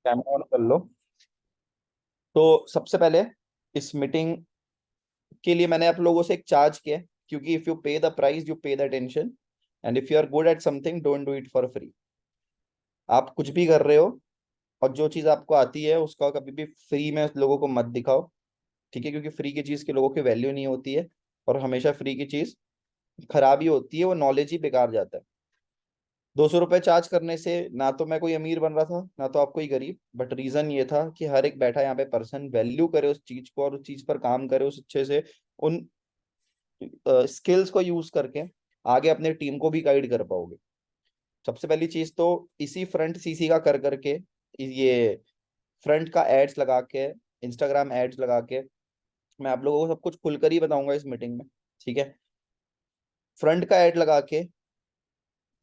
Camera on कर लो। तो सबसे पहले इस मीटिंग के लिए मैंने आप लोगों से एक चार्ज किया है, क्योंकि if you pay the price you pay the attention, and if you are good at something don't do it for free. आप कुछ भी कर रहे हो और जो चीज़ आपको आती है उसका कभी भी फ्री में लोगों को मत दिखाओ। ठीक है, क्योंकि फ्री की चीज़ के लोगों की वैल्यू नहीं होती है, और हमेशा फ्री की चीज़ खराब ही होती है, वो नॉलेज ही बेकार जाता है। 200 रुपये चार्ज करने से ना तो मैं कोई अमीर बन रहा था ना तो आप कोई गरीब, बट रीजन ये था कि हर एक बैठा यहाँ पे पर्सन वैल्यू करे उस चीज को और उस चीज पर काम करे उस अच्छे से, उन स्किल्स को यूज करके आगे अपने टीम को भी गाइड कर पाओगे। सबसे पहली चीज तो इसी फ्रंट सीसी का कर करके, ये फ्रंट का एड्स लगा के, इंस्टाग्राम एड्स लगा के, मैं आप लोगों को सब कुछ खुलकर ही बताऊंगा इस मीटिंग में। ठीक है, फ्रंट का एड लगा के,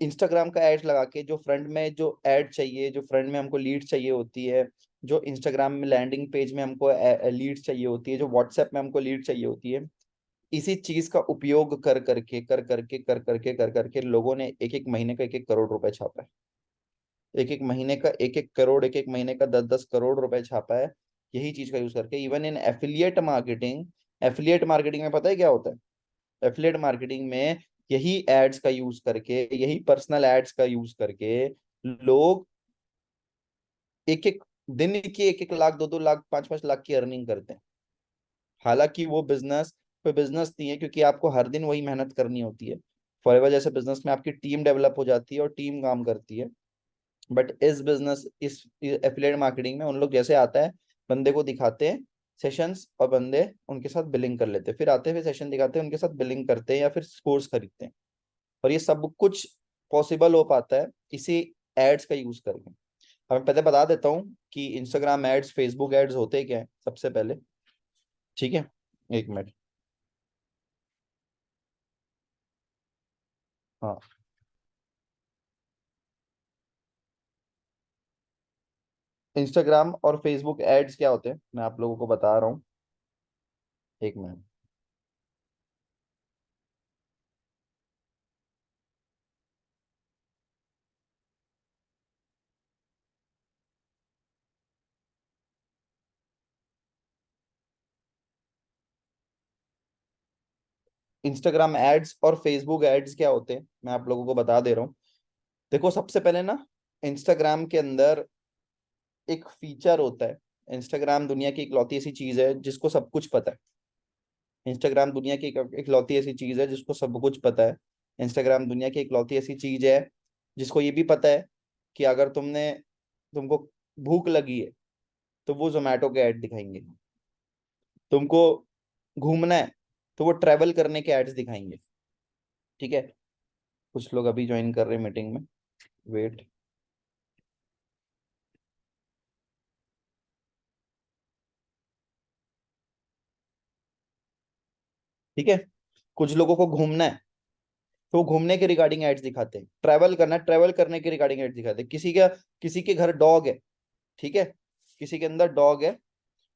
इंस्टाग्राम का एड लगा के, जो फ्रंट में जो ऐड चाहिए, जो फ्रंट में हमको लीड चाहिए होती है, जो इंस्टाग्राम में लैंडिंग पेज में हमको लीड चाहिए होती है, जो व्हाट्सएप में हमको लीड चाहिए होती है, इसी चीज का उपयोग कर करके लोगों ने एक एक महीने का 1-1 करोड़ रुपए छापा है। एक एक महीने का 1-1 करोड़, एक एक महीने का 10-10 करोड़ रुपए छापा है, यही चीज का यूज करके। Even in affiliate affiliate marketing में पता है क्या होता है? एफिलिएट मार्केटिंग में यही एड्स का यूज करके, यही पर्सनल एड्स का यूज करके लोग एक एक दिन की 1-1 लाख, 2-2 लाख, 5-5 लाख की अर्निंग करते हैं। हालांकि वो बिजनेस कोई बिजनेस नहीं है, क्योंकि आपको हर दिन वही मेहनत करनी होती है। फॉरएवर जैसे बिजनेस में आपकी टीम डेवलप हो जाती है और टीम काम करती है, बट इस बिजनेस, इस एफिलिएट मार्केटिंग में उन लोग जैसे आता है, बंदे को दिखाते हैं सेशंस और बंदे उनके साथ बिलिंग कर लेते हैं, फिर आते हैं फिर सेशन दिखाते हैं, उनके साथ बिलिंग करते हैं या फिर कोर्स खरीदते हैं। और ये सब कुछ पॉसिबल हो पाता है इसी एड्स का यूज करके। अब मैं पहले बता देता हूँ कि इंस्टाग्राम एड्स, फेसबुक एड्स होते क्या है सबसे पहले। ठीक है, 1 मिनट। हाँ, इंस्टाग्राम और फेसबुक एड्स क्या होते हैं मैं आप लोगों को बता रहा हूँ। 1 मिनट। इंस्टाग्राम एड्स और फेसबुक एड्स क्या होते हैं मैं आप लोगों को बता दे रहा हूँ। देखो, सबसे पहले ना, इंस्टाग्राम के अंदर एक फीचर होता है। इंस्टाग्राम दुनिया की इकलौती ऐसी चीज है जिसको सब कुछ पता है। इंस्टाग्राम दुनिया की इकलौती ऐसी चीज है जिसको सब कुछ पता है। इंस्टाग्राम दुनिया की इकलौती ऐसी चीज है जिसको ये भी पता है कि अगर तुमको भूख लगी है तो वो जोमेटो के ऐड दिखाएंगे। तुमको घूमना है तो वो ट्रैवल करने के एड्स दिखाएंगे। ठीक है, कुछ लोग अभी ज्वाइन कर रहे हैं मीटिंग में, वेट। ठीक है, कुछ लोगों को घूमना है तो वो घूमने के रिगार्डिंग एड्स दिखाते हैं, ट्रैवल करना है, ट्रैवल करने के रिगार्डिंग एड्स दिखाते हैं। किसी के घर डॉग है, ठीक है, किसी के अंदर डॉग है,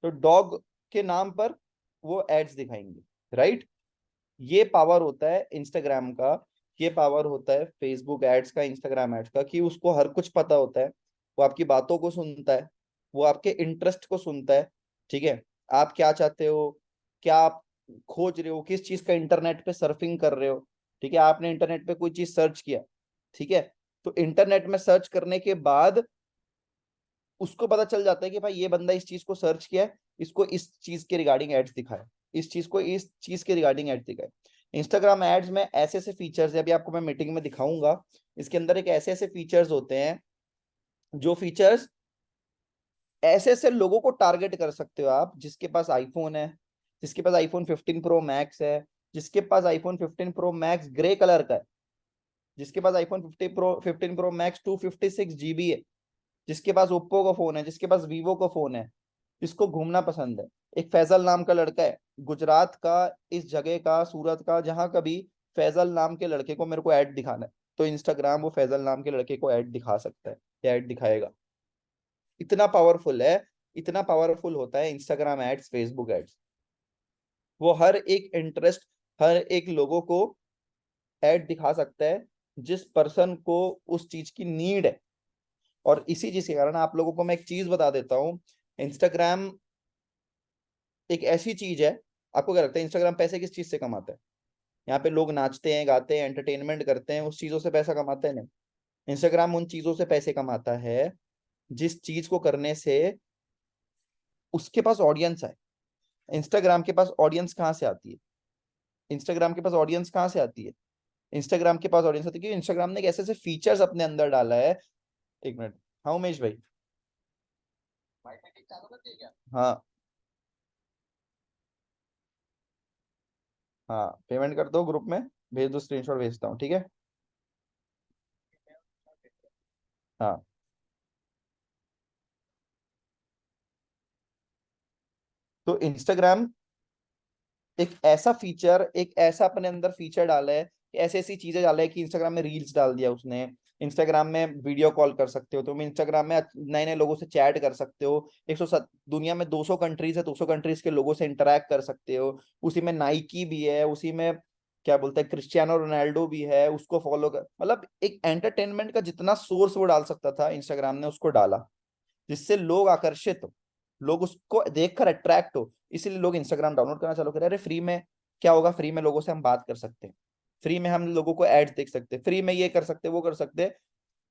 तो डॉग के नाम पर वो एड्स दिखाएंगे। राइट, ये पावर होता है इंस्टाग्राम का, ये पावर होता है फेसबुक एड्स का, इंस्टाग्राम एड्स का, कि उसको हर कुछ पता होता है। वो आपकी बातों को सुनता है, वो आपके इंटरेस्ट को सुनता है। ठीक है, आप क्या चाहते हो, क्या आप खोज रहे हो, किस चीज का इंटरनेट पे सर्फिंग कर रहे हो। ठीक है, आपने इंटरनेट पे कोई चीज सर्च किया, ठीक है, तो इंटरनेट में सर्च करने के बाद उसको पता चल जाता है कि भाई ये बंदा इस चीज को सर्च किया है, इसको इस चीज के रिगार्डिंग एड्स दिखाए, इस चीज को इस चीज के रिगार्डिंग एड्स दिखाए। इंस्टाग्राम एड्स में ऐसे ऐसे फीचर्स है, अभी आपको मैं मीटिंग में दिखाऊंगा। इसके अंदर एक ऐसे ऐसे फीचर्स होते हैं, जो फीचर्स ऐसे ऐसे लोगों को टारगेट कर सकते हो आप, जिसके पास आईफोन है, जिसके पास आईफोन 15 प्रो मैक्स है, जिसके पास iPhone 15 pro max grey colour का है, जिसके पास आईफोन 15 प्रो मैक्स 256 GB है, जिसके पास ओप्पो का फोन है, जिसके पास वीवो का फोन है, जिसको घूमना पसंद है। एक फैजल नाम का लड़का है, गुजरात का, इस जगह का, सूरत का, जहां कभी फैजल नाम के लड़के को मेरे को ऐड दिखाना है, तो इंस्टाग्राम वो फैजल नाम के लड़के को ऐड दिखा सकता है या ऐड दिखाएगा। इतना पावरफुल है, इतना पावरफुल होता है इंस्टाग्राम एड्स, फेसबुक एड्स। वो हर एक इंटरेस्ट, हर एक लोगों को ऐड दिखा सकता है जिस पर्सन को उस चीज की नीड है। और इसी चीज के कारण आप लोगों को मैं एक चीज बता देता हूँ, इंस्टाग्राम एक ऐसी चीज है। आपको क्या लगता है इंस्टाग्राम पैसे किस चीज से कमाता है? यहाँ पे लोग नाचते हैं, गाते हैं, एंटरटेनमेंट करते हैं, उस चीजों से पैसा कमाता है? नहीं। इंस्टाग्राम उन चीजों से पैसे कमाता है जिस चीज को करने से उसके पास ऑडियंस है। इंस्टाग्राम के पास ऑडियंस कहाँ से आती है? इंस्टाग्राम के पास ऑडियंस कहाँ से आती है? इंस्टाग्राम के पास ऑडियंस आती है क्योंकि इंस्टाग्राम ने एक ऐसे ऐसे फीचर्स अपने अंदर डाला है। एक मिनट। हाँ उमेश भाई। हाँ। हाँ पेमेंट कर दो ग्रुप में, भेज दो, स्क्रीनशॉट भेजता हूँ, ठीक है। हाँ तो इंस्टाग्राम एक ऐसा अपने अंदर फीचर डाला है, ऐसी ऐसी चीजें डाला है कि इंस्टाग्राम में रील्स डाल दिया उसने। इंस्टाग्राम में वीडियो कॉल कर सकते हो तुम, इंस्टाग्राम में नए नए लोगों से चैट कर सकते हो। 107 दुनिया में 200 कंट्रीज है, 200 कंट्रीज के लोगों से इंटरेक्ट कर सकते हो। उसी में नाइकी भी है, उसी में क्या बोलते हैं क्रिस्टियानो रोनाल्डो भी है, उसको फॉलो कर, मतलब एक एंटरटेनमेंट का जितना सोर्स वो डाल सकता था इंस्टाग्राम ने उसको डाला, जिससे लोग आकर्षित हो, लोग उसको देखकर अट्रैक्ट हो। इसीलिए लोग इंस्टाग्राम डाउनलोड करना चालू करें। अरे फ्री में क्या होगा, फ्री में लोगों से हम बात कर सकते हैं, फ्री में हम लोगों को एड्स देख सकते हैं, फ्री में ये कर सकते हैं वो कर सकते हैं।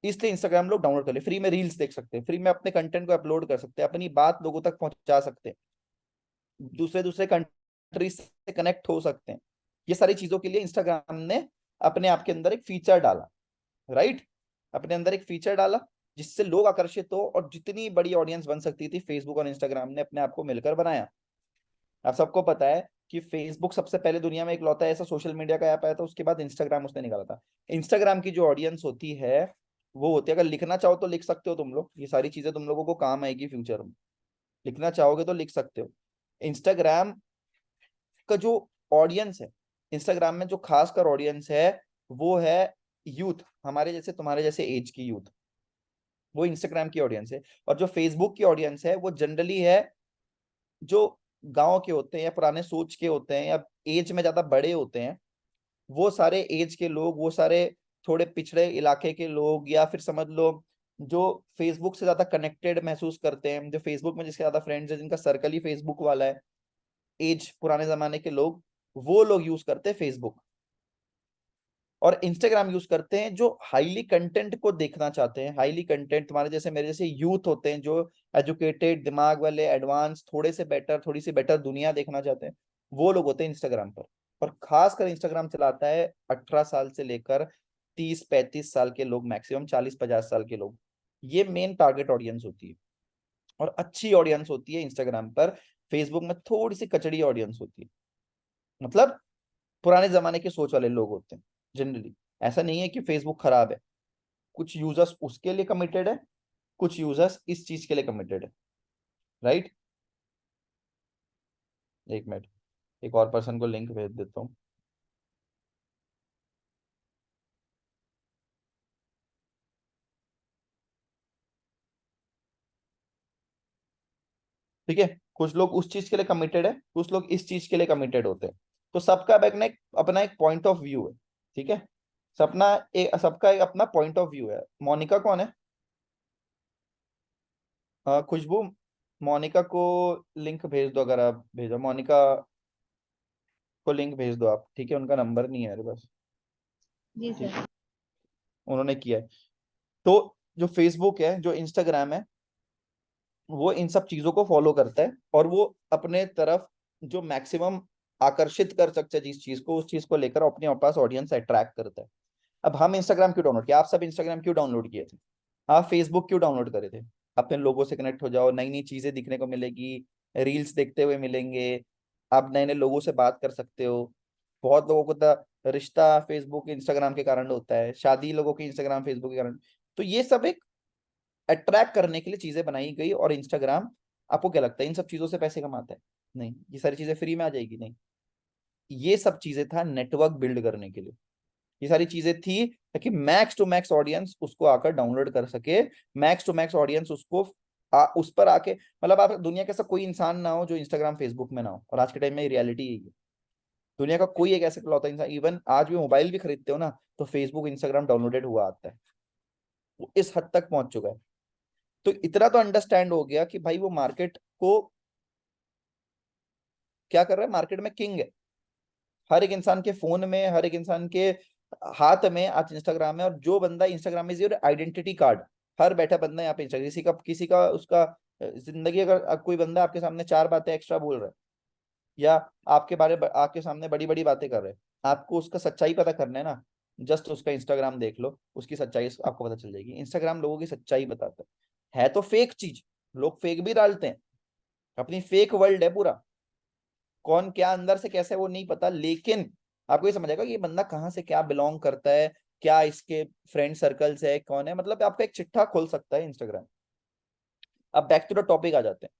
इसलिए इंस्टाग्राम लोग डाउनलोड कर ले। फ्री में रील्स देख सकते हैं, फ्री में अपने कंटेंट को अपलोड कर सकते हैं, अपनी बात लोगों तक पहुंचा सकते हैं, दूसरे दूसरे कंट्रीज से कनेक्ट हो सकते हैं। ये सारी चीजों के लिए इंस्टाग्राम ने अपने आप के अंदर एक फीचर डाला, राइट। अपने अंदर एक फीचर डाला जिससे लोग आकर्षित हो, और जितनी बड़ी ऑडियंस बन सकती थी फेसबुक और इंस्टाग्राम ने अपने आप को मिलकर बनाया। आप सबको पता है कि फेसबुक सबसे पहले दुनिया में एक लौता ऐसा सोशल मीडिया का ऐप आया था, उसके बाद इंस्टाग्राम उसने निकाला था। इंस्टाग्राम की जो ऑडियंस होती है वो होती है, अगर लिखना चाहो तो लिख सकते हो तुम लोग, ये सारी चीजें तुम लोगों को काम आएगी फ्यूचर में, लिखना चाहोगे तो लिख सकते हो। इंस्टाग्राम का जो ऑडियंस है, इंस्टाग्राम में जो खासकर ऑडियंस है वो है यूथ, हमारे जैसे तुम्हारे जैसे एज की यूथ, वो इंस्टाग्राम की ऑडियंस है। और जो फेसबुक की ऑडियंस है वो जनरली है जो गांव के होते हैं या पुराने सोच के होते हैं या एज में ज्यादा बड़े होते हैं, वो सारे एज के लोग, वो सारे थोड़े पिछड़े इलाके के लोग, या फिर समझ लो जो फेसबुक से ज्यादा कनेक्टेड महसूस करते हैं, जो फेसबुक में जिसके ज्यादा फ्रेंड्स है, जिनका सर्कल ही फेसबुक वाला है, एज पुराने जमाने के लोग, वो लोग यूज करते हैं फेसबुक। और इंस्टाग्राम यूज करते हैं जो हाईली कंटेंट को देखना चाहते हैं, हाईली कंटेंट, तुम्हारे जैसे मेरे जैसे यूथ होते हैं जो एजुकेटेड दिमाग वाले, एडवांस, थोड़े से बेटर, थोड़ी सी बेटर दुनिया देखना चाहते हैं, वो लोग होते हैं इंस्टाग्राम पर। और खासकर इंस्टाग्राम चलाता है 18 साल से लेकर 30-35 साल के लोग, मैक्सिमम 40-50 साल के लोग, ये मेन टारगेट ऑडियंस होती है। और अच्छी ऑडियंस होती है इंस्टाग्राम पर। फेसबुक में थोड़ी सी कचड़ी ऑडियंस होती है, मतलब पुराने जमाने के सोच वाले लोग होते हैं जनरली। ऐसा नहीं है कि फेसबुक खराब है, कुछ यूजर्स उसके लिए कमिटेड है, कुछ यूजर्स इस चीज के लिए कमिटेड है, राइट। एक मिनट, एक और पर्सन को लिंक भेज देता हूँ। ठीक है, कुछ लोग उस चीज के लिए कमिटेड है, कुछ लोग इस चीज के लिए कमिटेड होते हैं। तो सबका अपना एक पॉइंट ऑफ व्यू है, ठीक है। सबका एक अपना पॉइंट ऑफ व्यू है। मोनिका कौन है? खुशबू, मोनिका को लिंक भेज दो, अगर आप भेजो मोनिका को लिंक भेज दो आप, ठीक है। उनका नंबर नहीं है मेरे पास। जी ठीक, सर। उन्होंने किया है। तो जो फेसबुक है, जो इंस्टाग्राम है, वो इन सब चीजों को फॉलो करता है, और वो अपने तरफ जो मैक्सिमम आकर्षित कर सकता है जिस चीज को, उस चीज को लेकर अपने पास ऑडियंस अट्रैक्ट करता है। अब हम इंस्टाग्राम क्यों डाउनलोड किया, आप सब इंस्टाग्राम क्यों डाउनलोड किए थे, आप फेसबुक क्यों डाउनलोड करे थे? अपने लोगों से कनेक्ट हो जाओ, नई नई चीजें दिखने को मिलेगी, रील्स देखते हुए मिलेंगे, आप नए नए लोगों से बात कर सकते हो। बहुत लोगों को तो रिश्ता फेसबुक इंस्टाग्राम के कारण होता है, शादी लोगों की इंस्टाग्राम फेसबुक के कारण। तो ये सब एक अट्रैक्ट करने के लिए चीजें बनाई गई। और इंस्टाग्राम, आपको क्या लगता है इन सब चीजों से पैसे कमाता है? नहीं। ये सारी चीजें फ्री में आ जाएगी? नहीं। ये सब चीजें था नेटवर्क बिल्ड करने के लिए, ये सारी चीजें थी ताकि मैक्स टू मैक्स ऑडियंस उसको आकर डाउनलोड कर सके, मैक्स टू मैक्स ऑडियंस उसको उस पर आके, मतलब आप दुनिया का ऐसा कोई इंसान ना हो जो इंस्टाग्राम फेसबुक में ना हो। और आज के टाइम में रियलिटी यही है, दुनिया का कोई एक ऐसा इकलौता इंसान, इवन आज भी मोबाइल भी खरीदते हो ना तो फेसबुक इंस्टाग्राम डाउनलोडेड हुआ आता है, वो इस हद तक पहुंच चुका है। तो इतना तो अंडरस्टैंड हो गया कि भाई वो मार्केट को क्या कर रहा है, मार्केट में किंग है। हर एक इंसान के फोन में, हर एक इंसान के हाथ में आज इंस्टाग्राम है, और जो बंदा Instagram is your identity card. हर बैठा बंदा यहाँ पे इंस्टाग्राम, किसी का उसका जिंदगी, अगर कोई बंदा आपके सामने चार बातें एक्स्ट्रा बोल रहा है, या आपके सामने बड़ी बड़ी बातें कर रहे हैं, आपको उसका सच्चाई पता करना है ना, जस्ट उसका इंस्टाग्राम देख लो, उसकी सच्चाई आपको पता चल जाएगी। इंस्टाग्राम लोगों की सच्चाई बताता है तो फेक चीज, लोग फेक भी डालते हैं, अपनी फेक वर्ल्ड है पूरा। कौन क्या अंदर से कैसे है वो नहीं पता, लेकिन आपको ये समझ आएगा कि ये बंदा कहाँ से क्या बिलोंग करता है, क्या इसके फ्रेंड सर्कल्स है, कौन है, मतलब आपका एक चिट्ठा खोल सकता है इंस्टाग्राम। अब बैक टू द टॉपिक आ जाते हैं।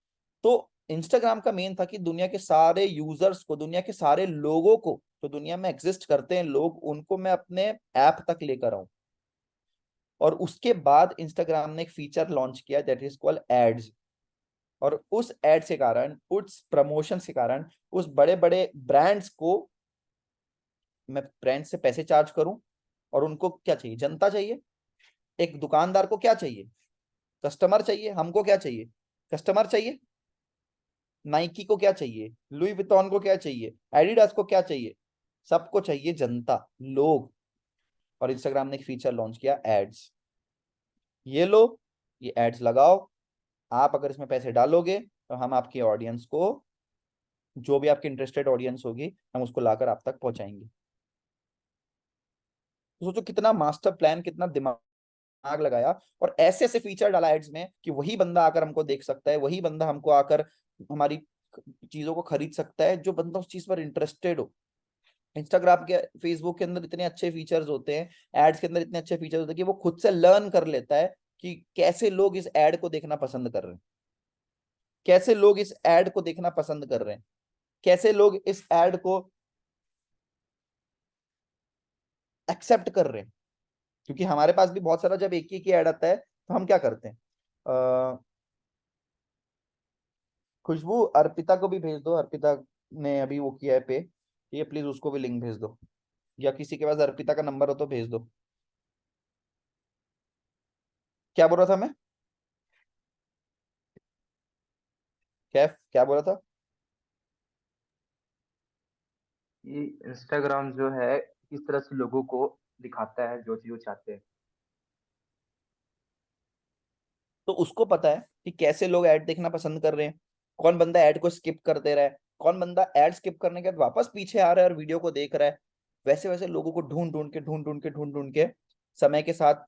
तो इंस्टाग्राम का मेन था कि दुनिया के सारे यूजर्स को, दुनिया के सारे लोगों को, जो दुनिया में एग्जिस्ट करते हैं लोग, उनको मैं अपने ऐप तक लेकर आऊं। और उसके बाद इंस्टाग्राम ने एक फीचर लॉन्च किया दैट इज कॉल्ड एड्स। और उस एड्स के कारण, उस प्रमोशन के कारण, उस बड़े बड़े ब्रांड्स को, मैं ब्रांड से पैसे चार्ज करूं, और उनको क्या चाहिए, जनता चाहिए। एक दुकानदार को क्या चाहिए, कस्टमर चाहिए। हमको क्या चाहिए, कस्टमर चाहिए। नाइकी को क्या चाहिए, लुई विटॉन को क्या चाहिए, एडिडास को क्या चाहिए, सबको चाहिए जनता, लोग। और इंस्टाग्राम ने एक फीचर लॉन्च किया, एड्स। ये लो, ये एड्स लगाओ, आप अगर इसमें पैसे डालोगे तो हम आपकी ऑडियंस को, जो भी आपकी इंटरेस्टेड ऑडियंस होगी, हम उसको लाकर आप तक पहुंचाएंगे। तो सोचो कितना मास्टर प्लान, कितना दिमाग लगाया, और ऐसे ऐसे फीचर डाला एड्स में कि वही बंदा आकर हमको देख सकता है, वही बंदा हमको आकर हमारी चीजों को खरीद सकता है, जो बंदा उस चीज पर इंटरेस्टेड हो। इंस्टाग्राम के, फेसबुक के अंदर इतने अच्छे फीचर्स होते हैं, एड्स के अंदर इतने अच्छे फीचर्स होते हैं कि वो खुद से लर्न कर लेता है कि कैसे लोग इस एड को देखना पसंद कर रहे हैं, कैसे लोग इस एड को देखना पसंद कर रहे हैं, कैसे लोग इस एड को एक्सेप्ट कर रहे हैं। क्योंकि हमारे पास भी बहुत सारा, जब एक ही एड आता है तो हम क्या करते हैं, खुशबू अर्पिता को भी भेज दो, अर्पिता ने अभी वो किया है पे, ये प्लीज उसको भी लिंक भेज दो, या किसी के पास अर्पिता का नंबर हो तो भेज दो। क्या बोल रहा था मैं, कैफ क्या बोल रहा था। कि इंस्टाग्राम जो है किस तरह से लोगों को दिखाता है जो चीज वो चाहते हैं। तो उसको पता है कि कैसे लोग ऐड देखना पसंद कर रहे हैं, कौन बंदा ऐड को स्किप कर दे रहा है, कौन बंदा ऐड स्किप करने के बाद वापस पीछे आ रहा है और वीडियो को देख रहा है। वैसे वैसे लोगों को ढूंढ ढूंढ के समय के साथ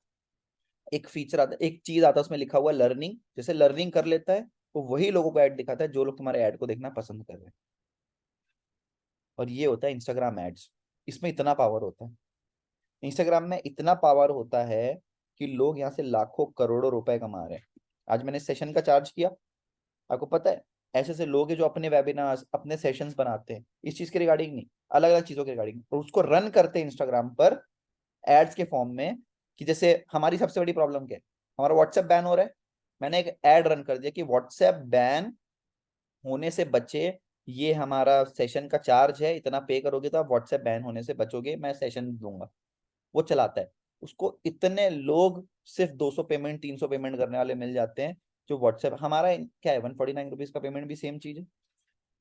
एक फीचर आता है, एक चीज आता है, उसमें लिखा हुआ लर्निंग, जैसे लर्निंग कर लेता है, तो वही लोगों को ऐड दिखाता है जो लोग तुम्हारे ऐड को देखना पसंद कर रहे हैं। और ये होता है इंस्टाग्राम एड्स। इसमें इतना पावर होता है, इंस्टाग्राम में इतना पावर होता है कि लोग यहाँ से लाखों करोड़ों रुपए कमा रहे हैं। आज मैंने सेशन का चार्ज किया, आपको पता है, ऐसे ऐसे लोग हैं जो अपने वेबिनार्स, अपने सेशंस बनाते हैं इस चीज के रिगार्डिंग नहीं, अलग अलग चीजों के रिगार्डिंग, और उसको रन करते हैं इंस्टाग्राम पर एड्स के फॉर्म में। कि जैसे हमारी सबसे बड़ी प्रॉब्लम क्या है, हमारा व्हाट्सएप बैन हो रहा है, मैंने एक एड रन कर दिया कि व्हाट्सएप बैन होने से बचे, ये हमारा सेशन का चार्ज है, इतना पे करोगे तो आप व्हाट्सएप बैन होने से बचोगे, मैं सेशन दूंगा। वो चलाता है, उसको इतने लोग, सिर्फ 200 पेमेंट, 300 पेमेंट करने वाले मिल जाते हैं। जो व्हाट्सएप हमारा क्या है, 149 रुपीज का पेमेंट भी सेम चीज है।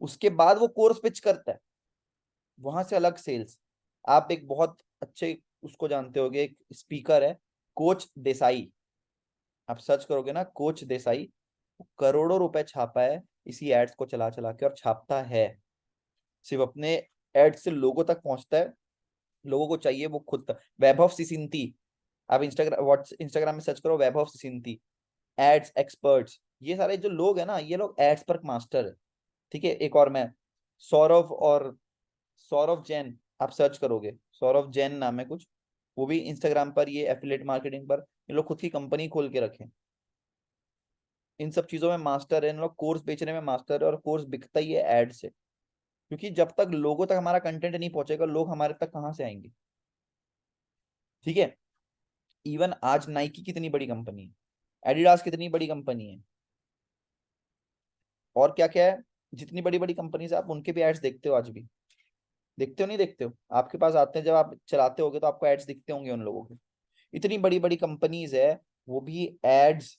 उसके बाद वो कोर्स पिच करता है, वहां से अलग सेल्स। आप एक बहुत अच्छे उसको जानते होगे, एक स्पीकर है, कोच देसाई, आप सर्च करोगे ना कोच देसाई, करोड़ों रुपए छापा है इसी एड्स को चला चला के, और छापता है सिर्फ अपने एड्स से लोगों तक पहुंचता है। लोगों को चाहिए वो खुद तक। वैभव सिसिंती, आप इंस्टाग्राम में सर्च करो वैभव सिसिंती, एड्स एक्सपर्ट्स, ये सारे जो लोग हैं ना, ये लोग एड्स पर मास्टर है। ठीक है, एक और मैं, सौरभ, और सौरभ जैन, आप सर्च करोगे सौरभ जैन नाम है कुछ, वो भी इंस्टाग्राम पर, ये एफिलिएट मार्केटिंग पर, ये लोग खुद की कंपनी खोल के रखे, इन सब चीजों में मास्टर है, इन लोग कोर्स बेचने में मास्टर है, और कोर्स बिकता ही है एड से। क्योंकि जब तक लोगों तक हमारा कंटेंट नहीं पहुंचेगा, लोग हमारे तक कहाँ से आएंगे। ठीक है, इवन आज नाइकी कितनी बड़ी कंपनी है, एडिडास कितनी बड़ी कंपनी है, और क्या क्या है, जितनी बड़ी बड़ी कंपनी है, आप उनके भी एड्स देखते हो आज भी, देखते हो नहीं देखते हो, आपके पास आते हैं जब आप चलाते होगे तो आपको एड्स दिखते होंगे उन लोगों के। इतनी बड़ी बड़ी कंपनीज है, वो भी एड्स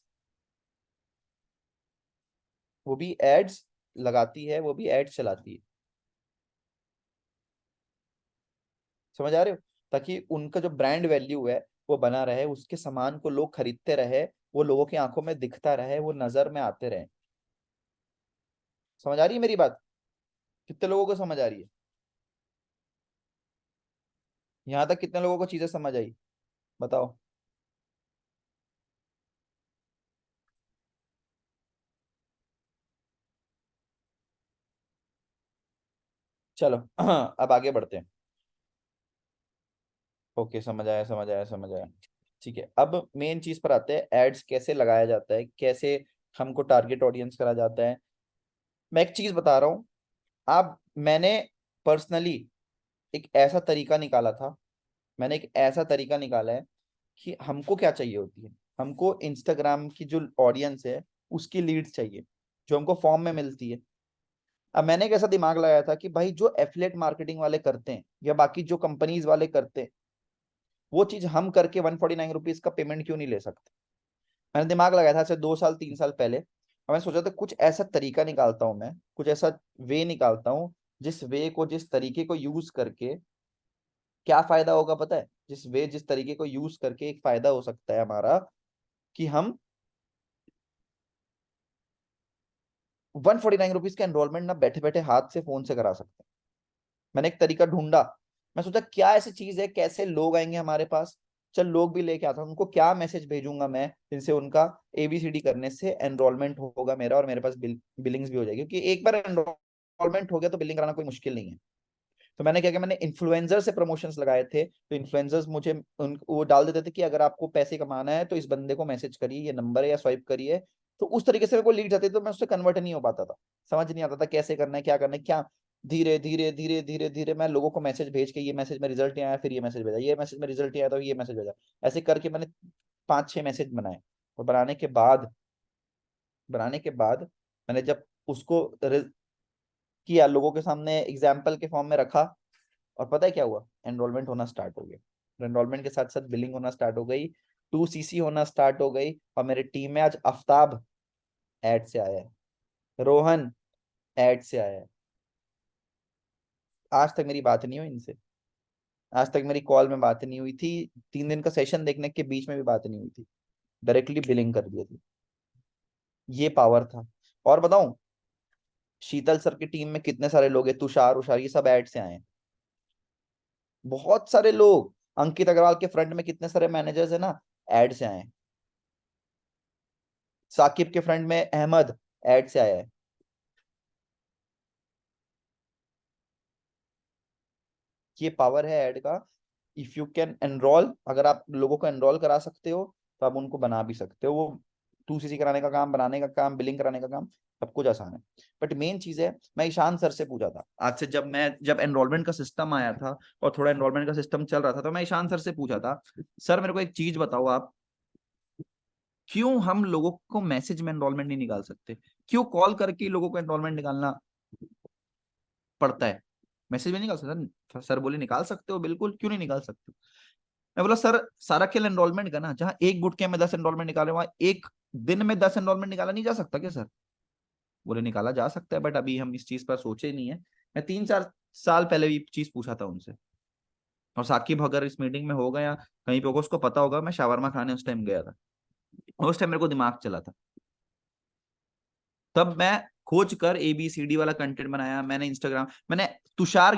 वो भी एड्स लगाती है, वो भी एड्स चलाती है। समझ आ रहे हो? ताकि उनका जो ब्रांड वैल्यू है वो बना रहे, उसके सामान को लोग खरीदते रहे, वो लोगों की आंखों में दिखता रहे, वो नजर में आते रहे। समझ आ रही है मेरी बात? कितने लोगों को समझ आ रही है? यहाँ तक कितने लोगों को चीजें समझ आई? बताओ। चलो अब आगे बढ़ते हैं। ओके, समझ आया समझ आया समझ आया। ठीक है, अब मेन चीज पर आते हैं, एड्स कैसे लगाया जाता है, कैसे हमको टारगेट ऑडियंस करा जाता है। मैं एक चीज बता रहा हूँ। आप मैंने पर्सनली एक ऐसा तरीका निकाला था, मैंने एक ऐसा तरीका निकाला है कि हमको क्या चाहिए होती है। हमको इंस्टाग्राम की जो ऑडियंस है उसकी लीड्स चाहिए, जो हमको फॉर्म में मिलती है। अब मैंने एक ऐसा दिमाग लगाया था कि भाई जो एफिलिएट मार्केटिंग वाले करते हैं या बाकी जो कंपनीज वाले करते हैं, वो चीज हम करके 149 रुपीज का पेमेंट क्यों नहीं ले सकते। मैंने दिमाग लगाया था ऐसे 2 साल 3 साल पहले, और मैंने सोचा था कुछ ऐसा तरीका निकालता हूँ मैं, कुछ ऐसा वे निकालता हूँ, जिस वे को, जिस तरीके को यूज करके क्या फायदा होगा पता है? जिस तरीके को यूज करके एक फायदा हो सकता है हमारा, कि हम 149 रुपीज का एनरोलमेंट ना बैठे बैठे हाथ से फोन से करा सकते हैं। मैंने एक तरीका ढूंढा। मैं सोचा क्या ऐसी चीज है, कैसे लोग आएंगे हमारे पास। चल लोग भी लेके आता हूं, उनको क्या मैसेज भेजूंगा मैं जिनसे उनका एबीसीडी करने से एनरोलमेंट होगा मेरा, और मेरे पास बिलिंग्स भी हो जाएगी, क्योंकि एक बार एनरोलमेंट हो गया तो बिलिंग कराना कोई मुश्किल नहीं है। तो मैंने क्या किया, मैंने इन्फ्लुएंसर से प्रमोशंस लगाए थे, तो इन्फ्लुएंसर्स मुझे वो डाल देते थे कि अगर आपको पैसे कमाना है तो इस बंदे को मैसेज करिए, ये नंबर है, या स्वाइप करिए। तो उस तरीके से मेरे को लीड जाते थे, तो मैं उससे कन्वर्ट नहीं हो पाता था। समझ नहीं आता था कैसे करना है, क्या करना है, क्या। धीरे धीरे धीरे धीरे धीरे मैं लोगों को मैसेज भेज के, ये मैसेज में रिजल्ट नहीं आया, फिर ये मैसेज भेजा, ये मैसेज में रिजल्ट नहीं आया तो ये मैसेज भेजा। ऐसे करके मैंने 5-6 मैसेज बनाए। और बनाने के बाद मैंने जब उसको किया, लोगों के सामने एग्जाम्पल के फॉर्म में रखा, और पता है क्या हुआ? एनरोलमेंट होना स्टार्ट हो गया। एनरोलमेंट के साथ साथ बिलिंग होना स्टार्ट हो गई, 2CC होना स्टार्ट हो गई। और मेरी टीम में आज आफ्ताब ऐड से आया है, रोहन ऐड से आया है। आज तक मेरी बात नहीं हुई इनसे, आज तक मेरी कॉल में बात नहीं हुई थी, 3 दिन का सेशन देखने के बीच में भी बात नहीं हुई थी, डायरेक्टली बिलिंग कर दिया थी। ये पावर था। और बताऊं, शीतल सर की टीम में कितने सारे लोग हैं, तुषार उषार, ये सब ऐड से आए हैं। बहुत सारे लोग, अंकित अग्रवाल के फ्रंट में कितने सारे मैनेजर्स है ना, ऐड से आए हैं। साकिब के फ्रंट में अहमद ऐड से आया है। ये पावर है ऐड का। इफ यू कैन एनरोल, अगर आप लोगों को एनरोल करा सकते हो तो आप उनको बना भी सकते हो। वो 2CC कराने का काम, बनाने का काम, बिलिंग कराने का काम, सब कुछ आसान है। बट मेन चीज है, मैं ईशान सर से पूछा था आज से, जब एनरोलमेंट का सिस्टम आया था और थोड़ा एनरोलमेंट का सिस्टम चल रहा था, तो मैं ईशान सर से पूछा था, सर मेरे को एक चीज बताओ आप, क्यों हम लोगों को मैसेज में एनरोलमेंट नहीं निकाल सकते? क्यों कॉल करके लोगों को एनरोलमेंट निकालना पड़ता है? मैसेज में निकाल सकते? सर बोले निकाल सकते हो बिल्कुल, क्यों नहीं निकाल सकते? मैं बोला सर, सारा खेल एनरोलमेंट का ना, जहां एक बुट कैंप में 10 एनरोलमेंट निकाले, वहां एक दिन में 10 एनरोलमेंट निकाला नहीं जा सकता क्या सर? बोले निकाला जा सकता है, बट अभी हम इस चीज पर सोचे नहीं है। मैं 3-4 साल पहले भी चीज पूछा था उनसे। और साकिब अगर इस मीटिंग में होगा या कहीं पे होगा, उसको पता होगा, मैं शावरमा खाने उस टाइम गया था, और उस टाइम मेरे को दिमाग चला था। तब मैं खोज कर ABCD वाला कंटेंट बनाया मैंने इंस्टाग्राम। मैंने तुषार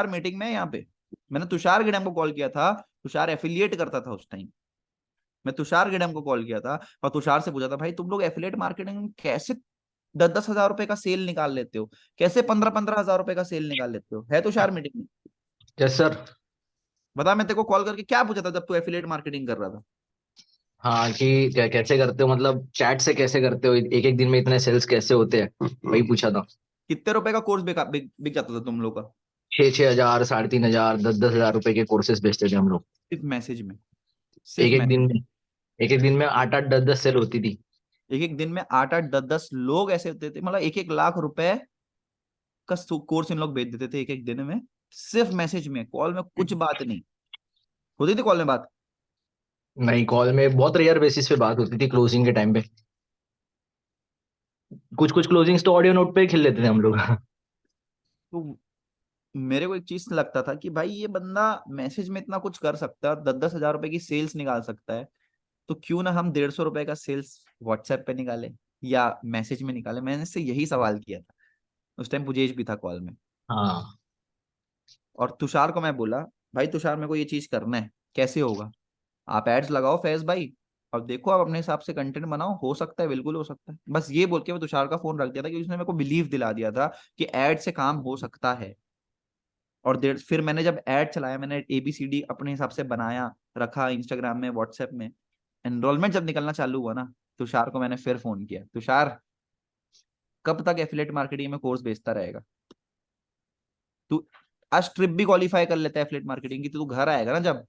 मीटिंग में यहाँ पे मैंने तुषार गिडम को कॉल किया था। तुषार एफिलिएट करता था उस टाइम। मैं तुषार गिडम को कॉल किया था और तुषार से पूछा था, भाई तुम लोग एफिलिएट मार्केटिंग में कैसे 10-10 हजार रुपए का सेल निकाल लेते हो, कैसे 15-15 हजार रुपए का सेल निकाल लेते हो? है तुषार मीटिंग में? Yes sir. बता, मैं तेरे को कॉल करके क्या पूछा था जब तू एफिलिएट मार्केटिंग कर रहा था? हाँ कि कैसे करते हो, मतलब चैट से कैसे करते हो, एक एक दिन में इतने सेल्स कैसे होते हैं, वही पूछा था। कितने रुपए का कोर्स बिक जाता था तुम लोग का? 6-6 हजार, 3.5 हजार, 10-10 हजार रुपए के कोर्सेज बेचते थे हम लोग। सिर्फ मैसेज में? एक सिर्फ एक दिन मैसेज? में एक एक दिन में 8-8, 10-10 सेल होती थी। एक एक दिन में 8-8 10-10 लोग ऐसे होते थे, मतलब 1-1 लाख रुपए का कोर्स इन लोग बेच देते थे एक एक दिन में, सिर्फ मैसेज में। कॉल में कुछ बात नहीं होती थी, कॉल में बात। नहीं, कॉल में बहुत रेयर बेसिस पे बात होती थी क्लोजिंग के टाइम पे। कुछ कुछ क्लोजिंग्स तो ऑडियो नोट पे ही खेल लेते थे हम लोग। तो मेरे को एक चीज लगता था कि भाई ये बंदा मैसेज में इतना कुछ कर सकता है, 10-10 हजार रुपए की सेल्स निकाल सकता है, तो क्यों ना हम 150 रुपए का सेल्स व्हाट्सएप पे निकाले या मैसेज में निकाले। मैंने इससे यही सवाल किया था। उस टाइम पुजेश भी था कॉल में। हाँ और तुषार को मैं बोला, भाई तुषार मेरे को ये चीज करना है, कैसे होगा? आप एड्स लगाओ फैज भाई, अब देखो आप अपने हिसाब से कंटेंट बनाओ, हो सकता है, बिल्कुल हो सकता है। बस ये बोल के मैं तुषार का फोन रख दिया था, क्योंकि उसने मेरे को बिलीव दिला दिया था कि एड से काम हो सकता है। और फिर मैंने जब एड चलाया, मैंने ABCD अपने हिसाब से बनाया, रखा इंस्टाग्राम में, व्हाट्सएप में। एनरोलमेंट जब निकलना चालू हुआ ना, तुषार को मैंने फिर फोन किया, तुषार कब तक एफिलेट मार्केटिंग में कोर्स बेचता रहेगा? तू आज ट्रिप भी क्वालिफाई कर लेता है एफिलेट मार्केटिंग की, तो तू घर आएगा ना जब,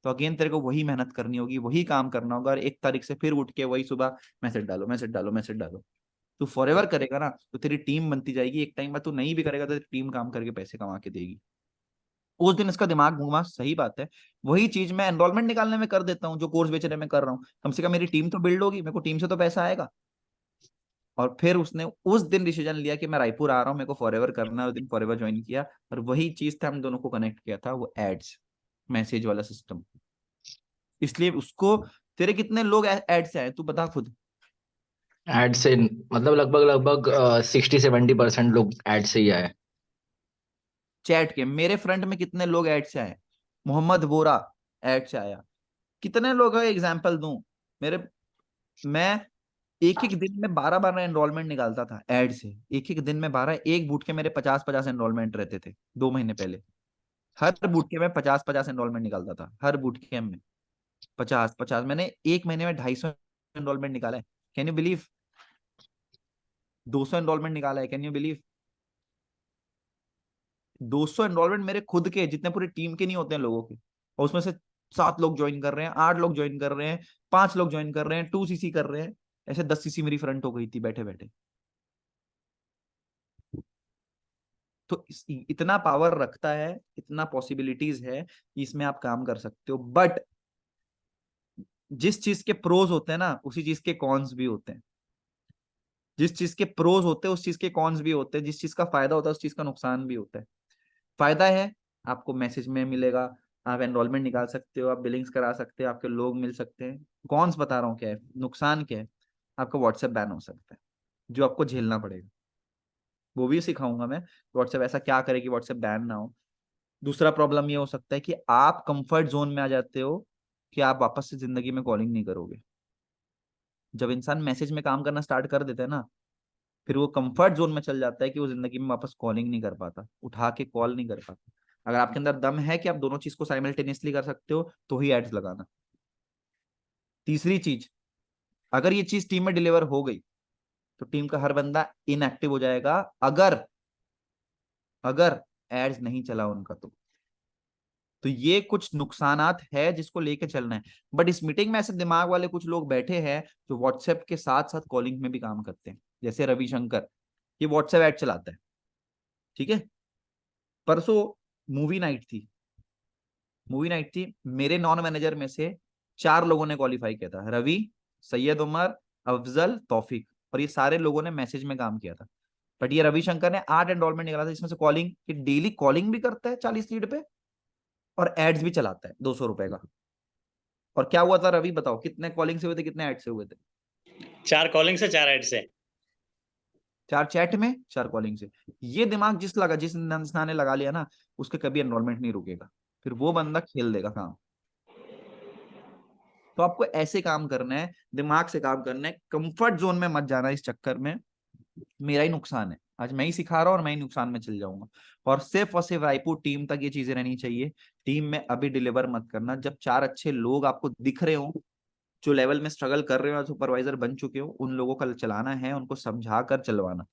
तो अगेन तेरे को वही मेहनत करनी होगी, वही काम करना होगा, और 1 तारीख से फिर उठ के वही सुबह मैसेज डालो, मैसेज डालो, मैसेज डालो। तू फॉरएवर करेगा ना, तो तेरी टीम बनती जाएगी। एक टाइम बाद तू नहीं भी करेगा तो तेरी टीम काम करके पैसे कमा के देगी। उस दिन इसका दिमाग घूमा, सही बात है। वही चीज मैं एनरोलमेंट निकालने में कर देता हूँ, जो कोर्स बेचने में कर रहा हूँ। कम से कम मेरी टीम तो बिल्ड होगी, मेरे को टीम से तो पैसा आएगा। और फिर उसने उस दिन डिसीजन लिया कि मैं रायपुर आ रहा हूँ, मेरे को फॉरएवर करना है। उस दिन फॉरएवर ज्वाइन किया, और वही चीज था हम दोनों को कनेक्ट किया था, वो एड्स, मैसेज वाला सिस्टम। इसलिए उसको, तेरे कितने लोग ऐड से आए तू बता खुद? एड से मतलब लगभग लगभग 60-70% लोग एड से ही आए। चैट के मेरे फ्रंट में कितने लोग ऐड से आए? मोहम्मद वोरा ऐड से आया। कितने लोग है, एग्जाम्पल दूं? मेरे मैं एक एक दिन में 12-12 एनरोलमेंट निकालता था ऐड से। एक एक दिन में 12, एक बूट के मेरे 50-50 एनरोलमेंट रहते थे 2 महीने पहले। हर बूट के में 50-50 एनरोलमेंट निकालता था, हर बूट के में 50-50। मैंने एक महीने में 250 एनरोलमेंट निकाला है, कैन यू बिलीव? 200 एनरोलमेंट निकाला है, कैन यू बिलीव? 200 एनरोलमेंट मेरे खुद के, जितने पूरी टीम के नहीं होते हैं लोगों के। और उसमें से 7 लोग ज्वाइन कर रहे हैं, 8 लोग ज्वाइन कर रहे हैं, 5 लोग ज्वाइन कर रहे हैं, 2CC कर रहे हैं। ऐसे 10 CC मेरी फ्रंट हो गई थी बैठे बैठे। तो इतना पावर रखता है, इतना पॉसिबिलिटीज है कि इसमें आप काम कर सकते हो। बट जिस चीज के प्रोज होते हैं ना, उसी चीज के कॉन्स भी होते हैं। जिस चीज के प्रोज होते हैं उस चीज के कॉन्स भी होते हैं। जिस चीज का फायदा होता है उस चीज का नुकसान भी होता है। फायदा है, आपको मैसेज में मिलेगा, आप एनरोलमेंट निकाल सकते हो, आप बिलिंग्स करा सकते हो, आपके लोग मिल सकते हैं। कॉन्स बता रहा हूँ क्या है, नुकसान क्या है? आपका व्हाट्सएप बैन हो सकता है, जो आपको झेलना पड़ेगा। वो भी सिखाऊंगा मैं, व्हाट्सएप ऐसा क्या करे कि व्हाट्सएप बैन ना हो। दूसरा प्रॉब्लम ये हो सकता है कि आप कंफर्ट जोन में आ जाते हो, कि आप वापस से जिंदगी में कॉलिंग नहीं करोगे। जब इंसान मैसेज में काम करना स्टार्ट कर देता है ना, फिर वो कंफर्ट जोन में चल जाता है कि वो जिंदगी में वापस कॉलिंग नहीं कर पाता, उठा के कॉल नहीं कर पाता। अगर आपके अंदर दम है कि आप दोनों चीज को साइमल्टेनियसली कर सकते हो, तो ही एड्स लगाना। तीसरी चीज, अगर ये चीज टीम में डिलीवर हो गई, तो टीम का हर बंदा इनएक्टिव हो जाएगा, अगर अगर एड्स नहीं चला उनका तो ये कुछ नुकसानात है जिसको लेके चलना है। बट इस मीटिंग में ऐसे दिमाग वाले कुछ लोग बैठे हैं, जो व्हाट्सएप के साथ साथ कॉलिंग में भी काम करते हैं। जैसे रविशंकर, ये व्हाट्सएप ऐड चलाता है, ठीक है। परसों मूवी नाइट थी, मेरे नॉन मैनेजर में से 4 लोगों ने क्वालिफाई किया था, रवि, सैयद उमर, अफजल, तौफिक। और ये सारे लोगों ने मैसेज में काम किया था। बट ये रविशंकर ने 8 एनरोलमेंट निकाला था, जिसमें से कॉलिंग, डेली कॉलिंग भी करता है 40 लीड पे, और एड्स भी चलाता है 200 रुपए का। और क्या हुआ था रवि, बताओ कितने कॉलिंग से हुए थे, कितने एड से हुए थे? 4 कॉलिंग से 4 ऐड से। 4 चैट में, 4 कॉलिंग से। ये दिमाग जिस इंसान ने लगा लिया ना, उसके कभी एनरोलमेंट नहीं रुकेगा, फिर वो बंदा खेल देगा काम। तो आपको ऐसे काम करना है, दिमाग से काम करना है, कंफर्ट जोन में मत जाना इस चक्कर में। मेरा ही नुकसान है, आज मैं ही सिखा रहा हूँ और मैं ही नुकसान में चल जाऊंगा। और सिर्फ रायपुर टीम तक ये चीजें रहनी चाहिए। टीम में अभी डिलीवर मत करना, जब 4 अच्छे लोग आपको दिख रहे हो, जो लेवल में स्ट्रगल कर रहे हो, सुपरवाइजर बन चुके हो, उन लोगों का चलाना है, उनको समझा कर चलवाना।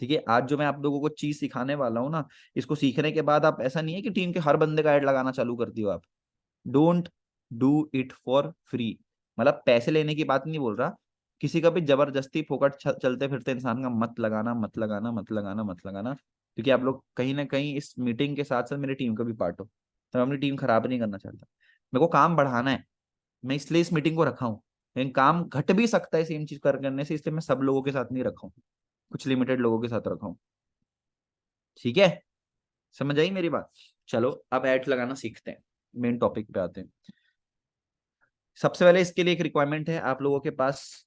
ठीक है, आज जो मैं आप लोगों को चीज सिखाने वाला हूँ ना, इसको सीखने के बाद आप, ऐसा नहीं है कि टीम के हर बंदे का ऐड लगाना चालू कर दियो आप। Don't do it for free. मतलब पैसे लेने की बात नहीं बोल रहा, किसी का भी जबरदस्ती फोकट चलते फिरते इंसान का मत लगाना, मत लगाना, मत लगाना, मत लगाना। क्योंकि आप लोग कहीं ना कहीं इस मीटिंग के साथ साथ मेरी टीम का भी पार्ट हो, तो मैं अपनी टीम खराब नहीं करना चाहता। मेरे को काम बढ़ाना है, मैं इसलिए इस मीटिंग को रखा हूँ। लेकिन काम घट भी सकता है सेम चीज करने से, इसलिए मैं सब लोगों के साथ नहीं रखा हूँ, कुछ लिमिटेड लोगों के साथ रखा हूँ। ठीक है, समझ आई मेरी बात? चलो अब एड्स लगाना सीखते हैं, मेन टॉपिक पे आते हैं। सबसे पहले इसके लिए एक रिक्वायरमेंट है, आप लोगों के पास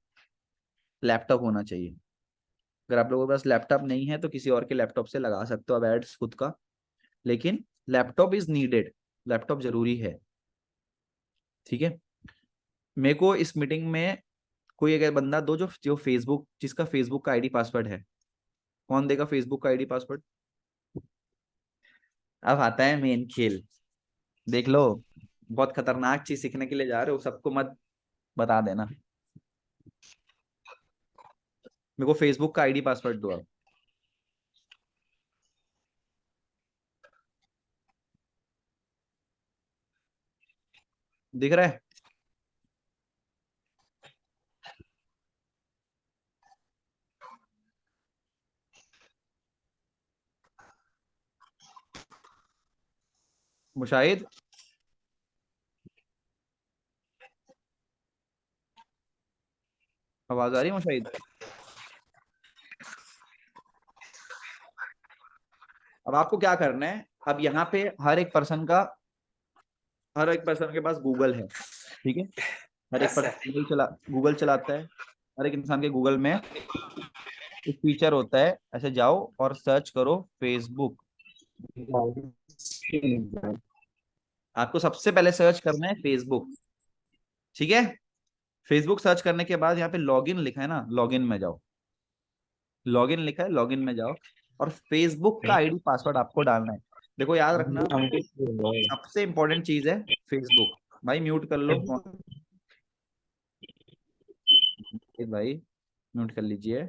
लैपटॉप होना चाहिए। अगर आप लोगों के पास लैपटॉप नहीं है तो किसी और के लैपटॉप से लगा सकते हो आप एड्स खुद का, लेकिन लैपटॉप इज नीडेड, लैपटॉप जरूरी है। ठीक है, मेरे को इस मीटिंग में कोई अगर बंदा दो जो जो फेसबुक, जिसका फेसबुक का आईडी पासवर्ड है। कौन देगा फेसबुक का आईडी पासवर्ड? अब आता है मेन खेल, देख लो, बहुत खतरनाक चीज सीखने के लिए जा रहे हो, सबको मत बता देना। मेरे को फेसबुक का आईडी पासवर्ड दो आप। दिख रहा है? मुशाहिद, आवाज आ रही है मुशाहिद? अब आपको क्या करना है, अब यहाँ पे हर एक पर्सन के पास गूगल है। ठीक है, हर एक पर्सन गूगल चलाता है। हर एक इंसान के गूगल में एक फीचर होता है, ऐसे जाओ और सर्च करो फेसबुक। आपको सबसे पहले सर्च करना है फेसबुक। ठीक है, फेसबुक सर्च करने के बाद यहाँ पे लॉगिन लिखा है ना, लॉगिन में जाओ। लॉगिन लिखा है, लॉगिन में जाओ और फेसबुक का आईडी पासवर्ड आपको डालना है। देखो याद रखना, सबसे इंपॉर्टेंट चीज है फेसबुक। भाई म्यूट कर लो भाई, म्यूट कर लीजिए।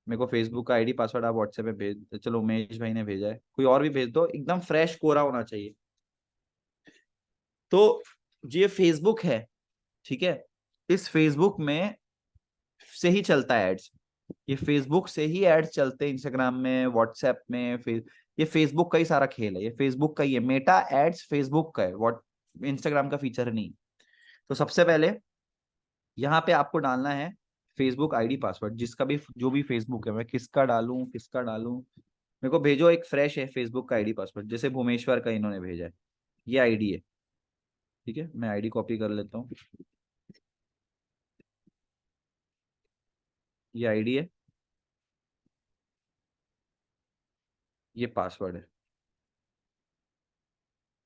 मेरे को फेसबुक का आईडी पासवर्ड आप व्हाट्सएप पे भेज, चलो उमेश भाई ने भेजा है, कोई और भी भेज दो, एकदम फ्रेश कोरा होना चाहिए। तो ये फेसबुक है, ठीक है, इस फेसबुक में से ही चलता है एड्स। ये फेसबुक से ही एड्स चलते हैं, इंस्टाग्राम में, व्हाट्सएप में, ये फेसबुक का ही सारा खेल है, ये फेसबुक का ही है। मेटा एड्स फेसबुक का है, व्हाट इंस्टाग्राम का फीचर नहीं। तो सबसे पहले यहाँ पे आपको डालना है फेसबुक आईडी पासवर्ड, जिसका भी जो भी फेसबुक है। मैं किसका डालूं, किसका डालूं? मेरे को भेजो एक फ्रेश है फेसबुक का आईडी पासवर्ड, जैसे भुवनेश्वर का इन्होंने भेजा है, ये आईडी है। ठीक है, मैं आईडी कॉपी कर लेता हूँ, ये आईडी है, ये पासवर्ड है।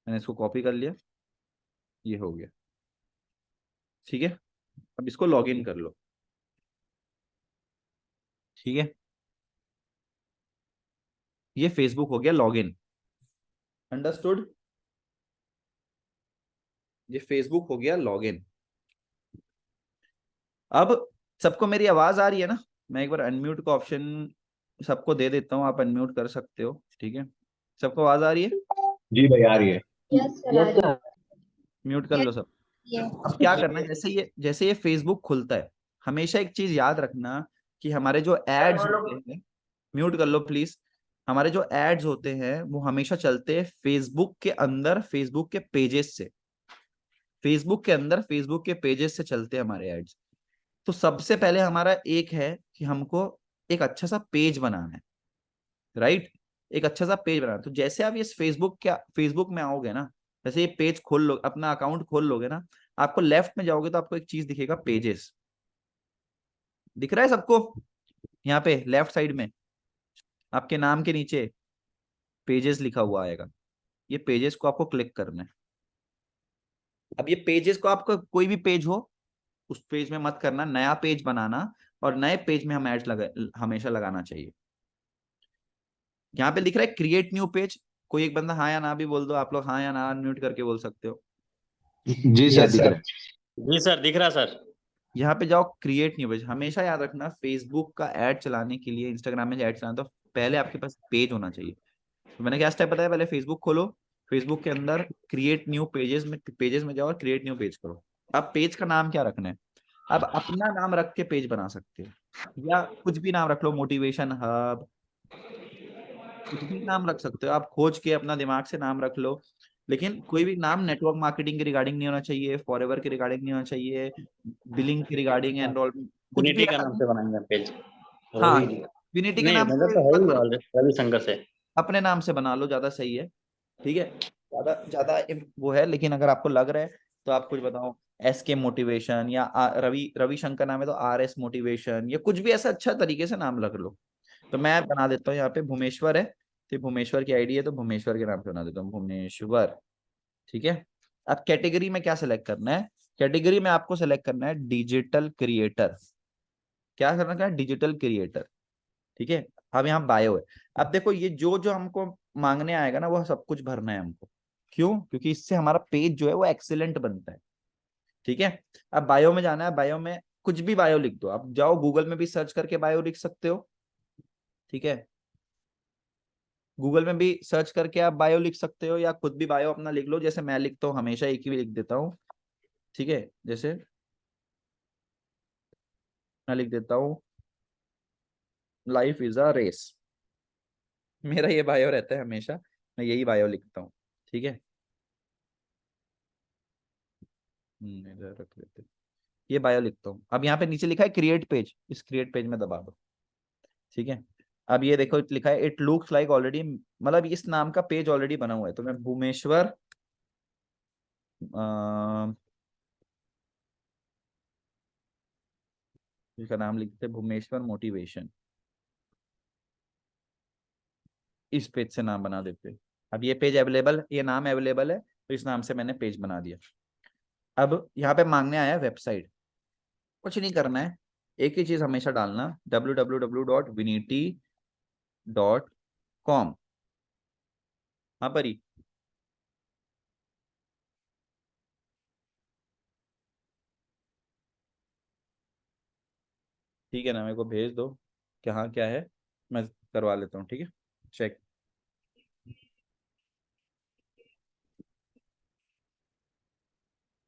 मैंने इसको कॉपी कर लिया, ये हो गया। ठीक है, अब इसको लॉगिन कर लो। ठीक है, ये फेसबुक हो गया लॉगिन, अंडरस्टूड? ये फेसबुक हो गया लॉगिन। अब सबको मेरी आवाज आ रही है ना? मैं एक बार अनम्यूट का ऑप्शन सबको दे देता हूँ, आप अनम्यूट कर सकते हो। ठीक है, सबको आवाज आ रही है? जी भाई आ रही है। म्यूट कर लो सब। अब क्या करना है, जैसे ये फेसबुक खुलता है, हमेशा एक चीज याद रखना कि हमारे जो एड्स होते हैं, म्यूट कर लो प्लीज। हमारे जो एड्स होते हैं वो हमेशा चलते हैं फेसबुक के अंदर, फेसबुक के पेजेस से, फेसबुक के अंदर फेसबुक के पेजेस से चलते हैं हमारे एड्स। तो सबसे पहले हमारा एक है कि हमको एक अच्छा सा पेज बनाना है, राइट? एक अच्छा सा पेज बनाना। तो जैसे आप इस फेसबुक में आओगे ना, जैसे ये पेज खोल लो, अपना अकाउंट खोल लोगे ना, आपको लेफ्ट में जाओगे तो आपको एक चीज दिखेगा, पेजेस। दिख रहा है सबको? यहाँ पे लेफ्ट साइड में आपके नाम के नीचे पेजेस लिखा हुआ आएगा, ये पेजेस को आपको क्लिक करना है। अब ये पेजेस को, आपका कोई भी पेज हो उस पेज में मत करना, नया पेज बनाना, और नए पेज में हम एड्स हमेशा लगाना चाहिए। यहाँ पे लिख रहा है क्रिएट न्यू पेज, कोई एक बंदा हाँ या ना भी बोल दो, आप लोग हाँ या ना अनम्यूट करके बोल सकते हो। जी सर दिख रहा है। जी सर, दिख रहा सर। यहाँ पे जाओ, क्रिएट न्यू पेज। हमेशा याद रखना, फेसबुक का ऐड चलाने के लिए, इंस्टाग्राम में ऐड चलाना, तो पहले आपके पास पेज होना चाहिए। तो मैंने क्या स्टेप बताया, पहले फेसबुक खोलो, फेसबुक के अंदर क्रिएट न्यू पेजेस में जाओ और क्रिएट न्यू पेज करो। अब पेज का नाम क्या रखना है? अब अपना नाम रख के पेज बना सकते हो, या कुछ भी नाम रख लो, मोटिवेशन हब, कुछ भी नाम रख सकते हो आप, खोज के अपना दिमाग से नाम रख लो। लेकिन कोई भी नाम नेटवर्क मार्केटिंग के रिगार्डिंग नहीं होना चाहिए, फॉरएवर के रिगार्डिंग नहीं होना चाहिए, बिलिंग के रिगार्डिंग, एनरोलमेंट, कुछ भी यूनिटी का ऐसा नाम नहीं। से बनाएंगे पेज। हाँ, रवि। विनिटी के नहीं, नाम मेरा से तो है मत ही बनाओ, ऑलरेडी रविशंकर से। अपने नाम से बना लो, ज्यादा सही है। ठीक है, ज्यादा ज्यादा वो है, लेकिन अगर आपको लग रहा है तो आप कुछ बताओ, एस के मोटिवेशन, या रविशंकर नाम है तो आर एस मोटिवेशन, या कुछ भी ऐसा अच्छा तरीके से नाम रख लो। तो मैं बना देता हूँ, यहाँ पे भूमेश्वर है, तो भूमेश्वर की आईडी है, तो भूमेश्वर के नाम पे बना देता हूँ, भूमेश्वर। ठीक है। अब कैटेगरी में क्या सिलेक्ट करना है? कैटेगरी में आपको सिलेक्ट करना है डिजिटल क्रिएटर। क्या करना है? Digital creator. ठीक है। अब यहाँ बायो है। अब देखो, ये जो जो हमको मांगने आएगा ना, वो सब कुछ भरना है हमको। क्यों? क्योंकि इससे हमारा पेज जो है वो एक्सीलेंट बनता है। ठीक है। अब बायो में जाना है, बायो में कुछ भी बायो लिख दो, आप जाओ गूगल में भी सर्च करके बायो लिख सकते हो। ठीक है। गूगल में भी सर्च करके आप बायो लिख सकते हो, या खुद भी बायो अपना लिख लो, जैसे मैं लिखता हूँ, हमेशा एक ही लिख देता हूँ। ठीक है। जैसे मैं लिख देता हूँ, लाइफ इज अ रेस। मेरा ये बायो रहता है हमेशा, मैं यही बायो लिखता हूँ। ठीक है। इधर रख लेते हैं। ये बायो लिखता हूँ। अब यहाँ पे नीचे लिखा है क्रिएट पेज, इस क्रिएट पेज में दबा दो। ठीक है। अब ये देखो लिखा है इट लुक्स लाइक ऑलरेडी, मतलब इस नाम का पेज ऑलरेडी बना हुआ है, तो मैं भूमेश्वर इसका नाम लिखते हैं, भूमेश्वर मोटिवेशन। इस पेज से नाम बना देते हैं। अब ये पेज अवेलेबल, ये नाम अवेलेबल है, तो इस नाम से मैंने पेज बना दिया। अब यहाँ पे मांगने आया वेबसाइट। कुछ नहीं करना है, एक ही चीज हमेशा डालना, www.vinity.com। हाँ परी। ठीक है ना, मेरे को भेज दो कि हाँ क्या है, मैं करवा लेता हूँ। ठीक है, चेक।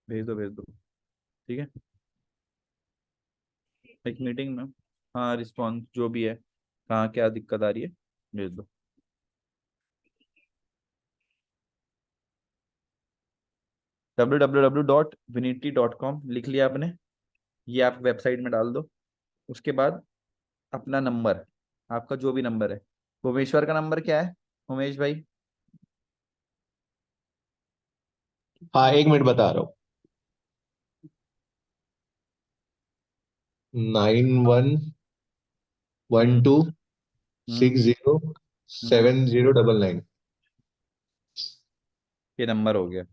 भेज दो, भेज दो। ठीक है। एक मीटिंग में, हाँ रिस्पॉन्स जो भी है, कहाँ क्या दिक्कत आ रही है, भेज दो। www.vinity.com लिख लिया आपने, ये आप वेबसाइट में डाल दो। उसके बाद अपना नंबर, आपका जो भी नंबर है, भुवनेश्वर का नंबर क्या है उमेश भाई? हाँ, 1 मिनट बता रहा हूँ। 91 हम्म 12 हम्म 60 हम्म 7099। ये नंबर हो गया।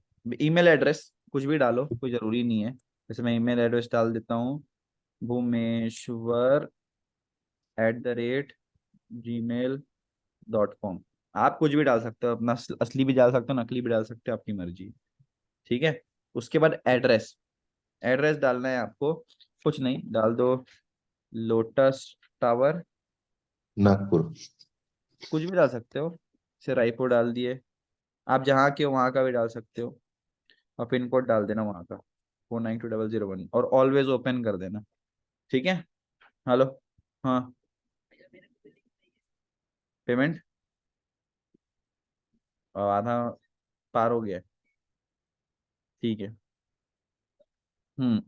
ईमेल एड्रेस कुछ भी डालो, कोई जरूरी नहीं है। जैसे मैं ईमेल एड्रेस डाल देता हूँ, भूमेश्वर@gmail.com। आप कुछ भी डाल सकते हो, अपना असली भी डाल सकते हो, नकली भी डाल सकते हो, आपकी मर्जी। ठीक है। उसके बाद एड्रेस, एड्रेस डालना है आपको, कुछ नहीं डाल दो, लोटस टावर, नागपुर। कुछ भी डाल सकते हो। से रायपुर डाल दिए, आप जहाँ के हो वहाँ का भी डाल सकते हो, और पिन कोड डाल देना वहाँ का, 492001, और ऑलवेज ओपन कर देना। ठीक है। हेलो। हाँ, पेमेंट आधा पार हो गया है। ठीक है। हम्म।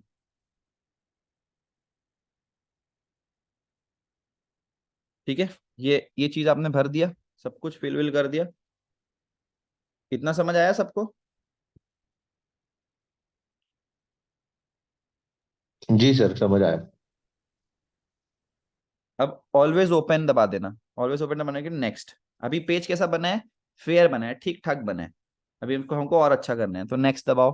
ठीक है, ये चीज आपने भर दिया, सब कुछ फिल विल कर दिया। इतना समझ आया सबको? जी सर, समझ आया। अब ऑलवेज ओपन दबा देना, ऑलवेज ओपन दबाने के नेक्स्ट। अभी पेज कैसा बना है? फेयर बना है, ठीक ठाक बना है। अभी इनको हमको और अच्छा करना है, तो नेक्स्ट दबाओ,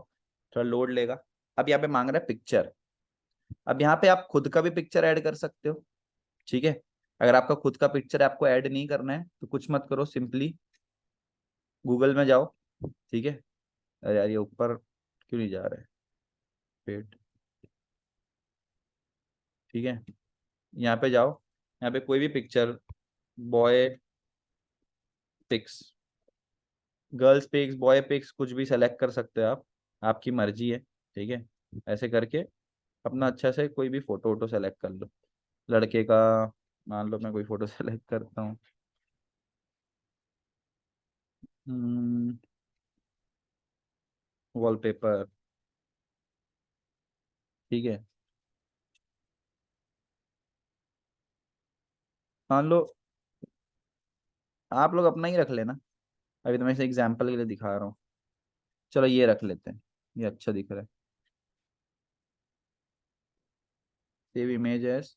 थोड़ा लोड लेगा। अब यहाँ पे मांग रहा है पिक्चर। अब यहाँ पे आप खुद का भी पिक्चर ऐड कर सकते हो। ठीक है। अगर आपका खुद का पिक्चर आपको ऐड नहीं करना है, तो कुछ मत करो, सिंपली गूगल में जाओ। ठीक है। अरे यार, ये ऊपर क्यों नहीं जा रहा है पेट? ठीक है, यहाँ पे जाओ, यहाँ पे कोई भी picture, boy pics, girls pics, boy pics, कुछ भी सेलेक्ट कर सकते हो आप, आपकी मर्जी है। ठीक है। ऐसे करके अपना अच्छा से कोई भी फोटो वोटो सेलेक्ट कर लो, लड़के का। मान लो मैं कोई फोटो सेलेक्ट करता हूँ। हम्म, वॉलपेपर, ठीक है। मान लो आप लोग अपना ही रख लेना, अभी तो मैं इसे एग्जाम्पल के लिए दिखा रहा हूँ। चलो ये रख लेते हैं, ये अच्छा दिख रहा है। सेव इमेज एज,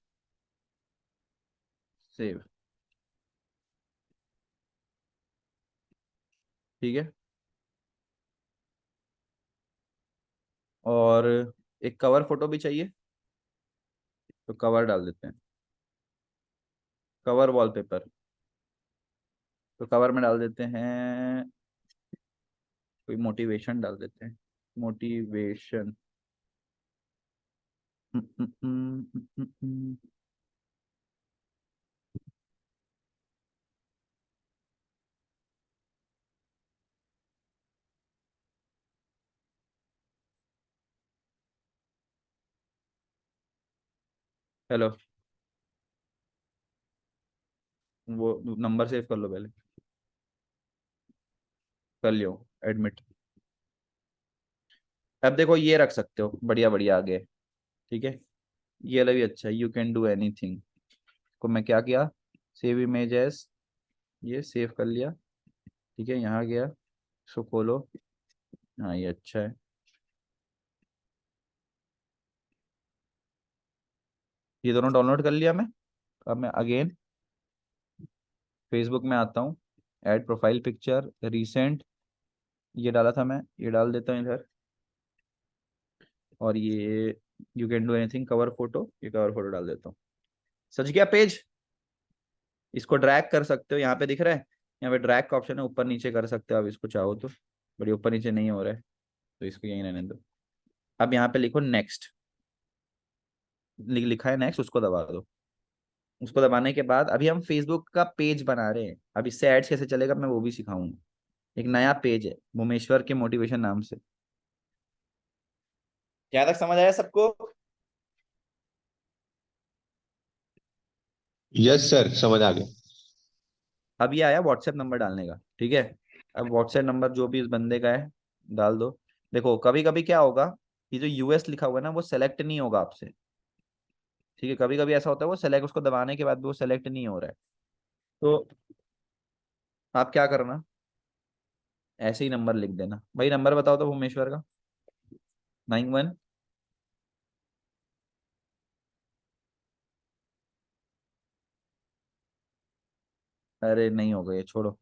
सेव, ठीक है। और एक कवर फोटो भी चाहिए, तो कवर डाल देते हैं, कवर वॉलपेपर। तो कवर में डाल देते हैं, कोई मोटिवेशन डाल देते हैं, मोटिवेशन। हेलो, वो नंबर सेव कर लो पहले, कर लियो, एडमिट। अब देखो ये रख सकते हो, बढ़िया बढ़िया आगे, ठीक है। ये वाला भी अच्छा है, यू कैन डू एनीथिंग। को मैं क्या किया, सेव इमेज एज, ये सेव कर लिया, ठीक है। यहाँ गया, इसको खोलो, हाँ ये अच्छा है। ये दोनों डाउनलोड कर लिया मैं। अब मैं अगेन फेसबुक में आता हूँ, ऐड प्रोफाइल पिक्चर, रिसेंट, ये डाला था मैं, ये डाल देता हूँ इधर। और ये you can do anything cover photo, ये कवर फोटो डाल देता हूँ। सच गया पेज। इसको ड्रैग कर सकते हो, यहाँ पे दिख रहा है, यहाँ पे ड्रैग का ऑप्शन है, ऊपर नीचे कर सकते हो आप इसको चाहो तो, बड़ी ऊपर नीचे नहीं हो रहा है, तो इसको यहीं रहने दो। अब यहाँ पे लिखो नेक्स्ट, लिखा है नेक्स्ट, उसको दबा दो। उसको दबाने के बाद अभी हम फेसबुक का पेज बना रहे हैं, अब इससे एड्स कैसे चलेगा मैं वो भी सिखाऊंगा। एक नया पेज है भुवनेश्वर के मोटिवेशन नाम से। क्या तक समझ आया सबको? यस सर, समझ आ गया। अब ये आया व्हाट्सएप नंबर डालने का, ठीक है। अब व्हाट्सएप नंबर जो भी इस बंदे का है डाल दो। देखो कभी कभी क्या होगा, ये जो यूएस लिखा हुआ है ना वो सेलेक्ट नहीं होगा आपसे, ठीक है। कभी कभी ऐसा होता है वो सेलेक्ट, उसको दबाने के बाद भी वो सेलेक्ट नहीं हो रहा है। तो आप क्या करना, ऐसे ही नंबर लिख देना। भाई नंबर बताओ तो भुवनेश्वर का, 91। अरे नहीं होगा ये, छोड़ो।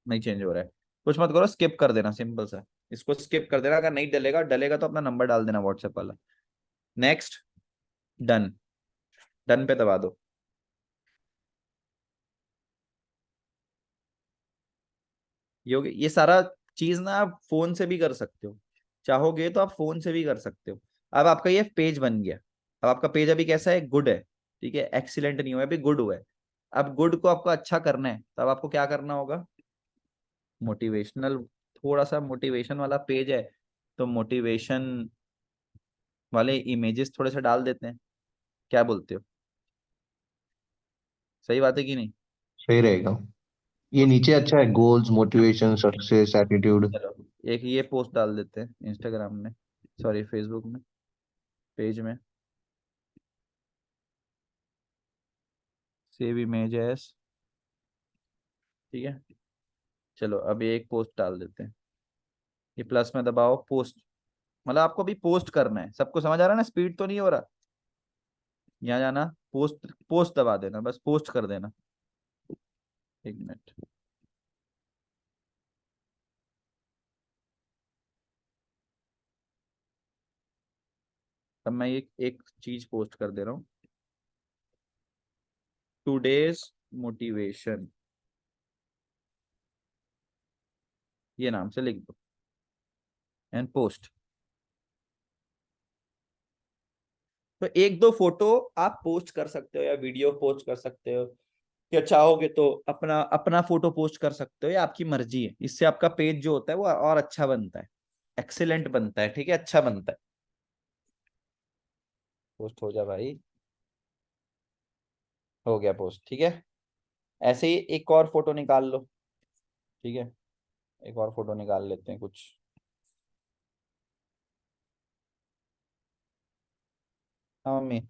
नहीं चेंज हो रहा है, कुछ मत करो, स्किप कर देना, सिंपल सा। इसको स्किप कर देना, अगर नहीं डलेगा, डलेगा तो अपना नंबर डाल देना व्हाट्सएप वाला। नेक्स्ट, डन, डन पे दबा दो। ये हो गया। ये सारा चीज ना आप फोन से भी कर सकते हो, चाहोगे तो आप फोन से भी कर सकते हो। अब आपका ये पेज बन गया। अब आपका पेज अभी कैसा है, गुड है, ठीक है। एक्सीलेंट नहीं हुआ है, अभी गुड हुआ है। अब गुड को आपको अच्छा करना है, तब आपको क्या करना होगा, मोटिवेशनल, थोड़ा सा मोटिवेशन वाला पेज है, तो मोटिवेशन वाले इमेजेस थोड़े से डाल देते हैं। क्या बोलते हो, सही बात है कि नहीं? सही रहेगा। ये नीचे अच्छा है, गोल्स, मोटिवेशन, सक्सेस, एटीट्यूड। चलो एक ये पोस्ट डाल देते हैं इंस्टाग्राम में, सॉरी फेसबुक में, पेज में, सेव इमेज एज, ठीक है। चलो अब ये एक पोस्ट डाल देते हैं, ये प्लस में दबाओ, पोस्ट। मतलब आपको अभी पोस्ट करना है, सबको समझ आ रहा है ना, स्पीड तो नहीं हो रहा। यहाँ जाना, पोस्ट, पोस्ट दबा देना, बस पोस्ट कर देना। एक मिनट, अब मैं एक चीज पोस्ट कर दे रहा हूँ, टुडेज मोटिवेशन, ये नाम से लिख दो, एंड पोस्ट। तो एक दो फोटो आप पोस्ट कर सकते हो, या वीडियो पोस्ट कर सकते हो, या चाहोगे तो अपना अपना फोटो पोस्ट कर सकते हो, या आपकी मर्जी है। इससे आपका पेज जो होता है वो और अच्छा बनता है, एक्सीलेंट बनता है, ठीक है, अच्छा बनता है। पोस्ट हो जा भाई। हो गया पोस्ट, ठीक है। ऐसे ही एक और फोटो निकाल लो, ठीक है, एक और फोटो निकाल लेते हैं कुछ। हाँ मम्मी,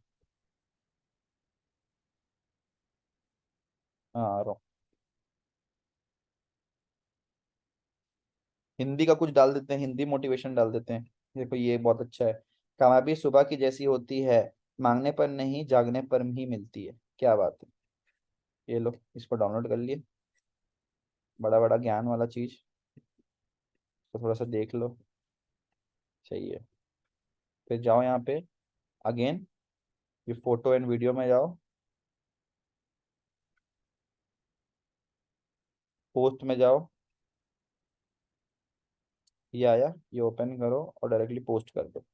हाँ आ रहा हूँ। हिंदी का कुछ डाल देते हैं, हिंदी मोटिवेशन डाल देते हैं। देखो ये बहुत अच्छा है। कामयाबी सुबह की जैसी होती है, मांगने पर नहीं जागने पर ही मिलती है। क्या बात है। ये लो, इसको डाउनलोड कर लिए। बड़ा बड़ा ज्ञान वाला चीज, तो थोड़ा सा देख लो। सही है। फिर जाओ यहाँ पे, अगेन ये फोटो एंड वीडियो में जाओ, पोस्ट में जाओ। ये आया, ये ओपन करो और डायरेक्टली पोस्ट कर दो।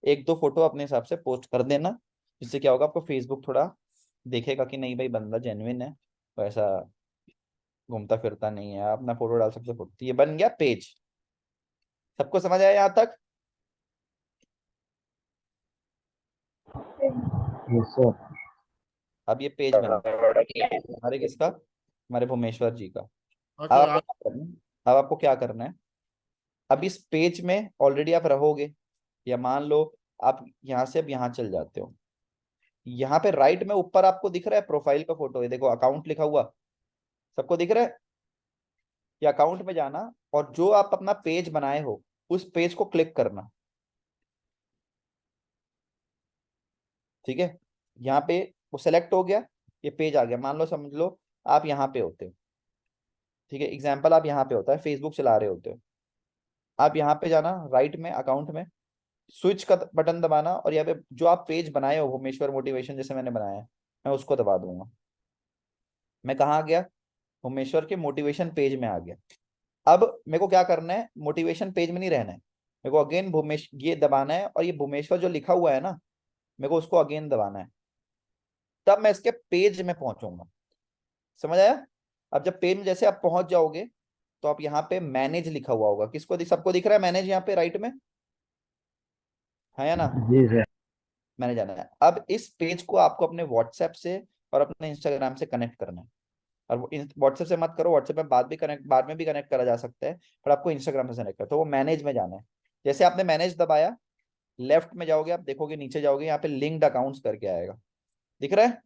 एक दो फोटो अपने हिसाब से पोस्ट कर देना, जिससे क्या होगा, आपको फेसबुक थोड़ा देखेगा कि नहीं भाई बंदा जेन्युइन है, तो ऐसा घूमता फिरता नहीं है। आप अपना फोटो डाल सकते हो। फोटो ये बन गया पेज। सबको समझ आया यहाँ तक? Yes sir. अब ये पेज बन गया हमारे किसका, हमारे भुवनेश्वर जी का। अब अच्छा आपको क्या करना है, अब आपको क्या करना है, अब इस पेज में ऑलरेडी आप रहोगे, या मान लो आप यहाँ से अब यहाँ चल जाते हो। यहाँ पे राइट में ऊपर आपको दिख रहा है प्रोफाइल का फोटो है, देखो अकाउंट लिखा हुआ, सबको दिख रहा है? या अकाउंट में जाना, और जो आप अपना पेज बनाए हो उस पेज को क्लिक करना, ठीक है। यहाँ पे वो सेलेक्ट हो गया, ये पेज आ गया। मान लो, समझ लो आप यहाँ पे होते हो, ठीक है, एग्जाम्पल आप यहाँ पे होता है, फेसबुक चला रहे होते हो। आप यहाँ पे जाना, राइट में अकाउंट में स्विच का बटन दबाना, और यहाँ पे जो आप पेज बनाए हो भुवनेश्वर मोटिवेशन जैसे मैंने बनाया है, मैं उसको दबा दूंगा। मैं कहाँ आ गया, भुवनेश्वर के मोटिवेशन पेज में आ गया। अब मेरे को क्या करना है, मोटिवेशन पेज में नहीं रहना है, मेरे को अगेन भूमेश ये दबाना है, और ये भुवनेश्वर जो लिखा हुआ है ना, मेरे को उसको अगेन दबाना है। तब मैं इसके पेज में पहुंचूंगा। समझ आया? अब जब पेज में जैसे आप पहुंच जाओगे, तो आप यहाँ पे मैनेज लिखा हुआ होगा, किसको सबको दिख रहा है मैनेज यहाँ पे राइट में, है या ना? जी सर। मैंने जाना है। अब इस पेज को आपको अपने व्हाट्सएप से और अपने इंस्टाग्राम से कनेक्ट करना है। और व्हाट्सएप से मत करो, व्हाट्सएप में बाद में भी कनेक्ट करा जा सकता है, पर आपको इंस्टाग्राम से कनेक्ट कर, तो वो मैनेज में जाना है। जैसे आपने मैनेज दबाया, लेफ्ट में जाओगे, आप देखोगे नीचे जाओगे, यहाँ पे लिंक्ड अकाउंट्स करके आएगा, दिख रहा है?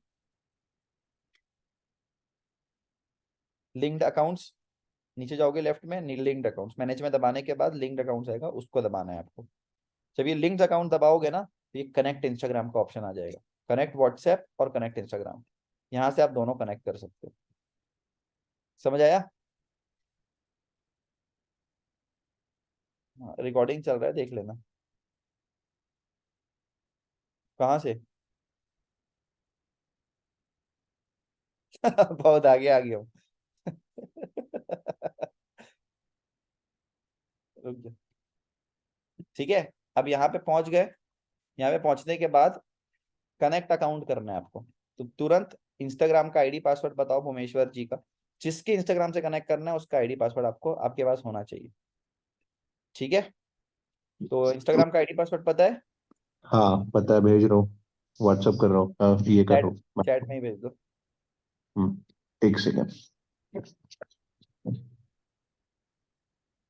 लिंक्ड अकाउंट्स, नीचे जाओगे लेफ्ट में, लिंक्ड अकाउंट्स, मैनेज में दबाने के बाद लिंक्ड अकाउंट्स आएगा, उसको दबाना है आपको। जब ये लिंक्ड अकाउंट दबाओगे ना, तो ये कनेक्ट इंस्टाग्राम का ऑप्शन आ जाएगा, कनेक्ट व्हाट्सएप और कनेक्ट इंस्टाग्राम। यहाँ से आप दोनों कनेक्ट कर सकते हो। समझ आया? रिकॉर्डिंग चल रहा है, देख लेना। कहाँ से? बहुत आगे आ गया हूँ। रुक जा। ठीक है, अब यहाँ पे पहुंच गए। यहाँ पे पहुंचने के बाद कनेक्ट अकाउंट करना है आपको, तो तुरंत इंस्टाग्राम का आईडी पासवर्ड बताओ भुवनेश्वर जी का। जिसके इंस्टाग्राम से कनेक्ट करना है उसका आईडी पासवर्ड आपको आपके पास होना चाहिए, ठीक है। तो इंस्टाग्राम का आईडी पासवर्ड पता है? हाँ पता है, भेज रहा हूँ। व्हाट्सअप कर रहा हूँ, ये कर चैट रहा हूँ। चैट में ही भेज दो। एक सेकेंड।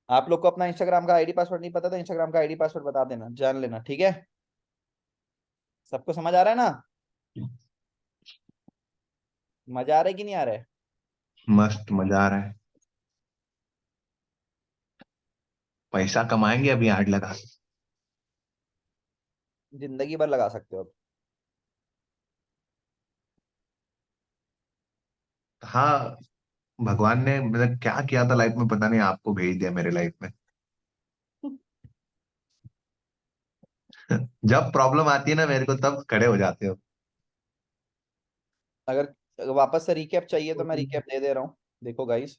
आप लोग को अपना इंस्टाग्राम का आईडी पासवर्ड नहीं पता, तो इंस्टाग्राम का आईडी पासवर्ड बता देना, जान लेना, ठीक है। सबको समझ आ रहा है ना? मजा आ रहा है कि नहीं आ रहा है? मस्त, मजा आ रहा है। पैसा कमाएंगे अभी आग लगा के। जिंदगी भर लगा सकते हो अब। हाँ, भगवान ने मतलब क्या किया था लाइफ में पता नहीं, आपको भेज दिया मेरे लाइफ में। जब प्रॉब्लम आती है ना मेरे को, तब खड़े हो जाते हो। अगर वापस से रिकैप चाहिए तो मैं रिकैप दे दे रहा हूँ। देखो गाइस,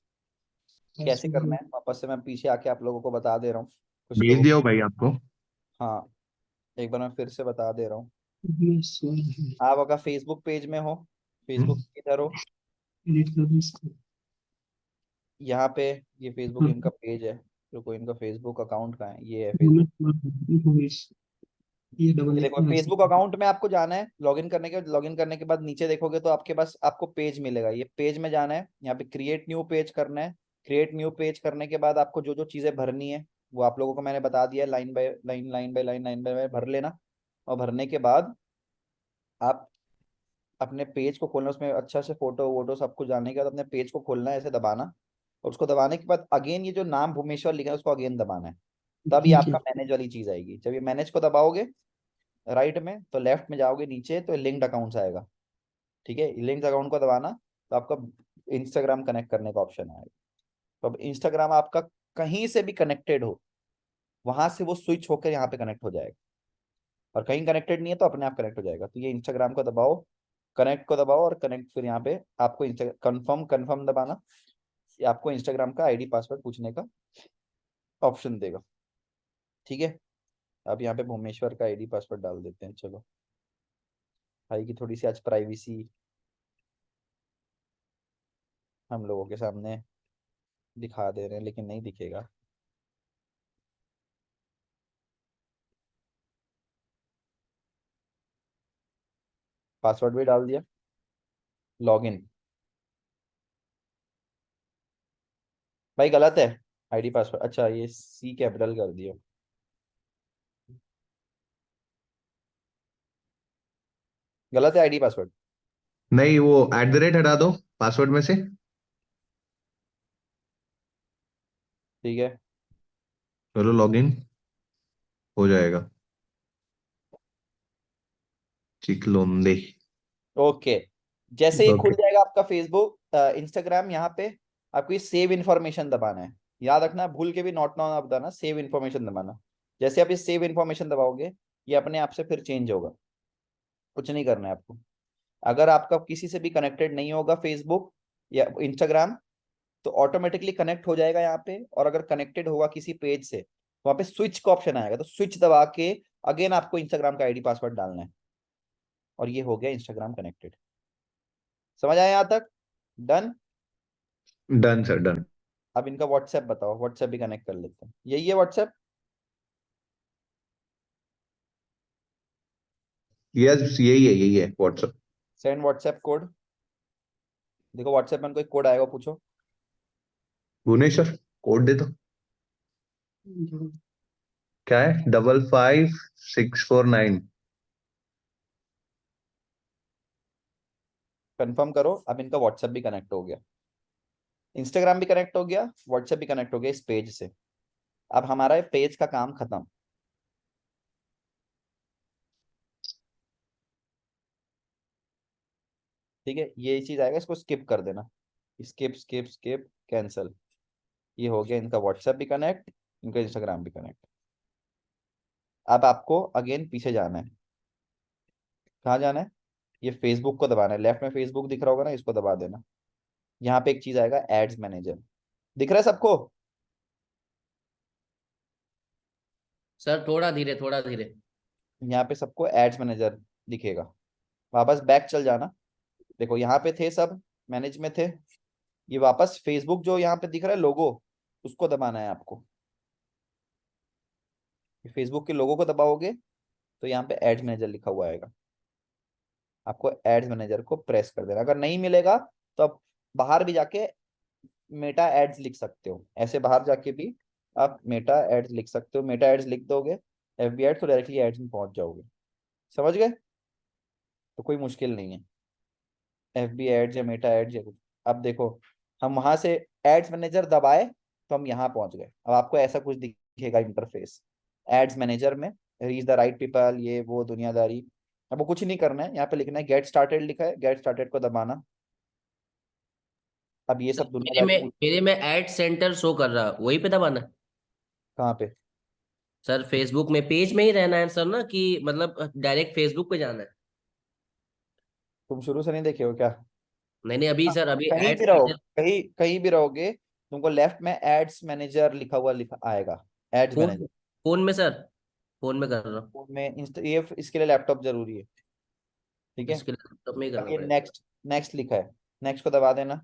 कैसे करना है वापस से मैं पीछे आके आप लोगों को बता दे रहा हूँ, कुछ भेज लोगों। दिया हो भाई आपको। हाँ, एक बार मैं फिर से बता दे रहा हूँ। आप अगर फेसबुक पेज में हो, फेसबुक किधर हो, यहाँ पे ये फेसबुक इनका पेज है। रुको, इनका फेसबुक अकाउंट कहाँ है, ये है फेसबुक। ये डबल ये लिख देखो फेसबुक अकाउंट में आपको जाना है, लॉगिन करने के बाद नीचे देखोगे तो आपके पास आपको पेज मिलेगा, ये पेज में जाना है, यहाँ पे क्रिएट न्यू पेज करना है। क्रिएट न्यू पेज करने के बाद आपको जो जो चीजें भरनी है वो आप लोगों को मैंने बता दिया, line by line, line by line, line by line भर लेना। और भरने के बाद आप अपने पेज को खोलना, उसमें अच्छा से फोटो वोटो सब कुछ डालने के बाद अपने पेज को खोलना है, ऐसे दबाना। और उसको दबाने के बाद अगेन ये जो नाम भुवनेश्वर लिखा है उसको अगेन दबाना है, तब ये ठीक है। आपका मैनेज वाली चीज आएगी। जब ये मैनेज को दबाओगे राइट में, तो लेफ्ट में जाओगे नीचे तो लिंक्ड अकाउंट्स आएगा। ठीक है, लिंक्ड अकाउंट को दबाना तो आपका इंस्टाग्राम कनेक्ट करने का ऑप्शन आएगा। तो अब इंस्टाग्राम आपका कहीं से भी कनेक्टेड हो, वहां से वो स्विच होकर यहाँ पे कनेक्ट हो जाएगा। और कहीं कनेक्टेड नहीं है तो अपने आप कनेक्ट हो जाएगा। तो ये इंस्टाग्राम को दबाओ, कनेक्ट को दबाओ और कनेक्ट, फिर यहाँ पे आपको इंस्टा कन्फर्म कन्फर्म दबाना, ये आपको इंस्टाग्राम का आईडी पासवर्ड पूछने का ऑप्शन देगा। ठीक है, अब यहाँ पे भुवनेश्वर का आईडी पासवर्ड डाल देते हैं। चलो भाई की थोड़ी सी आज प्राइवेसी हम लोगों के सामने दिखा दे रहे हैं, लेकिन नहीं दिखेगा। पासवर्ड भी डाल दिया, लॉगिन। भाई गलत है आईडी पासवर्ड, अच्छा ये सी कैपिटल कर दिया। गलत है आईडी पासवर्ड। नहीं, वो @ हटा दो पासवर्ड में से। ठीक है, चलो लॉगिन हो जाएगा। चिकलोंदे। ओके। जैसे ही खुल ओके। जाएगा आपका फेसबुक इंस्टाग्राम, यहाँ पे आपको ये सेव इन्फॉर्मेशन दबाना है। याद रखना, भूल के भी नॉट नाउ आप दबाना, सेव इन्फॉर्मेशन दबाना। जैसे आप ये सेव इन्फॉर्मेशन दबाओगे ये अपने आप से फिर चेंज होगा, कुछ नहीं करना है आपको। अगर आपका किसी से भी कनेक्टेड नहीं होगा फेसबुक या इंस्टाग्राम, तो ऑटोमेटिकली कनेक्ट हो जाएगा यहाँ पे। और अगर कनेक्टेड होगा किसी पेज से, वहां पे स्विच का ऑप्शन आएगा, तो स्विच दबा के अगेन आपको इंस्टाग्राम का आईडी पासवर्ड डालना है। और ये हो गया इंस्टाग्राम कनेक्टेड। समझ आया यहाँ तक? डन। Done sir, done. अब इनका व्हाट्सएप बताओ, व्हाट्सएप भी कनेक्ट कर लेते हैं। यही है व्हाट्सएप। यस, यही है व्हाट्सएप। Send WhatsApp code. देखो व्हाट्सएप में कोई कोड आएगा, पूछो। भुवनेश्वर, कोड दे दो। क्या है? 55649। कंफर्म करो। अब इनका व्हाट्सएप भी कनेक्ट हो गया, इंस्टाग्राम भी कनेक्ट हो गया, व्हाट्सएप भी कनेक्ट हो गया इस पेज से। अब हमारा पेज का काम खत्म। ठीक है, ये चीज आएगा, इसको स्किप कर देना। Skip skip skip cancel. ये हो गया इनका व्हाट्सएप भी कनेक्ट, इनका इंस्टाग्राम भी कनेक्ट। अब आपको अगेन पीछे जाना है। कहाँ जाना है? ये फेसबुक को दबाना है, लेफ्ट में फेसबुक दिख रहा होगा ना, इसको दबा देना। यहाँ पे एक चीज आएगा एड्स मैनेजर, दिख रहा है सबको? सर थोड़ा धीरे, थोड़ा धीरे। यहाँ पे सबको एड्स मैनेजर दिखेगा। वापस बैक चल जाना। देखो यहाँ पे थे सब, मैनेज में थे। ये वापस फेसबुक जो यहाँ पे दिख रहा है लोगो, उसको दबाना है आपको। फेसबुक के लोगो को दबाओगे तो यहाँ पे एड्स मैनेजर लिखा हुआ आएगा। आपको एड्स मैनेजर को प्रेस कर देना। अगर नहीं मिलेगा तो आप बाहर भी जाके मेटा एड्स लिख सकते हो, ऐसे बाहर जाके भी आप मेटा एड्स लिख सकते हो। मेटा एड्स लिख दोगे एफबी एड्स, तो डायरेक्टली एड्स में पहुंच जाओगे। समझ गए? तो कोई मुश्किल नहीं है, एफबी एड्स या मेटा एड्स या कुछ। अब देखो हम वहां से एड्स मैनेजर दबाए तो हम यहाँ पहुंच गए। अब आपको ऐसा कुछ दिखेगा इंटरफेस एड्स मैनेजर में, रीच द राइट पीपल, ये वो दुनियादारी। अब वो कुछ नहीं करना है, यहाँ पे लिखना है गेट स्टार्टेड, लिखा है गेट स्टार्टेड को दबाना। अब ये सर सब मेरे दुनियादारी में मेरे में ऐड सेंटर शो कर रहा, वही पे दबाना है? कहाँ पे? सर फेसबुक में पेज में ही रहना है सर ना, कि मतलब डायरेक्ट फेसबुक पे जाना है? तुम शुरू से नहीं देखे हो क्या? नहीं नहीं, अभी हाँ, सर, अभी कहीं ऐड भी रहो, सेंटर। कहीं कहीं भी रहोगे, तुमको लेफ्ट में एड्स मैनेजर लिखा हुआ लिखा आएगा, एड्स फोन मैनेजर। फोन में सर, फोन में कर रहा हूँ। में ये इसके लिए लैपटॉप जरूरी है। ठीक है, इसके लिए लैपटॉप में ही अब करना ये पड़ेगा। नेक्स्ट, नेक्स्ट लिखा है, नेक्स्ट को दबा देना।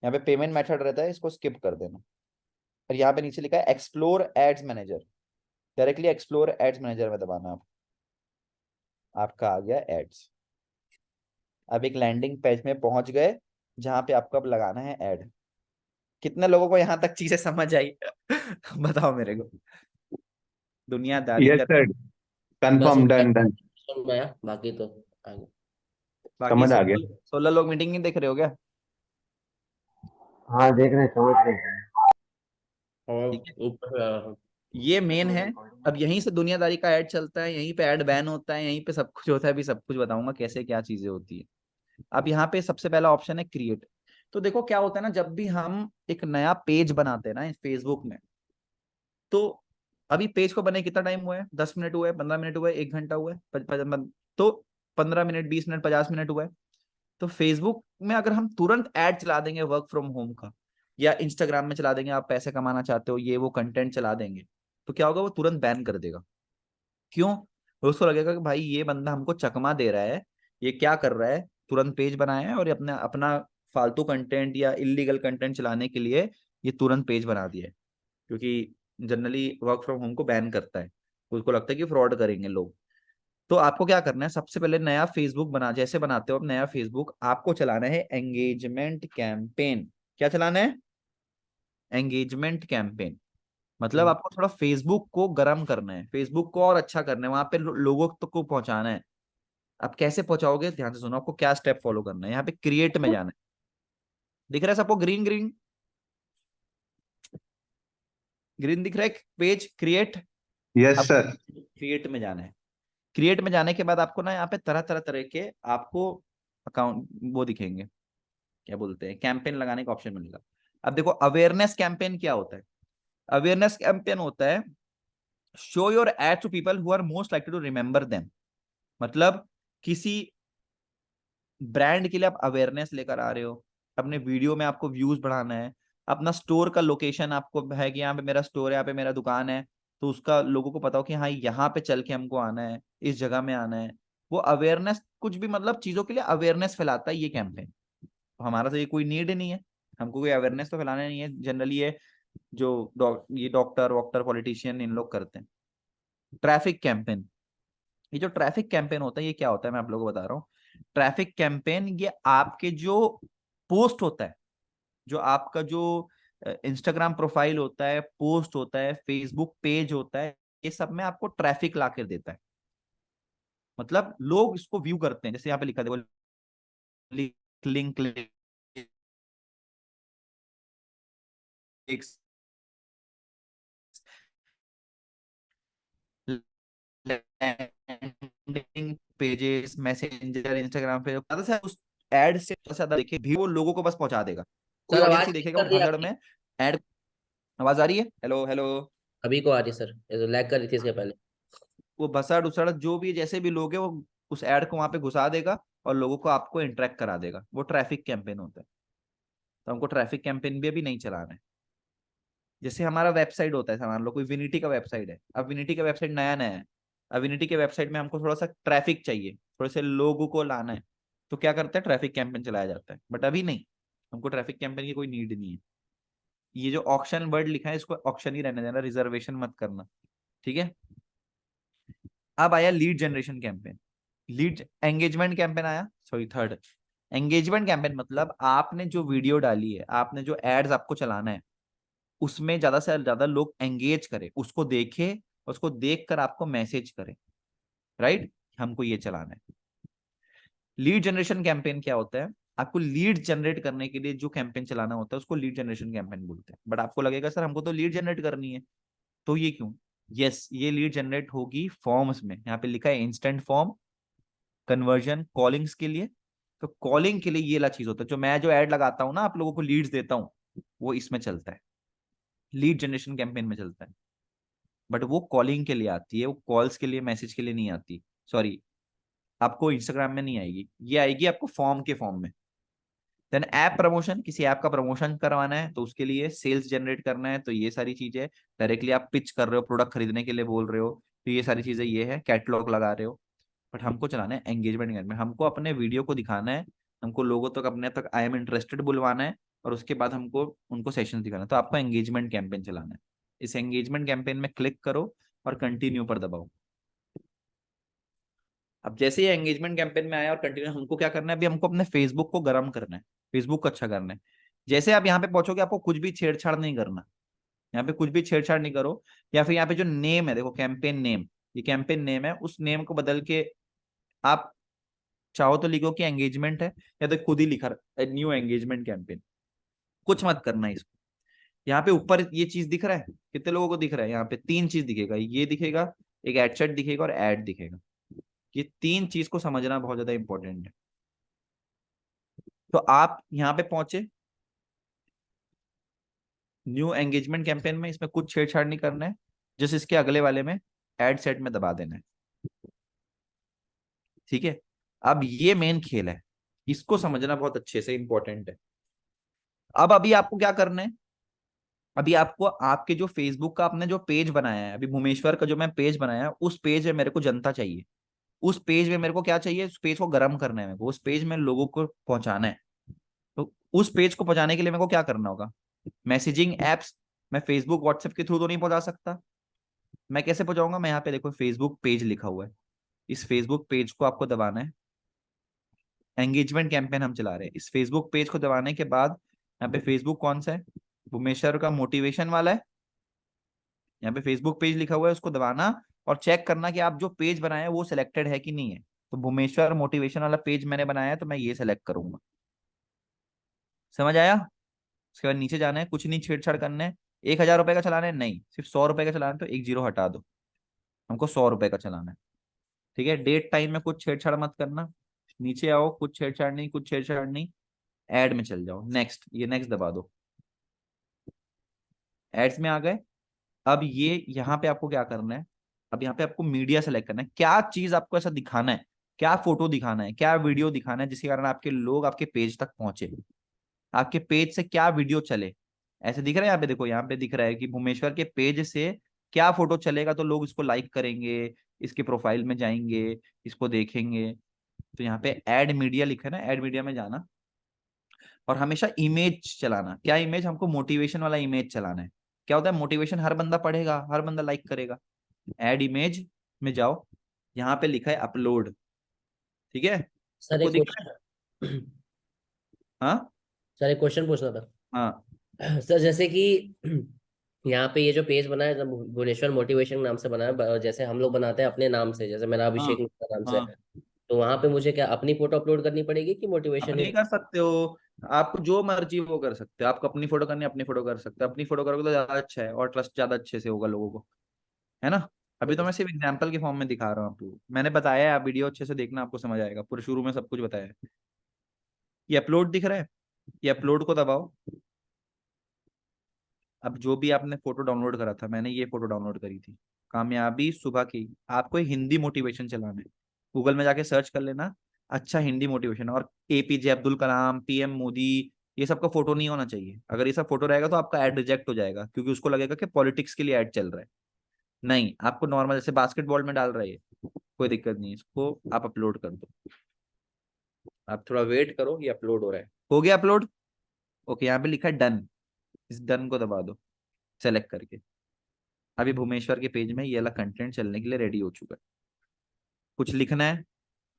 यहाँ पे पेमेंट मेथड रहता है, इसको स्किप कर देना। और यहाँ पे नीचे लिखा है explore ads manager, directly explore ads manager में दबाना आप। आपका आ गया एड्स। अब एक लैंडिंग पेज में पहुंच गए जहां पे आपको अब लगाना है ऐड। कितने लोगों को यहाँ तक चीजें समझ आई? बताओ मेरे को। दुनियादारी यस कर सर, बस कंफर्म, डन डन, समझ में आया, बाकी तो आगे। बाकी समझ आ गया। 16 लोग मीटिंग नहीं देख रहे हो क्या? हाँ देख रहे हैं, समझ रहे हैं। और ठीक है, ऊपर से आ रहा हूँ। ये मेन है। अब यहीं से दुनियादारी का ऐड चलता है, यहीं पे ऐड बैन होता है, यहीं पे सब कुछ होता है। अभी सब कुछ बताऊंगा कैसे क्या चीजें होती है। अब यहाँ पे सबसे पहला ऑप्शन है क्रिएट। तो देखो क्या होता है ना, जब भी हम एक नया पेज बनाते हैं ना फेसबुक में, तो अभी पेज को बने कितना टाइम हुआ है? 10 मिनट हुआ है, 15 मिनट हुआ है, 1 घंटा हुआ है, तो 15 मिनट, 20 मिनट, 50 मिनट हुआ है। तो फेसबुक में अगर हम तुरंत ऐड चला देंगे वर्क फ्रॉम होम का, या इंस्टाग्राम में चला देंगे, आप पैसे कमाना चाहते हो, ये वो कंटेंट चला देंगे, तो क्या होगा? वो तुरंत बैन कर देगा। क्यों? उसको लगेगा कि भाई ये बंदा हमको चकमा दे रहा है, ये क्या कर रहा है, तुरंत पेज बनाया है और ये अपना अपना फालतू कंटेंट या इलीगल कंटेंट चलाने के लिए ये तुरंत पेज बना दिया है। क्योंकि जनरली वर्क फ्रॉम होम को बैन करता है, उसको लगता है कि फ्रॉड करेंगे लोग। तो आपको क्या करना है, सबसे पहले नया फेसबुक बना, जैसे बनाते हो आप नया फेसबुक, आपको चलाना है एंगेजमेंट कैंपेन। क्या चलाना है? Engagement campaign. मतलब आपको थोड़ा फेसबुक को गर्म करना है, फेसबुक को और अच्छा करना है, वहां पे लोगों तक को पहुंचाना है। आप कैसे पहुंचाओगे? ध्यान से सुनो, आपको क्या स्टेप फॉलो करना है। यहाँ पे क्रिएट में जाना है, दिख रहा है सबको? ग्रीन ग्रीन ग्रीन दिख रहा है पेज क्रिएट। यस अब सर। क्रिएट में जाना है। क्रिएट में जाने के बाद आपको ना यहाँ पे तरह तरह तरह के आपको अकाउंट वो दिखेंगे, क्या बोलते हैं, कैंपेन लगाने का ऑप्शन मिलेगा। अब देखो अवेयरनेस कैंपेन क्या होता है? अवेयरनेस कैंपेन होता है show your ad to people who are most likely to remember them. मतलब किसी ब्रांड के लिए आप अवेयरनेस लेकर आ रहे हो, अपने वीडियो में आपको व्यूज बढ़ाना है, अपना स्टोर का लोकेशन आपको है कि यहाँ पे मेरा स्टोर है, यहाँ पे मेरा दुकान है, तो उसका लोगों को पता हो कि हाँ यहाँ पे चल के हमको आना है, इस जगह में आना है। वो अवेयरनेस कुछ भी मतलब चीजों के लिए अवेयरनेस फैलाता है ये कैंपेन। हमारा तो ये कोई नीड नहीं है, हमको कोई अवेयरनेस तो फैलाना नहीं है। जनरली ये जो ये डॉक्टर वॉक्टर पॉलिटिशियन इन लोग करते हैं। ट्रैफिक कैंपेन, ये जो ट्रैफिक कैंपेन होता है ये क्या होता है मैं आप लोगों को बता रहा हूँ। ट्रैफिक कैंपेन ये आपके जो पोस्ट होता है, जो आपका जो इंस्टाग्राम प्रोफाइल होता है, पोस्ट होता है, फेसबुक पेज होता है, ये सब में आपको ट्रैफिक ला कर देता है। मतलब लोग इसको व्यू करते हैं, जैसे यहाँ पे लिखा है link landing pages, messenger, Instagram पे ज्यादा से उस एड से ज्यादा देखे भी वो लोगों को बस पहुंचा देगा। कोई सर ऑडियंस आवाज ही ठीक देखेगा वो कर दी भागड़ आपकी। में एड। आवाज आ रही है? Hello hello. अभी को आ रही सर, ये तो लैग कर रही थी इसके पहले। वो भसड़ उसड़ जो भी जैसे भी लोग हैं वो उस एड को वहां पे घुसा देगा और लोगों को आपको इंटरेक्ट करा देगा। वो ट्रैफिक कैंपेन होता है। तो हमको ट्रैफिक कैंपेन भी अभी नहीं चलाना है। जैसे हमारा वेबसाइट होता है, मान लो कोई विनिटी का वेबसाइट है, अब विनिटी का वेबसाइट नया नया है, अब विनिटी के वेबसाइट में हमको थोड़ा सा ट्रैफिक चाहिए, थोड़े से लोगों को लाना है, तो क्या करते हैं? ट्रैफिक कैंपेन चलाया जाता है। बट अभी नहीं, हमको ट्रैफिक कैंपेन की कोई नीड नहीं है। ये जो ऑक्शन वर्ड लिखा है इसको ऑक्शन ही रहने देना, रिजर्वेशन मत करना, ठीक है। अब आया lead generation campaign, lead engagement campaign आया, सॉरी थर्ड। एंगेजमेंट कैंपेन मतलब आपने जो वीडियो डाली है, आपने जो एड्स आपको चलाना है, उसमें ज्यादा से ज्यादा लोग एंगेज करें, उसको देखे, उसको देखकर आपको मैसेज करें, राइट। हमको ये चलाना है। लीड जनरेशन कैंपेन क्या होता है? आपको लीड जनरेट करने के लिए जो कैंपेन चलाना होता है उसको लीड जनरेशन कैंपेन बोलते हैं। बट आपको लगेगा सर हमको तो लीड जनरेट करनी है, तो ये क्यों? यस, ये लीड जनरेट होगी फॉर्म्स में। यहाँ पे लिखा है इंस्टेंट फॉर्म, कन्वर्जन, कॉलिंग्स के लिए। तो कॉलिंग के लिए ये ला चीज होता है, जो मैं जो ऐड लगाता हूँ ना, आप लोगों को लीड्स देता हूँ, वो इसमें चलता है, लीड जनरेशन कैंपेन में चलता है। बट वो कॉलिंग के लिए आती है, वो कॉल्स के लिए, मैसेज के लिए नहीं आती। सॉरी, आपको इंस्टाग्राम में नहीं आएगी, ये आएगी आपको फॉर्म के फॉर्म में। देन ऐप प्रमोशन, किसी ऐप का प्रमोशन करवाना है तो उसके लिए सेल्स जनरेट करना है, तो ये सारी चीजें डायरेक्टली आप पिच कर रहे हो, प्रोडक्ट खरीदने के लिए बोल रहे हो, तो ये सारी चीजें ये है, कैटलॉग लगा रहे हो। बट हमको चलाना है एंगेजमेंट में, हमको अपने वीडियो को दिखाना है, हमको लोगों तक अपने तक आई एम इंटरेस्टेड बुलवाना है, और उसके बाद हमको उनको सेशन दिखाना है। तो आपको एंगेजमेंट कैंपेन चलाना है। इस एंगेजमेंट कैंपेन में क्लिक करो और कंटिन्यू पर दबाओ। अब जैसे ही एंगेजमेंट कैंपेन में आया और कंटिन्यू, हमको क्या करना है अभी, हमको अपने फेसबुक को गर्म करना है, फेसबुक को अच्छा करना है। जैसे आप यहाँ पे पहुंचोगे, आपको कुछ भी छेड़छाड़ नहीं करना, यहाँ पे कुछ भी छेड़छाड़ नहीं करो। या फिर यहाँ पे जो नेम है देखो, कैंपेन नेम, ये कैंपेन नेम है, उस नेम को बदल के आप चाहो तो लिखो कि एंगेजमेंट है, या तो खुद ही लिखा न्यू एंगेजमेंट कैंपेन। कुछ मत करना है इसको। यहाँ पे ऊपर ये चीज दिख रहा है, कितने लोगों को दिख रहा है? यहाँ पे तीन चीज दिखेगा, ये दिखेगा, एक एड सेट दिखेगा और एड दिखेगा। ये तीन चीज को समझना बहुत ज्यादा इंपॉर्टेंट है। तो आप यहाँ पे पहुंचे न्यू एंगेजमेंट कैंपेन में, इसमें कुछ छेड़छाड़ नहीं करना है, जैसे इसके अगले वाले में एड सेट में दबा देना है। ठीक है, अब ये मेन खेल है, इसको समझना बहुत अच्छे से इंपॉर्टेंट है। अब अभी आपको क्या करना है, अभी आपको आपके जो फेसबुक का आपने जो पेज बनाया है, अभी भुवनेश्वर का जो मैं पेज बनाया है, उस पेज में मेरे को जनता चाहिए। उस पेज में मेरे को क्या चाहिए, उस पेज को गर्म करना है मेरे को, उस पेज में लोगों को पहुंचाना है। तो उस पेज को पहुंचाने के लिए मेरे को क्या करना होगा? मैसेजिंग एप्स, मैं फेसबुक व्हाट्सएप के थ्रू तो नहीं पहुंचा सकता। मैं कैसे पहुंचाऊंगा? मैं यहाँ पे देखो फेसबुक पेज लिखा हुआ है, इस फेसबुक पेज को आपको दबाना है। एंगेजमेंट कैंपेन हम चला रहे हैं, इस फेसबुक पेज को दबाने के बाद यहाँ पे फेसबुक कौन सा है, भुवनेश्वर का मोटिवेशन वाला है। यहाँ पे फेसबुक पेज लिखा हुआ है, उसको दबाना और चेक करना कि आप जो पेज बनाए हैं वो सिलेक्टेड है कि नहीं है। तो भुवनेश्वर मोटिवेशन वाला पेज मैंने बनाया है, तो मैं ये सेलेक्ट करूंगा। समझ आया? उसके बाद नीचे जाना है, कुछ नहीं छेड़छाड़ करना है। 1,000 रुपए का चलाना है नहीं, सिर्फ 100 रुपए का चलाना है, तो एक जीरो हटा दो, हमको 100 रुपए का चलाना है। ठीक है, डेट टाइम में कुछ छेड़छाड़ मत करना। नीचे आओ, कुछ छेड़छाड़ नहीं, कुछ छेड़छाड़ नहीं। एड में चल जाओ, नेक्स्ट, ये नेक्स्ट दबा दो। एड्स में आ गए। अब ये यहाँ पे आपको क्या करना है, अब यहाँ पे आपको मीडिया सेलेक्ट करना है, क्या चीज आपको ऐसा दिखाना है, क्या फोटो दिखाना है, क्या वीडियो दिखाना है जिसके कारण आपके लोग आपके पेज तक पहुंचे, आपके पेज से क्या वीडियो चले। ऐसे दिख रहा है यहाँ पे, देखो यहाँ पे दिख रहा है कि भुवनेश्वर के पेज से क्या फोटो चलेगा तो लोग इसको लाइक करेंगे, इसके प्रोफाइल में जाएंगे, इसको देखेंगे। तो यहाँ पे ऐड मीडिया लिखा है ना, ऐड मीडिया में जाना और हमेशा इमेज चलाना। क्या इमेज? हमको मोटिवेशन वाला इमेज चलाना है। क्या होता है, मोटिवेशन हर बंदा पढ़ेगा, हर बंदा लाइक करेगा। ऐड इमेज में जाओ, यहाँ पे लिखा है अपलोड। ठीक है, सर सबको एक दिख रहा है? क्वेश्चन, हाँ सर एक क्वेश्चन पूछना था। हाँ सर जैसे कि यहाँ पे ये जो पेज बना है, जब भुवनेश्वर मोटिवेशन नाम से बना है, जैसे हम लोग बनाते हैं अपने नाम से, जैसे मेरा हाँ अभिषेक मिश्रा नाम से हाँ। है, तो वहां पे मुझे क्या अपनी फोटो अपलोड करनी पड़ेगी कि मोटिवेशन ही? अपनी कर सकते हो, आप जो मर्जी वो कर सकते हो। आपको अपनी फोटो करनी है, अपनी फोटो कर सकते हो। अपनी फोटो करोगे तो ज्यादा अच्छा है और ट्रस्ट ज्यादा अच्छे से होगा लोगों को, है ना? अभी तो मैं सिर्फ एग्जांपल के फॉर्म में दिखा रहा हूँ आपको, मैंने बताया है, आप वीडियो अच्छे से देखना, आपको समझ आएगा, पूरे शुरू में सब कुछ बताया है। ये अपलोड दिख रहा है, ये अपलोड को दबाओ। अब जो भी आपने फोटो डाउनलोड करा था, मैंने ये फोटो डाउनलोड करी थी, कामयाबी सुबह की, आपको हिंदी मोटिवेशन चलाना है। गूगल में जाके सर्च कर लेना, अच्छा हिंदी मोटिवेशन, और एपीजे अब्दुल कलाम, पीएम मोदी, ये सब का फोटो नहीं होना चाहिए। अगर ये सब फोटो रहेगा तो आपका ऐड रिजेक्ट हो जाएगा, क्योंकि उसको लगेगा कि पॉलिटिक्स के लिए ऐड चल रहा है। नहीं, आपको नॉर्मल जैसे बास्केटबॉल में डाल रही है, कोई दिक्कत नहीं है, इसको आप अपलोड कर दो। आप थोड़ा वेट करो, ये अपलोड हो रहा है, हो गया अपलोड। ओके, यहाँ पे लिखा है डन, इस डन को दबा दो सेलेक्ट करके। अभी भुवनेश्वर के पेज में ये वाला कंटेंट चलने के लिए रेडी हो चुका है। कुछ लिखना है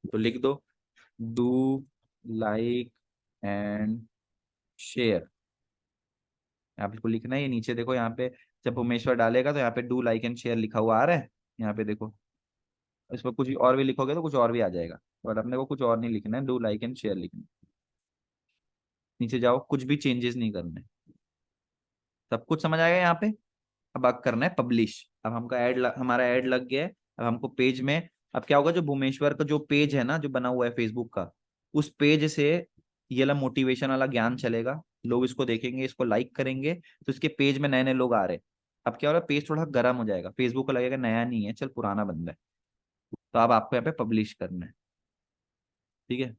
तो लिख दो, डू लाइक एंड शेयर, आपको लिखना है। ये नीचे देखो, यहाँ पे जब भुवनेश्वर डालेगा तो यहाँ पे डू लाइक एंड शेयर लिखा हुआ आ रहा है, यहाँ पे देखो। इस पर कुछ और भी लिखोगे तो कुछ और भी आ जाएगा, और अपने को कुछ और नहीं लिखना है, डू लाइक एंड शेयर लिखना है। नीचे जाओ, कुछ भी चेंजेस नहीं करने, सब कुछ समझ आएगा यहाँ पे। अब करना है पब्लिश। अब हमारा ऐड लग गया है। अब हमको पेज में, अब क्या होगा, जो भुवनेश्वर का जो पेज है ना, जो बना हुआ है फेसबुक का, उस पेज से ये वाला मोटिवेशन वाला ज्ञान चलेगा, लोग इसको देखेंगे, इसको लाइक करेंगे, तो इसके पेज में नए नए लोग आ रहे हैं। अब क्या हो रहा है, पेज थोड़ा गर्म हो जाएगा, फेसबुक को लगेगा नया नहीं है, चल पुराना बंदा है। तो अब आपको यहाँ पे पब्लिश करना है। ठीक है,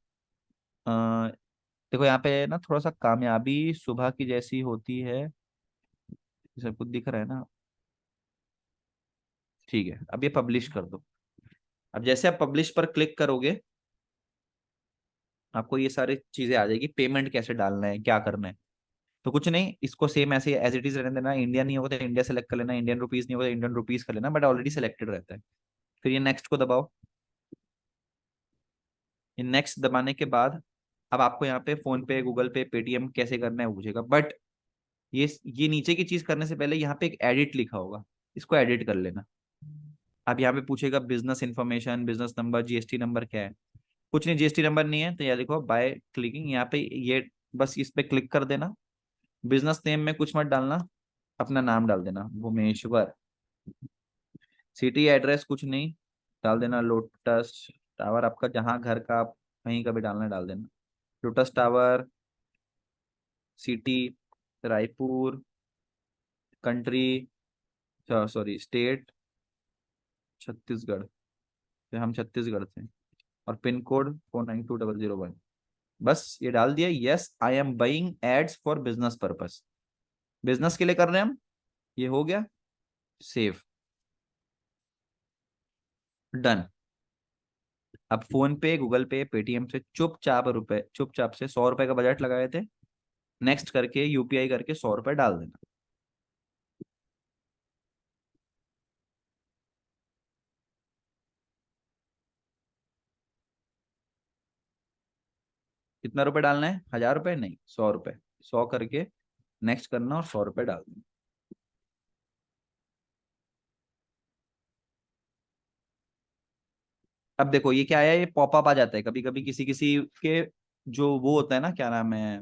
देखो यहाँ पे ना थोड़ा सा कामयाबी सुबह की जैसी होती है, सब कुछ दिख रहा है ना? ठीक है, अब ये पब्लिश कर दो। अब जैसे आप पब्लिश पर क्लिक करोगे, आपको ये सारी चीजें आ जाएगी, पेमेंट कैसे डालना है, क्या करना है। तो कुछ नहीं, इसको सेम ऐसे एज इट इज रहने देना। इंडिया नहीं होगा तो इंडिया सेलेक्ट कर लेना, इंडियन रुपीज नहीं होगा तो इंडियन रुपीज कर लेना, बट ऑलरेडी सेलेक्टेड रहता है। फिर ये नेक्स्ट को दबाओ। नेक्स्ट दबाने के बाद अब आपको यहाँ पे फोन पे, गूगल पे, पेटीएम कैसे करना है वो पूछेगा। बट ये नीचे की चीज करने से पहले यहाँ पे एक एडिट लिखा होगा, इसको एडिट कर लेना। अब यहाँ पे पूछेगा business information, business number, GST number क्या है। कुछ नहीं, जीएसटी नंबर नहीं है तो यहाँ देखो बाय क्लिकिंग, यहाँ पे ये बस इस पे क्लिक कर देना। बिजनेस नेम में कुछ मत डालना, अपना नाम डाल देना भुवनेश्वर। सिटी एड्रेस कुछ नहीं, डाल देना लोटस टावर, आपका जहाँ घर का आप कहीं का भी डालना है डाल देना। Lotus tower, city Raipur, country sorry state Chhattisgarh, फिर हम छत्तीसगढ़ से, और पिन कोड 492001। बस ये डाल दिया। Yes I am buying ads for business purpose, business के लिए कर रहे हैं हम। ये हो गया, सेव, डन। अब PhonePe, Google Pay, Paytm से चुपचाप से 100 रुपए का बजट लगाए थे, नेक्स्ट करके यूपीआई करके 100 रुपए डाल देना। कितना रुपए डालना है? 1000 रुपए नहीं, 100 रुपए। 100 करके नेक्स्ट करना और 100 रुपए डाल देना। अब देखो ये क्या है, ये पॉपअप आ जाता है कभी कभी किसी किसी के, जो वो होता है ना, क्या नाम है,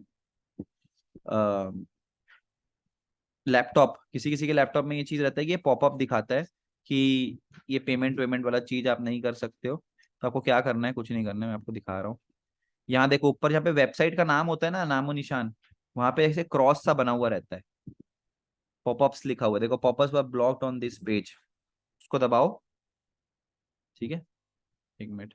लैपटॉप, किसी किसी के लैपटॉप में ये चीज रहता है कि ये पॉपअप दिखाता है कि ये पेमेंट वेमेंट वाला चीज आप नहीं कर सकते हो। तो आपको क्या करना है, कुछ नहीं करना है, मैं आपको दिखा रहा हूँ। यहाँ देखो ऊपर जहाँ पे वेबसाइट का नाम होता है ना, नामो निशान, वहां पे ऐसे क्रॉस सा बना हुआ रहता है, पॉपअप्स लिखा हुआ है, देखो popups were blocked on this page, उसको दबाओ। ठीक है, एक मिनट।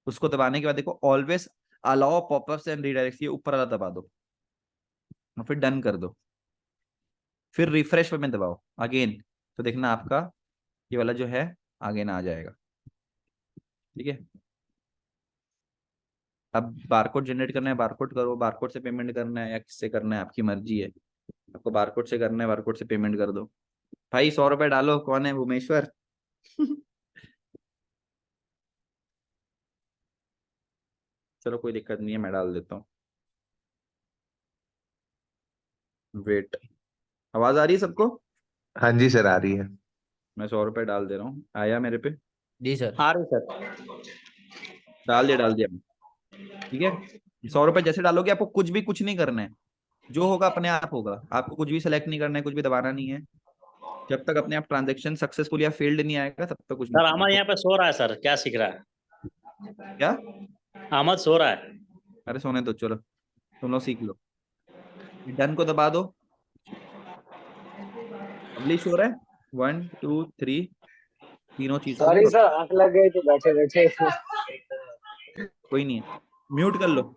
उसको दबाने के बाद देखो always allow popups and redirect, ये ऊपर वाला दबा दो और फिर डन कर दो। फिर रिफ्रेश पे में दबाओ अगेन, तो देखना आपका ये वाला जो है आगे ना आ जाएगा। ठीक है, अब बारकोड जनरेट करना है, बारकोड करो, बारकोड से पेमेंट करना है या किससे करना है आपकी मर्जी है। आपको बारकोड से करना है, बारकोड से पेमेंट कर दो। भाई 100 रुपए डालो, कौन है भुवनेश्वर? चलो कोई दिक्कत नहीं है, मैं डाल देता हूँ। वेट, आवाज आ रही है सबको? हाँ जी सर, आ रही है। मैं 100 रुपए डाल दे रहा हूँ, आया मेरे पे? जी सर। आ रही सर। डाल दिया ठीक है। 100 रुपए जैसे डालोगे आपको कुछ नहीं करना है, जो होगा अपने आप होगा। आपको कुछ भी सेलेक्ट नहीं करना है, कुछ भी दबाना नहीं है। जब तक अपने आप ट्रांजेक्शन सक्सेसफुल या फेल्ड नहीं आएगा तब तक कुछ नहीं सर करना अमन है। यहाँ पे सो रहा है सर, क्या सीख रहा क्या? है? अहमद सो रहा है। अरे सोने दो, चलो तुम लोग सीख लो। डन को दबा दो, पब्लिश हो रहा है, 1 2 3, तीनों चीज हो गया। सॉरी सर, आंख लग गई थी बैठे बैठे। कोई नहीं है, म्यूट कर लो।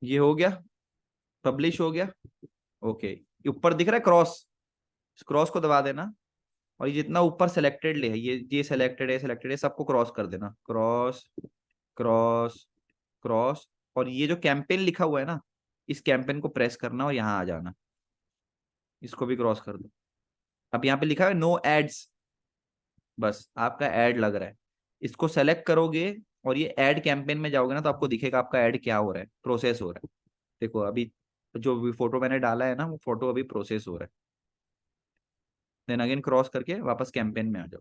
ये हो गया, पब्लिश हो गया। ओके, ये ऊपर दिख रहा है क्रॉस, इस क्रॉस को दबा देना। और ये जितना ऊपर सेलेक्टेड ले है, ये सेलेक्टेड है, सबको क्रॉस कर देना, क्रॉस क्रॉस क्रॉस। और ये जो कैंपेन लिखा हुआ है ना, इस कैंपेन को प्रेस करना और यहाँ आ जाना, इसको भी क्रॉस कर दो। अब यहाँ पे लिखा है नो एड्स, बस आपका ऐड लग रहा है, इसको सेलेक्ट करोगे और ये ऐड कैंपेन में जाओगे ना तो आपको दिखेगा आपका ऐड क्या हो रहा है, प्रोसेस हो रहा है। देखो अभी जो भी फोटो मैंने डाला है ना, वो फोटो अभी प्रोसेस हो रहा है। देन अगेन क्रॉस करके वापस कैंपेन में आ जाओ।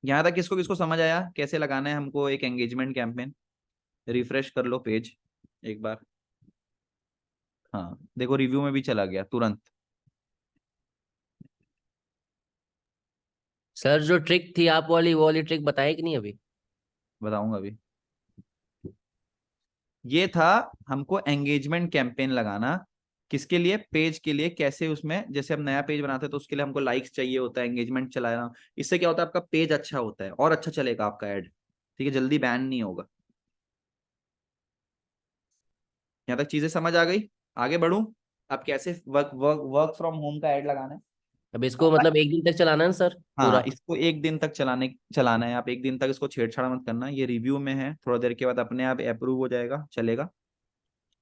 यहाँ तक किसको किसको समझ आया कैसे लगाना है हमको एक एंगेजमेंट कैंपेन? रिफ्रेश कर लो पेज एक बार। हाँ देखो रिव्यू में भी चला गया तुरंत। सर जो ट्रिक थी आप वाली, वो वाली ट्रिक बताई कि नहीं अभी? बताऊंगा अभी। ये था हमको एंगेजमेंट कैंपेन लगाना, किसके लिए? पेज के लिए। कैसे? उसमें जैसे हम नया पेज बनाते हैं तो उसके लिए हमको लाइक्स चाहिए होता है, एंगेजमेंट चलाना। इससे क्या होता है, आपका पेज अच्छा होता है और अच्छा चलेगा आपका ऐड। ठीक है, जल्दी बैन नहीं होगा। यहाँ तक चीजें समझ आ गई? आगे बढ़ूं? अब कैसे work work work from home का ऐड लगाना है? अब इसको मतलब एक दिन तक चलाना है ना सर हाँ, पूरा? इसको एक दिन तक चलाना है। आप एक दिन तक इसको छेड़छाड़ मत करना, ये रिव्यू में है, थोड़ा देर के बाद अपने आप अप्रूव हो जाएगा, चलेगा।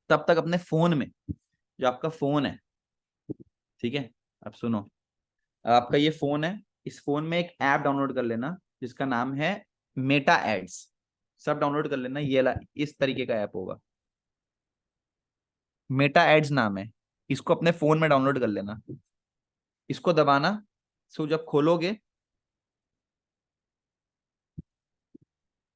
तब तक अपने फोन में, जो आपका फोन है, ठीक है, अब सुनो, अब आपका ये फोन है, इस फोन में एक ऐप डाउनलोड कर लेना जिसका नाम है मेटा एड्स। सब डाउनलोड कर लेना, इस तरीके का ऐप होगा, मेटा एड्स नाम है, इसको अपने फोन में डाउनलोड कर लेना। इसको दबाना, सो जब खोलोगे,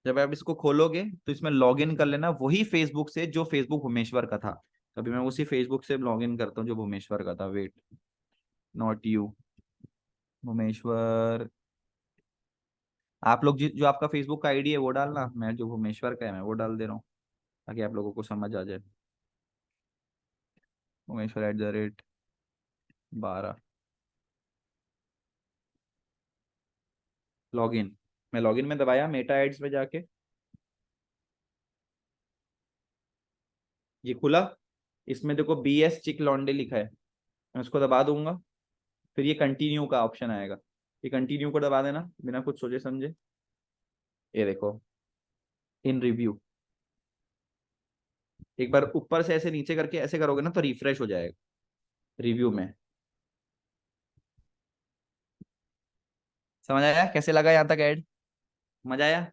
जब आप इसको खोलोगे तो इसमें लॉगिन कर लेना वही फेसबुक से जो फेसबुक भुवनेश्वर का था। अभी मैं उसी फेसबुक से लॉगिन करता हूँ जो भुवनेश्वर का था। Wait, not you, Bhubaneswar. आप लोग जो आपका फेसबुक का आईडी है वो डालना, मैं जो भुवनेश्वर का है मैं वो डाल दे रहा हूँ ताकि आप लोगों को समझ आ जाए। भुवनेश्वर @12 लॉगिन। मैं लॉगिन में दबाया, मेटा एड्स में जाके ये खुला, इसमें देखो BS चिक लॉन्डे लिखा है, मैं उसको दबा दूंगा, फिर ये कंटिन्यू का ऑप्शन आएगा, ये कंटिन्यू को दबा देना बिना कुछ सोचे समझे। ये देखो, इन रिव्यू, एक बार ऊपर से ऐसे नीचे करके ऐसे करोगे ना तो रिफ्रेश हो जाएगा रिव्यू में। समझ आया कैसे लगा यहाँ तक ऐड? मजा आया?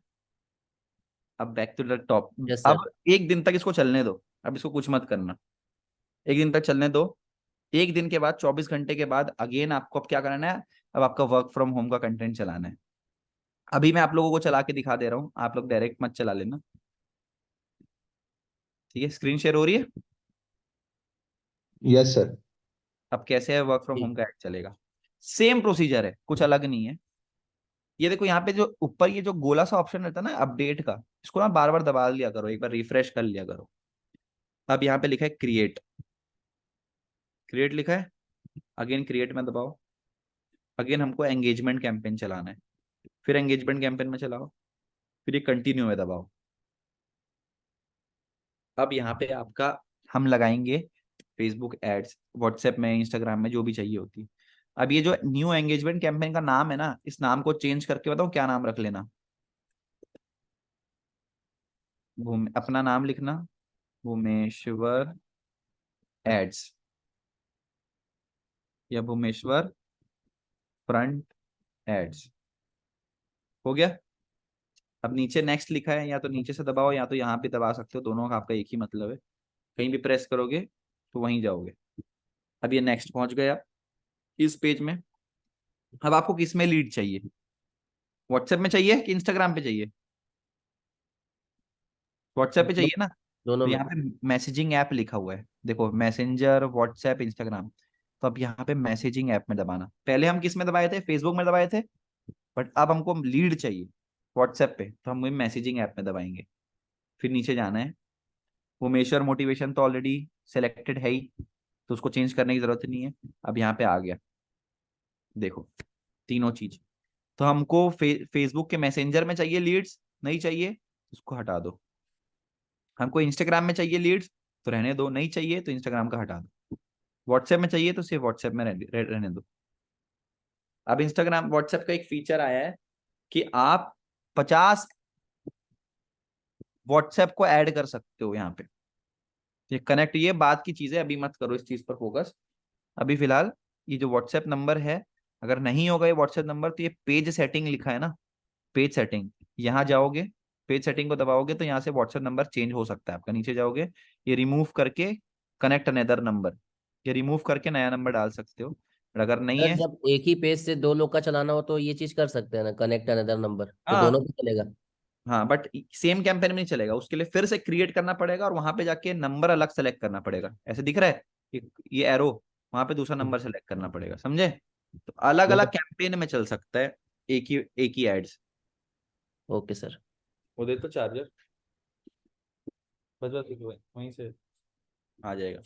अब back to the top. Yes sir. अब एक दिन तक इसको चलने दो, अब इसको कुछ मत करना, एक दिन तक चलने दो। एक दिन के बाद 24 घंटे के बाद अगेन आपको अब क्या करना है, अब आपका वर्क फ्रॉम होम का कंटेंट चलाना है। अभी मैं आप लोगों को चला के दिखा दे रहा हूँ, आप लोग डायरेक्ट मत चला लेना, ठीक है? स्क्रीन शेयर हो रही है? Yes sir. अब कैसे है वर्क फ्रॉम ठीक। होम का ऐड चलेगा? सेम प्रोसीजर है, कुछ अलग नहीं है। ये देखो यहाँ पे जो ऊपर ये जो गोला सा ऑप्शन रहता है ना अपडेट का, इसको ना बार बार दबा लिया करो, एक बार रिफ्रेश कर लिया करो। अब यहाँ पे लिखा है क्रिएट, क्रिएट लिखा है, अगेन क्रिएट में दबाओ। अगेन हमको एंगेजमेंट कैंपेन चलाना है, फिर एंगेजमेंट कैंपेन में चलाओ, फिर ये कंटिन्यू में दबाओ। अब यहाँ पे आपका हम लगाएंगे फेसबुक एड्स, व्हाट्सएप में, इंस्टाग्राम में, जो भी चाहिए होती है। अब ये जो न्यू एंगेजमेंट कैंपेन का नाम है ना, इस नाम को चेंज करके बताओ क्या नाम रख लेना। अपना नाम लिखना, भुवनेश्वर एड्स या भुवनेश्वर फ्रंट एड्स। हो गया? अब नीचे नेक्स्ट लिखा है, या तो नीचे से दबाओ या तो यहाँ पे दबा सकते हो, दोनों का आपका एक ही मतलब है, कहीं भी प्रेस करोगे तो वहीं जाओगे। अब ये नेक्स्ट पहुंच गया इस पेज में। अब आपको किस में लीड चाहिए, व्हाट्सएप में चाहिए कि इंस्टाग्राम पे चाहिए? व्हाट्सएप पे दोनों। चाहिए ना, दोनों तो में। यहाँ पे मैसेजिंग ऐप लिखा हुआ है, देखो मैसेंजर, व्हाट्सएप, इंस्टाग्राम। तो अब यहाँ पे मैसेजिंग ऐप में दबाना। पहले हम किस में दबाए थे, फेसबुक में दबाए थे, बट अब हमको लीड चाहिए व्हाट्सएप पे, तो हम वही मैसेजिंग ऐप में दबाएंगे। फिर नीचे जाना है, उमेश्वर मोटिवेशन तो ऑलरेडी सेलेक्टेड है ही, तो उसको चेंज करने की जरूरत नहीं है। अब यहाँ पे आ गया, देखो तीनों चीज। तो हमको फेसबुक के मैसेंजर में चाहिए लीड्स, नहीं चाहिए उसको हटा दो। हमको इंस्टाग्राम में चाहिए लीड्स, तो रहने दो, नहीं चाहिए तो इंस्टाग्राम का हटा दो। व्हाट्सएप में चाहिए तो सिर्फ व्हाट्सएप में रहने दो। अब इंस्टाग्राम व्हाट्सएप का एक फीचर आया है कि आप 50 व्हाट्सएप को ऐड कर सकते हो यहाँ पे। ये कनेक्ट, ये बात की चीज है, अभी मत करो इस चीज पर फोकस। अभी फिलहाल ये जो व्हाट्सएप नंबर है, अगर नहीं होगा ये व्हाट्सएप नंबर, तो ये पेज सेटिंग लिखा है ना, पेज सेटिंग, यहाँ जाओगे, पेज सेटिंग को दबाओगे तो यहाँ से व्हाट्सएप नंबर चेंज हो सकता है आपका। नीचे जाओगे, ये रिमूव करके कनेक्ट अनदर नंबर, ये रिमूव करके नया नंबर डाल सकते हो, और अगर नहीं सर है, जब एक ही पेज से दो लोग का चलाना हो तो ये चीज कर सकते हैं ना, कनेक्ट अनदर नंबर, तो हाँ दोनों पे चलेगा। हाँ, बट सेम कैंपेन में नहीं चलेगा, उसके लिए फिर से क्रिएट करना पड़ेगा और वहां पे जाके नंबर अलग सेलेक्ट करना पड़ेगा। ऐसे दिख रहा है ये एरो, वहां पे दूसरा नंबर सेलेक्ट करना पड़ेगा, समझे? तो अलग वो अलग तो। कैंपेन में चल सकता है एक ही एड्स। Okay sir. वो दे तो चार्जर, बस बस वहीं से आ जाएगा।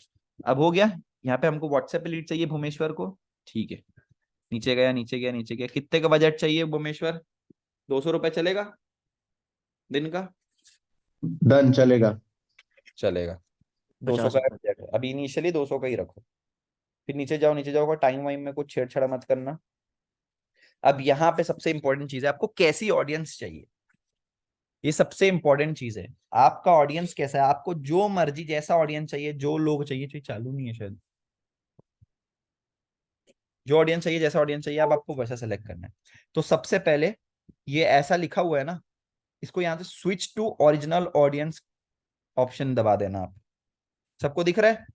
अब हो गया, यहाँ पे हमको व्हाट्सएप पे लीड चाहिए भुवनेश्वर को, ठीक है। नीचे गया, नीचे गया, नीचे गया, कितने का बजट चाहिए भुवनेश्वर? 200 रुपये चलेगा दिन का? डन, चलेगा। चलेगा, 200 50 का रुपये। बजट है अभी, इनिशियली 200 का ही रखो। फिर नीचे जाओ, नीचे जाओ, टाइम वाइम में कुछ छेड़छाड़ मत करना। अब यहाँ पे सबसे इंपॉर्टेंट चीज है, आपको कैसी ऑडियंस चाहिए, ये सबसे इंपॉर्टेंट चीज है। आपका ऑडियंस कैसा है, आपको जो मर्जी जैसा ऑडियंस चाहिए, जो लोग चाहिए, चालू नहीं है शायद, जो ऑडियंस चाहिए, जैसा ऑडियंस चाहिए, आप आपको वैसा सेलेक्ट करना है। तो सबसे पहले ये ऐसा लिखा हुआ है ना, इसको यहाँ से switch to original audience option दबा देना आप। सबको दिख रहा है?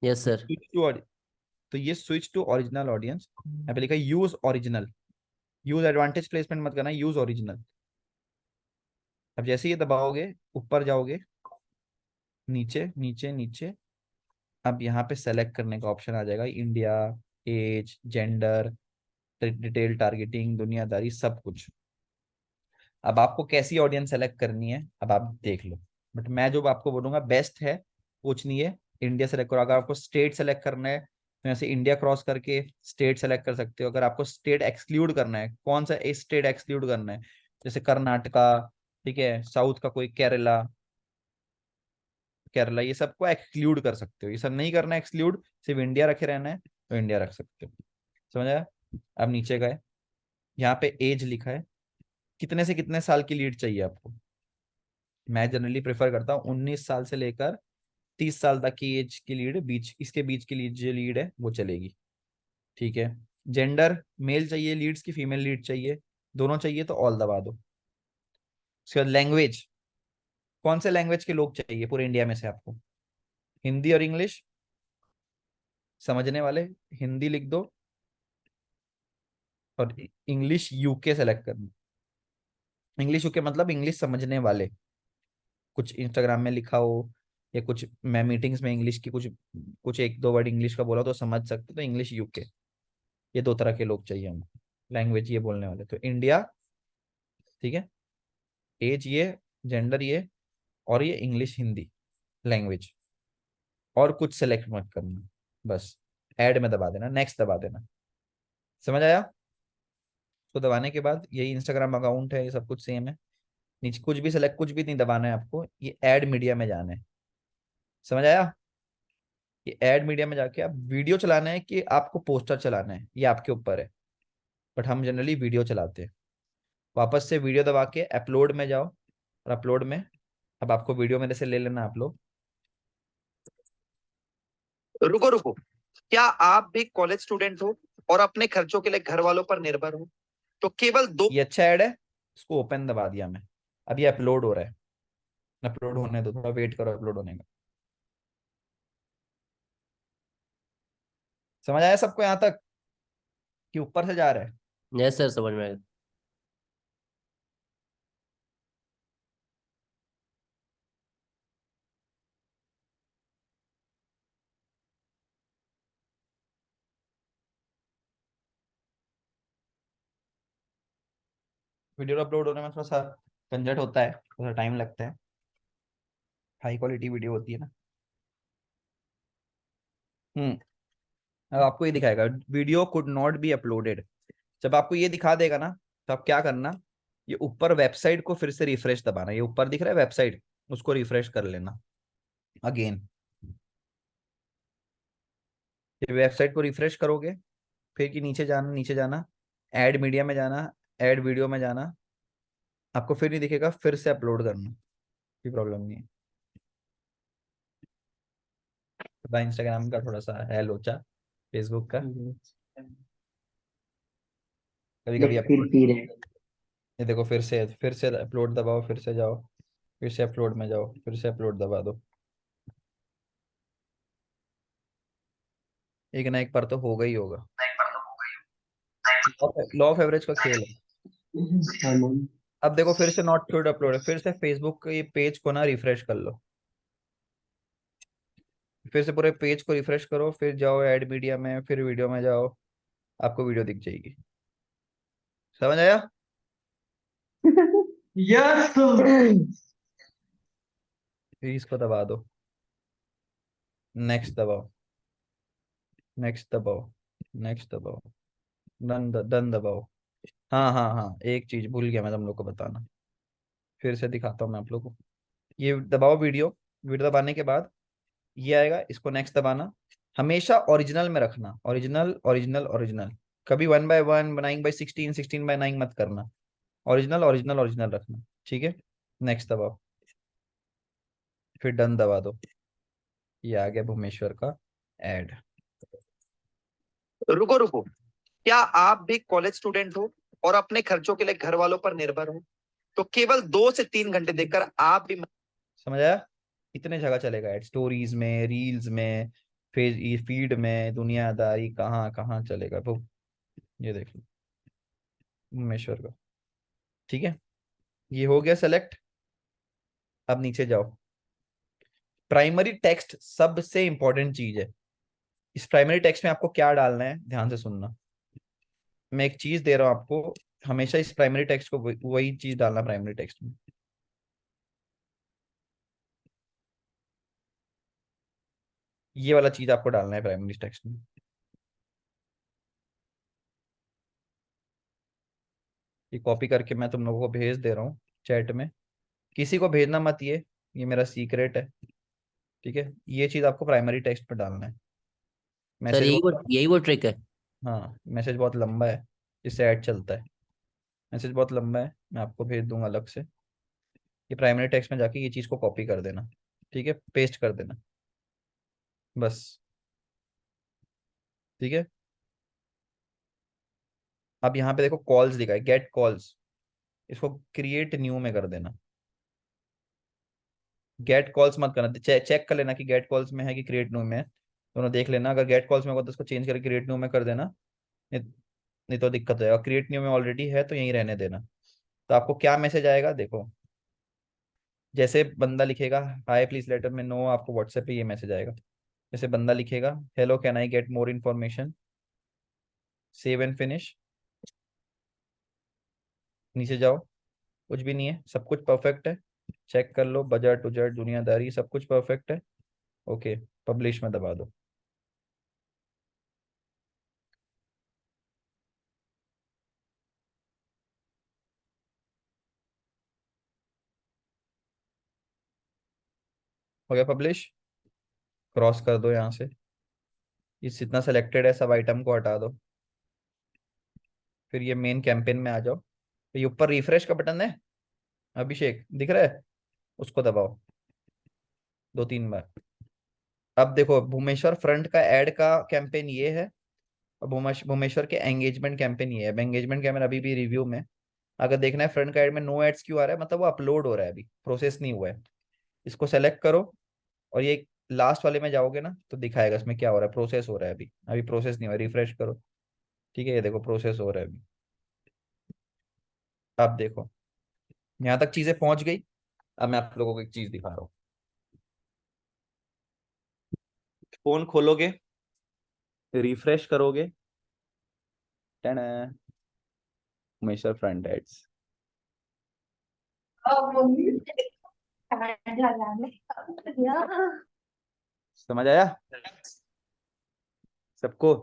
Yes sir. स्विच टू, तो ये स्विच टू ओरिजिनल ऑडियंस, यहाँ पे लिखा है use original. Use advantage placement मत करना, यूज ओरिजिनल। अब जैसे ये दबाओगे, ऊपर जाओगे, नीचे नीचे नीचे, अब यहाँ पे सेलेक्ट करने का ऑप्शन आ जाएगा, India, age, gender, detail, targeting, दुनियादारी, सब कुछ। अब आपको कैसी ऑडियंस सेलेक्ट करनी है अब आप देख लो, बट मैं जो आपको बोलूंगा बेस्ट है, कुछ नहीं है, इंडिया सेलेक्ट करो। अगर आपको स्टेट सेलेक्ट करना है तो यहाँ से इंडिया क्रॉस करके स्टेट सेलेक्ट कर सकते हो। अगर आपको स्टेट एक्सक्लूड करना है, कौन सा एक स्टेट एक्सक्लूड करना है, जैसे कर्नाटका, ठीक है, साउथ का कोई केरला, केरला, ये सबको एक्सक्लूड कर सकते हो। ये सब नहीं करना है एक्सक्लूड, सिर्फ इंडिया रखे रहना है तो इंडिया रख सकते हो। समझ आया? अब नीचे गए, यहाँ पे एज लिखा है, कितने से कितने साल की लीड चाहिए आपको। मैं जनरली प्रेफर करता हूँ 19 साल से लेकर 30 साल तक की एज की लीड, बीच इसके बीच की लीड जो लीड है वो चलेगी। ठीक है। जेंडर, मेल चाहिए लीड्स की फीमेल लीड चाहिए, दोनों चाहिए तो ऑल दबा दो। उसके बाद लैंग्वेज, कौन से लैंग्वेज के लोग चाहिए पूरे इंडिया में से आपको? हिंदी और इंग्लिश समझने वाले, हिंदी लिख दो, और इंग्लिश यूके सेलेक्ट करना। इंग्लिश यूके मतलब इंग्लिश समझने वाले, कुछ इंस्टाग्राम में लिखा हो या कुछ मैं मीटिंग्स में इंग्लिश की कुछ कुछ एक दो वर्ड इंग्लिश का बोला तो समझ सकते, तो इंग्लिश यूके, ये दो तरह के लोग चाहिए हमको, लैंग्वेज ये बोलने वाले। तो इंडिया, ठीक है, एज ये, जेंडर ये, और ये इंग्लिश हिंदी लैंग्वेज, और कुछ सेलेक्ट मत करना, बस ऐड में दबा देना, नेक्स्ट दबा देना। समझ आया? तो दबाने के बाद यही इंस्टाग्राम अकाउंट है, ये सब कुछ सेम है। नीचे कुछ भी सेलेक्ट, कुछ भी नहीं दबाना है आपको, ये ऐड मीडिया में जाना है। समझ आया? ये ऐड मीडिया में जाके आप वीडियो चलाना है कि आपको पोस्टर चलाना है, ये आपके ऊपर है, बट हम जनरली वीडियो चलाते हैं। वापस से वीडियो दबा के अपलोड में जाओ, और अपलोड में अब आपको वीडियो मेरे से ले लेना आप लोग। रुको रुको, क्या आप भी कॉलेज स्टूडेंट हो और अपने खर्चों के लिए घर वालों पर निर्भर हो? तो केवल दो। ये अच्छा ऐड है, इसको ओपन दबा दिया मैं। अब ये अपलोड हो रहा है, अपलोड होने दो, थोड़ा वेट करो अपलोड होने का। समझ आया सबको यहाँ तक कि ऊपर से जा रहा है? यस सर, समझ में आ गया। वीडियो अपलोड होने में थोड़ा सा झंझट होता है, थोड़ा टाइम लगता है, हाई क्वालिटी वीडियो होती है ना। अब आपको ये दिखाएगा video could not be uploaded. जब आपको ये दिखा देगा ना, तो आप क्या करना, ये ऊपर वेबसाइट को फिर से रिफ्रेश दबाना, ये ऊपर दिख रहा है वेबसाइट, उसको रिफ्रेश कर लेना अगेन। ये वेबसाइट को रिफ्रेश करोगे, फिर कि नीचे जाना, नीचे जाना, ऐड मीडिया में जाना, ऐड वीडियो में जाना, आपको फिर नहीं दिखेगा, फिर से अपलोड करना, कोई प्रॉब्लम नहीं है। तो इंस्टाग्राम का थोड़ा सा है लोचा, फेसबुक का कभी कभी लेकिन फिर अपलोड। पी रहे। ये देखो, फिर से अपलोड दबाओ, फिर से जाओ, फिर से अपलोड में जाओ, फिर से अपलोड दबा दो, एक ना एक बार तो होगा ही होगा। लॉ ऑफ एवरेज का खेल है। हाँ मैम। अब देखो फिर से नॉट शोड अपलोड है, फिर से फेसबुक के पेज को ना रिफ्रेश कर लो, फिर से पूरे पेज को रिफ्रेश करो, फिर जाओ ऐड मीडिया में, फिर वीडियो में जाओ, आपको वीडियो दिख जाएगी। समझ आया? यस। फिर इसको दबा दो, नेक्स्ट दबाओ, नेक्स्ट दबाओ, नेक्स्ट दबाओ, डन डन दबाओ। हाँ हाँ हाँ, एक चीज भूल गया मैं तुम लोग को बताना, फिर से दिखाता हूँ मैं आप लोग को। ये दबाओ वीडियो, वीडियो दबाने के बाद ये आएगा, इसको नेक्स्ट दबाना। हमेशा ओरिजिनल में रखना, ओरिजिनल ओरिजिनल ओरिजिनल, कभी 1/1, 9/16, 16/9 मत करना, ओरिजिनल ओरिजिनल ओरिजिनल रखना। ठीक है। नेक्स्ट दबाओ, फिर डन दबा दो, ये आ गया भुवनेश्वर का ऐड। रुको रुको, क्या आप भी कॉलेज स्टूडेंट हो और अपने खर्चों के लिए घर वालों पर निर्भर हो? तो केवल 2 से 3 घंटे देकर आप भी समझ आया? इतने जगह चलेगा ऐड, स्टोरीज में, रील्स में, फेस फीड में, दुनियादारी कहाँ कहाँ चलेगा वो। ये देख लो उमेश्वर का। ठीक है, ये हो गया सेलेक्ट। अब नीचे जाओ। प्राइमरी टेक्स्ट सबसे इंपॉर्टेंट चीज है। इस प्राइमरी टेक्स्ट में आपको क्या डालना है, ध्यान से सुनना। मैं एक चीज दे रहा हूं आपको, हमेशा इस प्राइमरी टेक्स्ट को वही चीज डालना प्राइमरी टेक्स्ट में। ये वाला चीज आपको डालना है प्राइमरी टेक्स्ट में। ये कॉपी करके मैं तुम लोगों को भेज दे रहा हूँ चैट में। किसी को भेजना मत, ये मेरा सीक्रेट है। ठीक है, ये चीज आपको प्राइमरी टेक्स्ट पे डालना है। सर मैसेज बहुत, यही वो ट्रिक है। हाँ मैसेज बहुत लंबा है, जिससे ऐड चलता है। मैसेज बहुत लंबा है, मैं आपको भेज दूंगा अलग से। ये प्राइमरी टेक्स्ट में जाके ये चीज को कॉपी कर देना। ठीक है, पेस्ट कर देना बस। ठीक है, अब यहाँ पे देखो कॉल्स लिखा है, गेट कॉल्स। इसको क्रिएट न्यू में कर देना। गेट कॉल्स मत करना, चेक कर लेना कि गेट कॉल्स में है कि क्रिएट न्यू में है। दोनों देख लेना, अगर गेट कॉल्स में होगा तो उसको चेंज करके क्रिएट न्यू में कर देना। नहीं, नहीं तो दिक्कत है। और क्रिएट न्यू में ऑलरेडी है तो यहीं रहने देना। तो आपको क्या मैसेज आएगा देखो, जैसे बंदा लिखेगा हाय प्लीज लेटर में नो, आपको व्हाट्सएप पे ये मैसेज आएगा। जैसे बंदा लिखेगा hello can I get more information, save and finish. नीचे जाओ, कुछ भी नहीं है, सब कुछ परफेक्ट है। चेक कर लो, बजट उजट दुनियादारी सब कुछ परफेक्ट है। ओके, पब्लिश में दबा दो। हो गया पब्लिश। क्रॉस कर दो यहाँ से, इस जितना सेलेक्टेड है सब आइटम को हटा दो। फिर ये मेन कैंपेन में आ जाओ। तो ये ऊपर रिफ्रेश का बटन है, अभिषेक दिख रहा है, उसको दबाओ 2-3 बार। अब देखो भूमेश्वर फ्रंट का एड का कैंपेन ये है, और भूमेश्वर के एंगेजमेंट कैंपेन ये है। अब एंगेजमेंट कैंपेन अभी भी रिव्यू में। अगर देखना है फ्रंट का एड में नो एड्स क्यों आ रहा है, मतलब वो अपलोड हो रहा है, अभी प्रोसेस नहीं हुआ है। इसको सेलेक्ट करो, और ये लास्ट वाले में जाओगे ना तो दिखाएगा इसमें क्या हो रहा है, प्रोसेस हो रहा है। अभी अभी प्रोसेस नहीं हुआ, रिफ्रेश करो। ठीक है, ये देखो प्रोसेस हो रहा है अभी। अब देखो यहाँ तक चीजें पहुंच गई। अब मैं आप लोगों को एक चीज दिखा रहा हूँ। फोन खोलोगे, रिफ्रेश करोगे, टेन हमेशा फ्रंट एड्स। समझ आया सबको?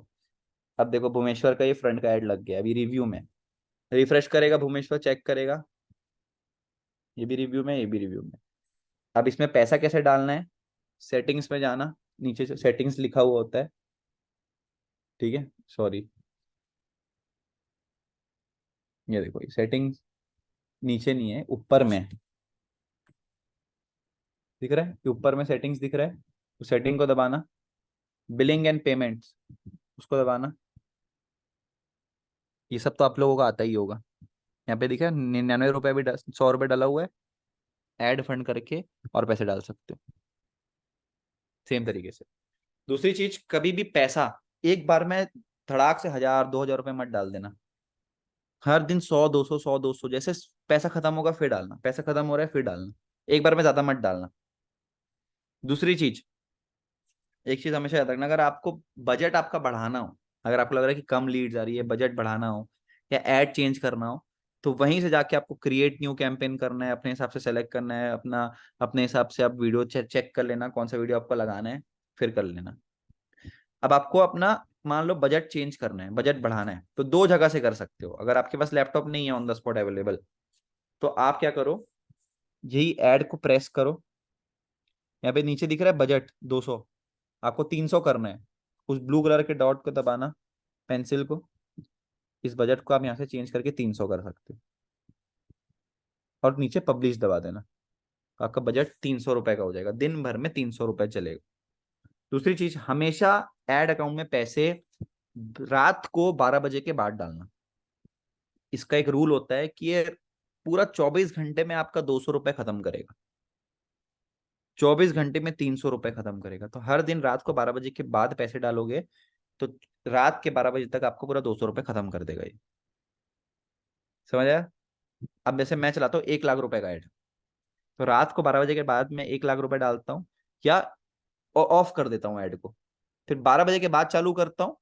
अब देखो भुवनेश्वर का ये फ्रंट का एड लग गया अभी रिव्यू में। रिफ्रेश करेगा भुवनेश्वर, चेक करेगा, ये भी रिव्यू में, ये भी रिव्यू में। अब इसमें पैसा कैसे डालना है, सेटिंग्स में जाना, नीचे से सेटिंग्स लिखा हुआ होता है। ठीक है, सॉरी, ये देखो ये सेटिंग्स नीचे नहीं है, ऊपर में है। दिख रहा है कि ऊपर में सेटिंग्स दिख रहा है, तो सेटिंग को दबाना। बिलिंग एंड पेमेंट्स, उसको दबाना। ये सब तो आप लोगों को आता ही होगा। यहाँ पे दिखा 99 रुपये भी 100 रुपये डाला हुआ है, ऐड फंड करके और पैसे डाल सकते हो सेम तरीके से। दूसरी चीज, कभी भी पैसा एक बार में धड़ाक से 1000-2000 रुपये मत डाल देना। हर दिन 100-200, 100-200, जैसे पैसा खत्म होगा फिर डालना, पैसा खत्म हो रहा है फिर डालना। एक बार में ज्यादा मत डालना। दूसरी चीज, एक चीज हमेशा याद रखना, अगर आपको बजट आपका बढ़ाना हो, अगर आपको लग रहा है कि कम लीड्स आ रही है, बजट बढ़ाना हो या एड चेंज करना हो, तो वहीं से जाके आपको क्रिएट न्यू कैंपेन करना है, अपने हिसाब से सेलेक्ट करना है अपना। अपने हिसाब से आप वीडियो चेक कर लेना कौन सा वीडियो आपको लगाना है, फिर कर लेना। अब आपको अपना मान लो बजट चेंज करना है, बजट बढ़ाना है, तो 2 जगह से कर सकते हो। अगर आपके पास लैपटॉप नहीं है ऑन द स्पॉट अवेलेबल, तो आप क्या करो, यही ऐड को प्रेस करो। यहाँ पे नीचे दिख रहा है बजट 200, आपको 300 करना है। उस ब्लू कलर के डॉट को दबाना, पेंसिल को, इस बजट को आप यहाँ से चेंज करके 300 कर सकते हो, और नीचे पब्लिश दबा देना। आपका बजट 300 रुपए का हो जाएगा, दिन भर में 300 रुपए चलेगा। दूसरी चीज, हमेशा ऐड अकाउंट में पैसे रात को 12 बजे के बाद डालना। इसका एक रूल होता है कि ये पूरा 24 घंटे में आपका 200 रुपए खत्म करेगा, 24 घंटे में 300 रुपए खत्म करेगा। तो हर दिन रात को 12 बजे के बाद पैसे डालोगे तो रात के 12 बजे तक आपको पूरा 200 रुपए खत्म कर देगा ये। समझ आया? अब जैसे मैं चलाता हूँ 1 लाख रुपए का ऐड, तो रात को 12 बजे के बाद मैं 1 लाख रुपए डालता हूँ या ऑफ कर देता हूँ ऐड को, फिर 12 बजे के बाद चालू करता हूँ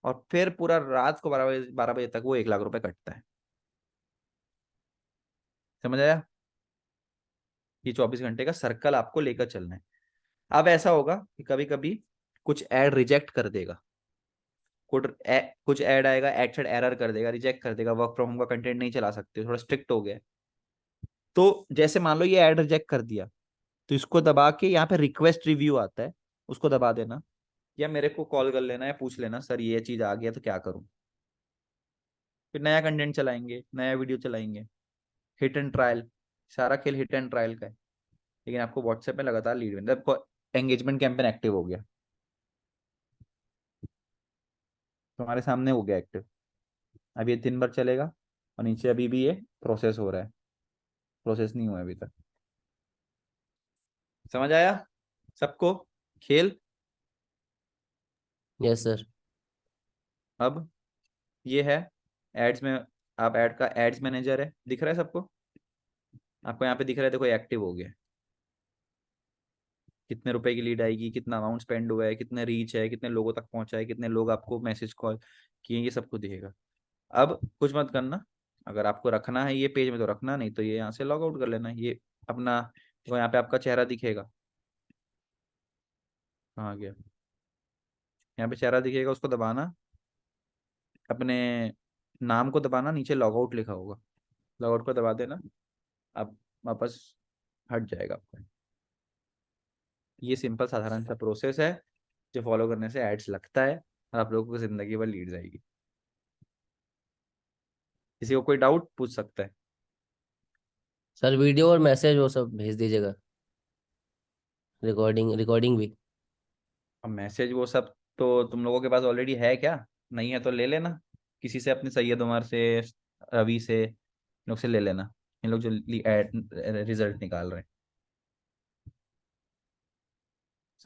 और फिर पूरा रात को 12 बजे तक वो 1 लाख रुपए कटता है। समझ आया? ये 24 घंटे का सर्कल आपको लेकर चलना है। अब ऐसा होगा कि कभी कभी कुछ ऐड रिजेक्ट कर देगा, कुछ ऐड आएगा, एड सेट एरर कर देगा, रिजेक्ट कर देगा, वर्क फ्रॉम होम का कंटेंट नहीं चला सकते, थोड़ा स्ट्रिक्ट हो गया। तो जैसे मान लो ये ऐड रिजेक्ट कर दिया, तो इसको दबा के यहाँ पे रिक्वेस्ट रिव्यू आता है, उसको दबा देना, या मेरे को कॉल कर लेना या पूछ लेना, सर ये चीज आ गया तो क्या करूं। फिर नया कंटेंट चलाएंगे, नया वीडियो चलाएंगे। हिट एंड ट्रायल, सारा खेल हिट एंड ट्रायल का है। लेकिन आपको व्हाट्सएप में लगातार लीड मिलता है, आपको एंगेजमेंट कैंपेन एक्टिव हो गया, तुम्हारे सामने हो गया एक्टिव। अब ये 3 बार चलेगा और नीचे अभी भी ये प्रोसेस हो रहा है, प्रोसेस नहीं हुआ है अभी तक। समझ आया सबको खेल? Yes sir. अब ये है एड्स में, आप ऐड का एड्स मैनेजर है, दिख रहा है सबको? आपको यहाँ पे दिख रहा है, देखो एक्टिव हो गया। कितने रुपए की लीड आएगी, कितना अमाउंट स्पेंड हुआ है, कितने रीच है, कितने लोगों तक पहुंचा है, कितने लोग आपको मैसेज कॉल किए, ये सबको दिखेगा। अब कुछ मत करना, अगर आपको रखना है ये पेज में तो रखना, नहीं तो ये यहाँ से लॉग आउट कर लेना। ये अपना तो यहाँ पे आपका चेहरा दिखेगा, कहाँ गया, यहाँ पे चेहरा दिखेगा, उसको दबाना, अपने नाम को दबाना, नीचे लॉग आउट लिखा होगा, लॉग आउट को दबा देना, अब वापस हट जाएगा आपका। ये सिंपल साधारण सा प्रोसेस है जो फॉलो करने से एड्स लगता है और आप लोगों को जिंदगी भर लीड जाएगी। किसी को कोई डाउट पूछ सकता है? सर वीडियो और मैसेज वो सब भेज दीजिएगा, रिकॉर्डिंग रिकॉर्डिंग भी। अब मैसेज वो सब तो तुम लोगों के पास ऑलरेडी है क्या? नहीं है तो ले लेना किसी से, अपने सैयद उमर से, रवि से, इन लोग से ले लेना, इन लोग जो रिजल्ट निकाल रहे हैं।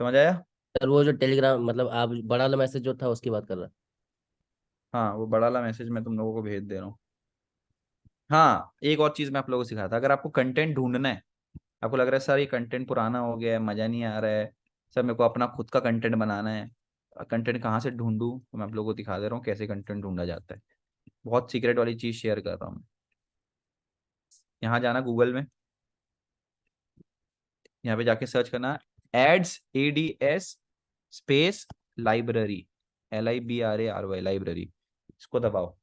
समझ आया? सर वो जो टेलीग्राम मतलब आप बड़ा वाला मैसेज जो था उसकी बात कर रहा। हाँ, वो बड़ा वाला मैसेज मैं तुम लोगों को भेज दे रहा हूँ। हाँ, एक और चीज मैं आप लोगों को सिखाता, अगर आपको कंटेंट ढूंढना है, आपको लग रहा है सर ये कंटेंट पुराना हो गया है, मजा नहीं आ रहा है, सर मेरे को अपना खुद का कंटेंट बनाना है, कंटेंट कहाँ से ढूंढूं, तो मैं आप लोगों को दिखा दे रहा हूँ कैसे कंटेंट ढूंढा जाता है। बहुत सीक्रेट वाली चीज शेयर कर रहा हूँ मैं। यहाँ जाना गूगल में, यहाँ पे जाके सर्च करना ads, ADS space library, LIBRARY library, इसको दबाओ।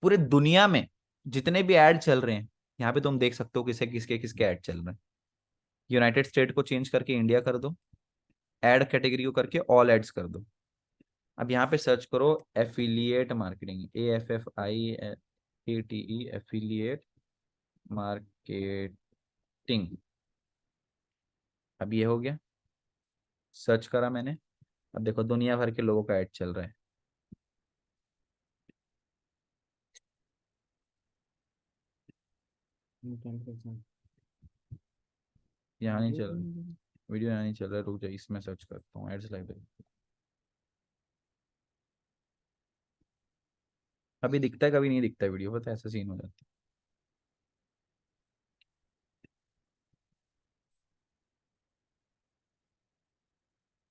पूरे दुनिया में जितने भी ऐड चल रहे हैं यहाँ पे तुम देख सकते हो किसे किसके किसके ऐड चल रहे हैं। यूनाइटेड स्टेट को चेंज करके इंडिया कर दो, ऐड कैटेगरी को करके ऑल एड्स कर दो। अब यहाँ पे सर्च करो affiliate marketing, AFFIATE affiliate marketing. अब ये हो गया, सर्च करा मैंने, अब देखो दुनिया भर के लोगों का ऐड चल रहा है। यहाँ नहीं चल रहा वीडियो, यहाँ नहीं चल रहा, रुक जाए, इसमें सर्च करता हूँ एड्स लाइब्रेरी। कभी दिखता है कभी नहीं दिखता है वीडियो, पता है, ऐसा सीन हो जाता है।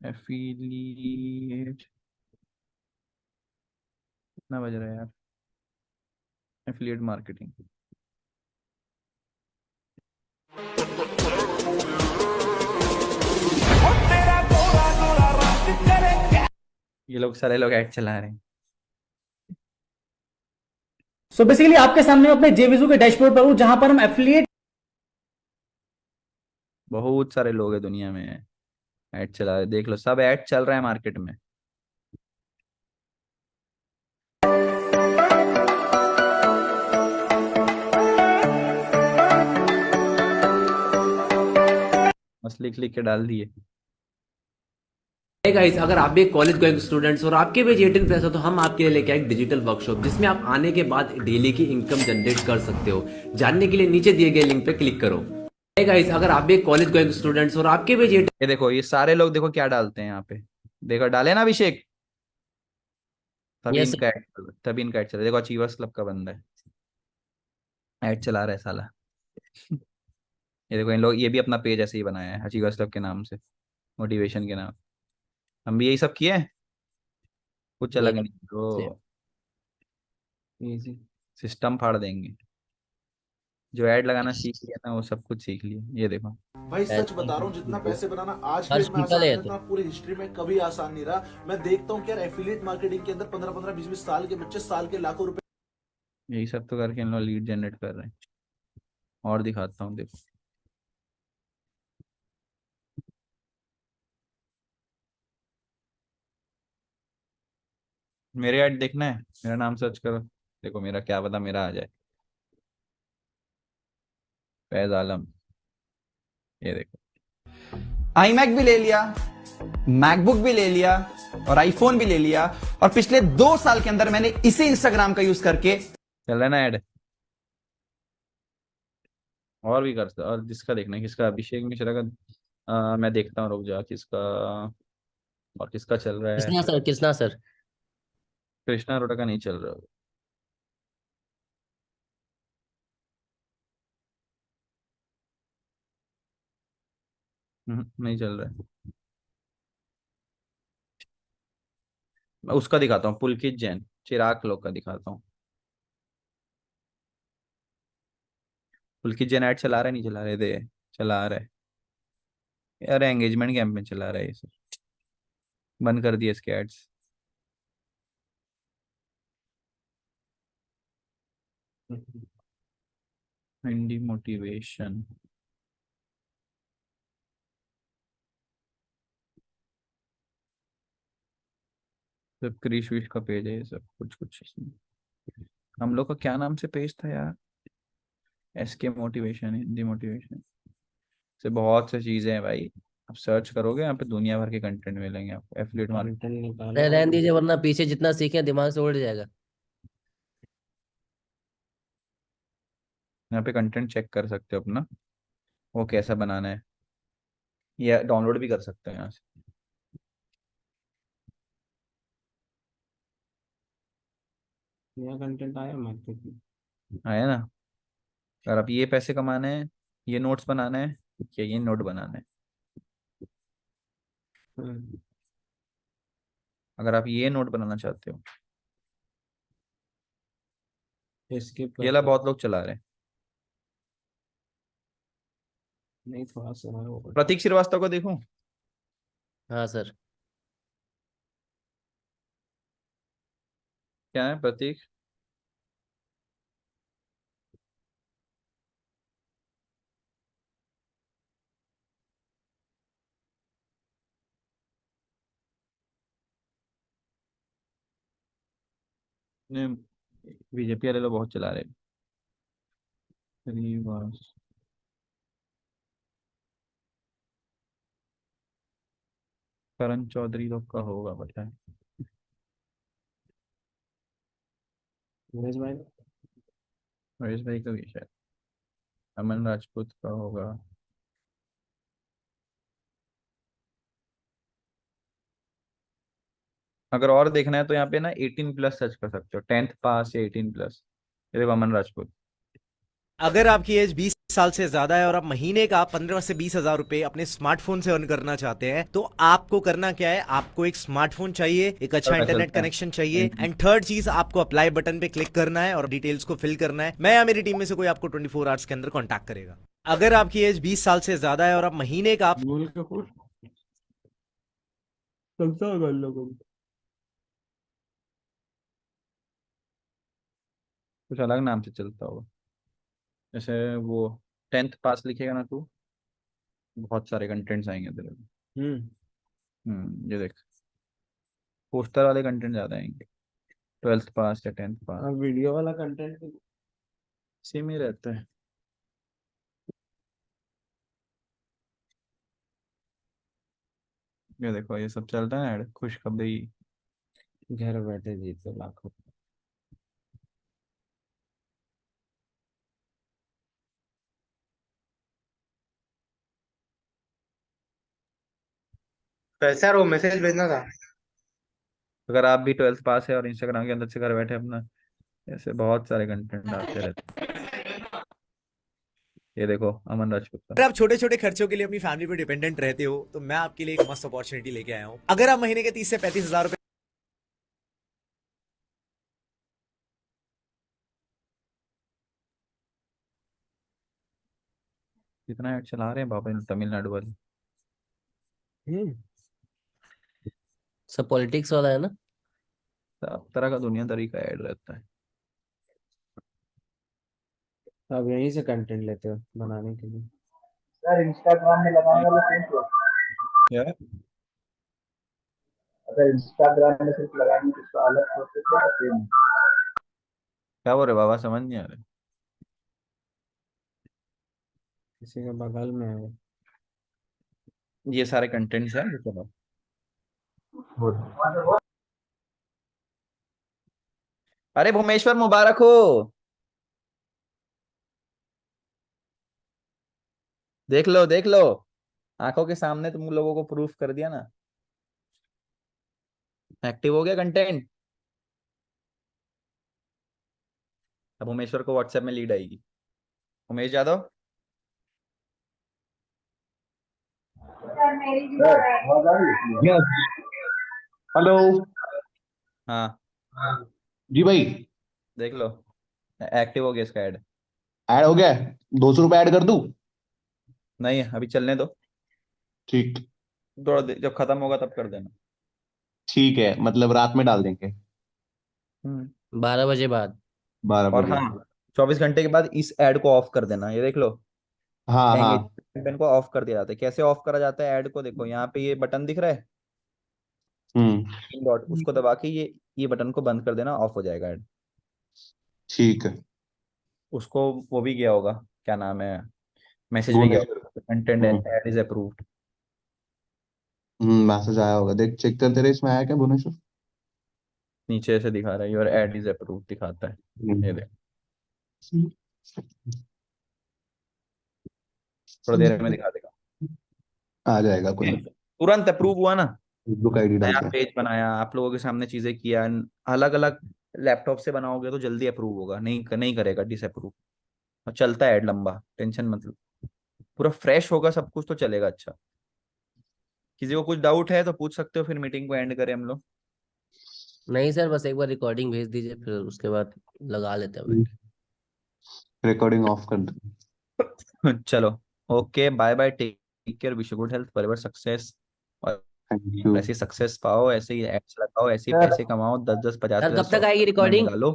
एफिलिएट, कितना बज रहा है यार? एफिलिएट मार्केटिंग, ये लोग सारे लोग ऐड चला रहे हैं। सो बेसिकली आपके सामने मैं अपने जेविजू के डैशबोर्ड पर हूं जहां पर हम एफिलिएट बहुत सारे लोग हैं दुनिया में ऐड चला रहे, देख लो सब ऐड चल रहा है मार्केट में। बस लिख लिख के डाल दिए। गाइस, अगर आप भी एक कॉलेज गोइंग स्टूडेंट्स और आपके भी 18 प्लस हो तो हम आपके लिए लेके आए एक डिजिटल वर्कशॉप जिसमें आप आने के बाद डेली की इनकम जनरेट कर सकते हो। जानने के लिए नीचे दिए गए लिंक पे क्लिक करो। गाइस, अगर आप भी एक कॉलेज गोइंग स्टूडेंट्स और आपके भी ये देखो, ये सारे लोग देखो क्या डालते हैं यहाँ पे। देखो डाले ना अभिषेक, तभी यस इनका ऐड चल रहा है, तभी इनका ऐड चल रहा है। देखो अचीवर्स क्लब का बंदा है, ऐड चला रहा है साला। ये देखो इन लोग, ये भी अपना पेज ऐसे ही बनाया है अचीवर्स क्लब के नाम से, मोटिवेशन के नाम। हम भी यही सब किए हैं, कुछ ये अलग नहीं। तो सिस्टम फाड़ देंगे। जो ऐड लगाना सीख लिया ना वो सब कुछ सीख लिया। ये देखो भाई सच बता रहा हूँ, जितना पैसे बनाना आज के हर डेट में सिंपल आसान है है ये तो। उतना पूरी हिस्ट्री में कभी आसान नहीं रहा। मैं देखता हूँ कि यार एफिलिएट मार्केटिंग के अंदर 15-15, 20-20 साल के बच्चे साल के लाखों रुपए यही सब तो करके इन लोग लीड जनरेट कर रहे हैं। और दिखाता हूँ देखो, मेरे ऐड देखना है, मेरा नाम सर्च करो। देखो मेरा, क्या पता मेरा आ जाए, फैज आलम। ये देखो, iMac भी ले लिया, मैकबुक भी ले लिया और आईफोन भी ले लिया, और पिछले 2 साल के अंदर मैंने इसी इंस्टाग्राम का यूज करके चल रहा है ना ऐड। और भी कर सकते, और जिसका देखना है, किसका, अभिषेक मिश्रा का। मैं देखता हूँ, रुक जा, किसका और किसका चल रहा है। Krishna sir, Krishna sir. कृष्णा अरोड़ा का नहीं चल रहा। नहीं चल रहा है। मैं उसका दिखाता हूँ, पुलकित जैन, चिराग लोग का दिखाता हूँ। पुलकित जैन ऐड चला रहा है, नहीं चला रहे थे, चला रहा है यार, एंगेजमेंट कैंप में चला रहा है ये सब। बंद कर दिए इसके एड्स। हिंदी मोटिवेशन, सब क्रिश विश का पेज है ये सब, कुछ कुछ इसमें। हम लोग का क्या नाम से पेज था यार, SK मोटिवेशन, हिंदी मोटिवेशन से बहुत सी चीजें हैं भाई। आप सर्च करोगे यहाँ पे दुनिया भर के कंटेंट मिलेंगे आपको। एफिलिएट मार्केटिंग, रहने दीजिए, वरना पीछे जितना सीखे दिमाग से उड़ जाएगा। यहाँ पे कंटेंट चेक कर सकते हो अपना, वो कैसा बनाना है, या डाउनलोड भी कर सकते हो यहाँ से। नया कंटेंट आया मार्केट में। आया ना। अगर आप ये पैसे कमाने हैं, ये नोट्स बनाना है, या ये नोट बनाना है। अगर आप ये नोट बनाना चाहते हो, इसके ये ला बहुत लोग चला रहे हैं। नहीं, थोड़ा सा प्रतीक श्रीवास्तव को देखो, हाँ सर। क्या है प्रतीक। बीजेपी वाले लोग बहुत चला रहे हैं। श्रीवास, करण चौधरी लोग का होगा पता है। महेश भाई। महेश भाई का भी शायद, अमन राजपूत का होगा। अगर और देखना है तो यहाँ पे ना 18+ सर्च कर सकते हो, 10th पास या 18+। ये देखो अमन राजपूत। अगर आपकी एज 20 साल से ज्यादा है और आप महीने का 15 से 20 हजार रुपए अपने स्मार्टफोन से अर्न करना चाहते हैं, तो आपको करना क्या है, आपको एक स्मार्टफोन चाहिए, एक अच्छा पता इंटरनेट चलता है। कनेक्शन चाहिए, एंड थर्ड चीज आपको अप्लाई बटन पे क्लिक करना है और डिटेल्स को फिल करना है। मैं या मेरी टीम में से कोई आपको 24 आवर्स के अंदर कॉन्टैक्ट करेगा। अगर आपकी एज 20 साल से ज्यादा है और आप महीने का बोल के कुछ चलता होगा इन लोगों को। कुछ अलग नाम से चलता होगा, जैसे वो 10th पास लिखेगा ना तू, बहुत सारे कंटेंट्स आएंगे तेरे को। ये देख, पोस्टर वाले कंटेंट ज्यादा आएंगे। 12th पास या 10th पास वीडियो वाला कंटेंट सेम ही रहता है। ये देखो ये सब चल रहा है ऐड, खुशखबरी। घर बैठे जीते लाखों। कैसा रो मैसेज भेजना था। अगर आप भी 12th पास है और इंस्टाग्राम के अंदर से घर बैठे अपना ऐसे बहुत सारे कंटेंट डालते रहते हैं। ये देखो अमन राजपूत का। अगर आप छोटे छोटे खर्चों के लिए अपनी फैमिली पे डिपेंडेंट रहते हो तो मैं आपके लिए एक मस्त अपॉर्चुनिटी लेके आया हूँ। अगर आप महीने के 30 से 35 हजार रुपए कितना ऐड चला रहे हैं बाबा इन तमिलनाडु वाले। सब पॉलिटिक्स वाला है ना। सब तरह का दुनियादारी का ऐड रहता है। अब यहीं से कंटेंट लेते हो बनाने के लिए। सर इंस्टाग्राम में लगाने वाला सेम प्रोसेस। क्या अगर इंस्टाग्राम में सिर्फ लगाने की तो अलग प्रोसेस है सेम। क्या बोल रहे बाबा, समझ नहीं आ रहे। किसी के बगल में है वो। ये सारे कंटेंट्स हैं जो चलो। अरे भुवनेश्वर मुबारक हो। देख लो देख लो, आंखों के सामने तुम लोगों को प्रूफ कर दिया ना। एक्टिव हो गया कंटेंट। अब उमेश्वर को व्हाट्सएप में लीड आएगी। उमेश यादव। हेलो। हाँ जी भाई। देख लो एक्टिव हो गया इसका ऐड। ऐड हो गया है, 200 रुपये ऐड कर दूं? नहीं अभी चलने दो, ठीक। थोड़ा जब खत्म होगा तब कर देना। ठीक है, मतलब रात में डाल देंगे 12 बजे बाद। 12 और बजे। हाँ 24 घंटे के बाद इस ऐड को ऑफ कर देना। ये देख लो हाँ हाँ। एंगेजमेंट को ऑफ कर दिया जाता है। कैसे ऑफ करा जाता है ऐड को, देखो यहाँ पे ये बटन दिख रहा है डॉट, उसको दबा के ये बटन को बंद कर देना, ऑफ हो जाएगा ऐड। ठीक है। उसको वो भी गया होगा, क्या नाम है, मैसेज भी गया होगा, content add is approved. Message आया होगा, देख चेक कर तेरे इसमें आया क्या भुवनेश्वर? नीचे से दिखा रहा है योर ऐड इज अप्रूव्ड दिखाता है। ये देख थोड़ी देर में दिखा देगा, आ जाएगा कोई। तुरंत अप्रूव हुआ ना। फेसबुक आईडी नया डालते हैं। पेज बनाया, आप लोगों के सामने चीजें किया, अलग अलग लैपटॉप से बनाओगे तो जल्दी अप्रूव होगा, नहीं करेगा डिसअप्रूव। और चलता है ऐड लंबा, टेंशन मत लो, पूरा फ्रेश होगा सब कुछ तो चलेगा अच्छा। किसी को कुछ डाउट है तो पूछ सकते हो, फिर मीटिंग को एंड करें हम लोग। नहीं सर, बस एक बार रिकॉर्डिंग भेज दीजिए, फिर उसके बाद लगा लेते हैं बैठ। रिकॉर्डिंग ऑफ कर दो। चलो okay bye bye, take care, wish you good health, forever success. और थैंक यू। ऐसी सक्सेस पाओ, ऐसे ही एड्स लगाओ, ऐसे ही सर पैसे कमाओ, 10-10 सर 50-50 कब तक आएगी 100 रिकॉर्डिंग? निकालो।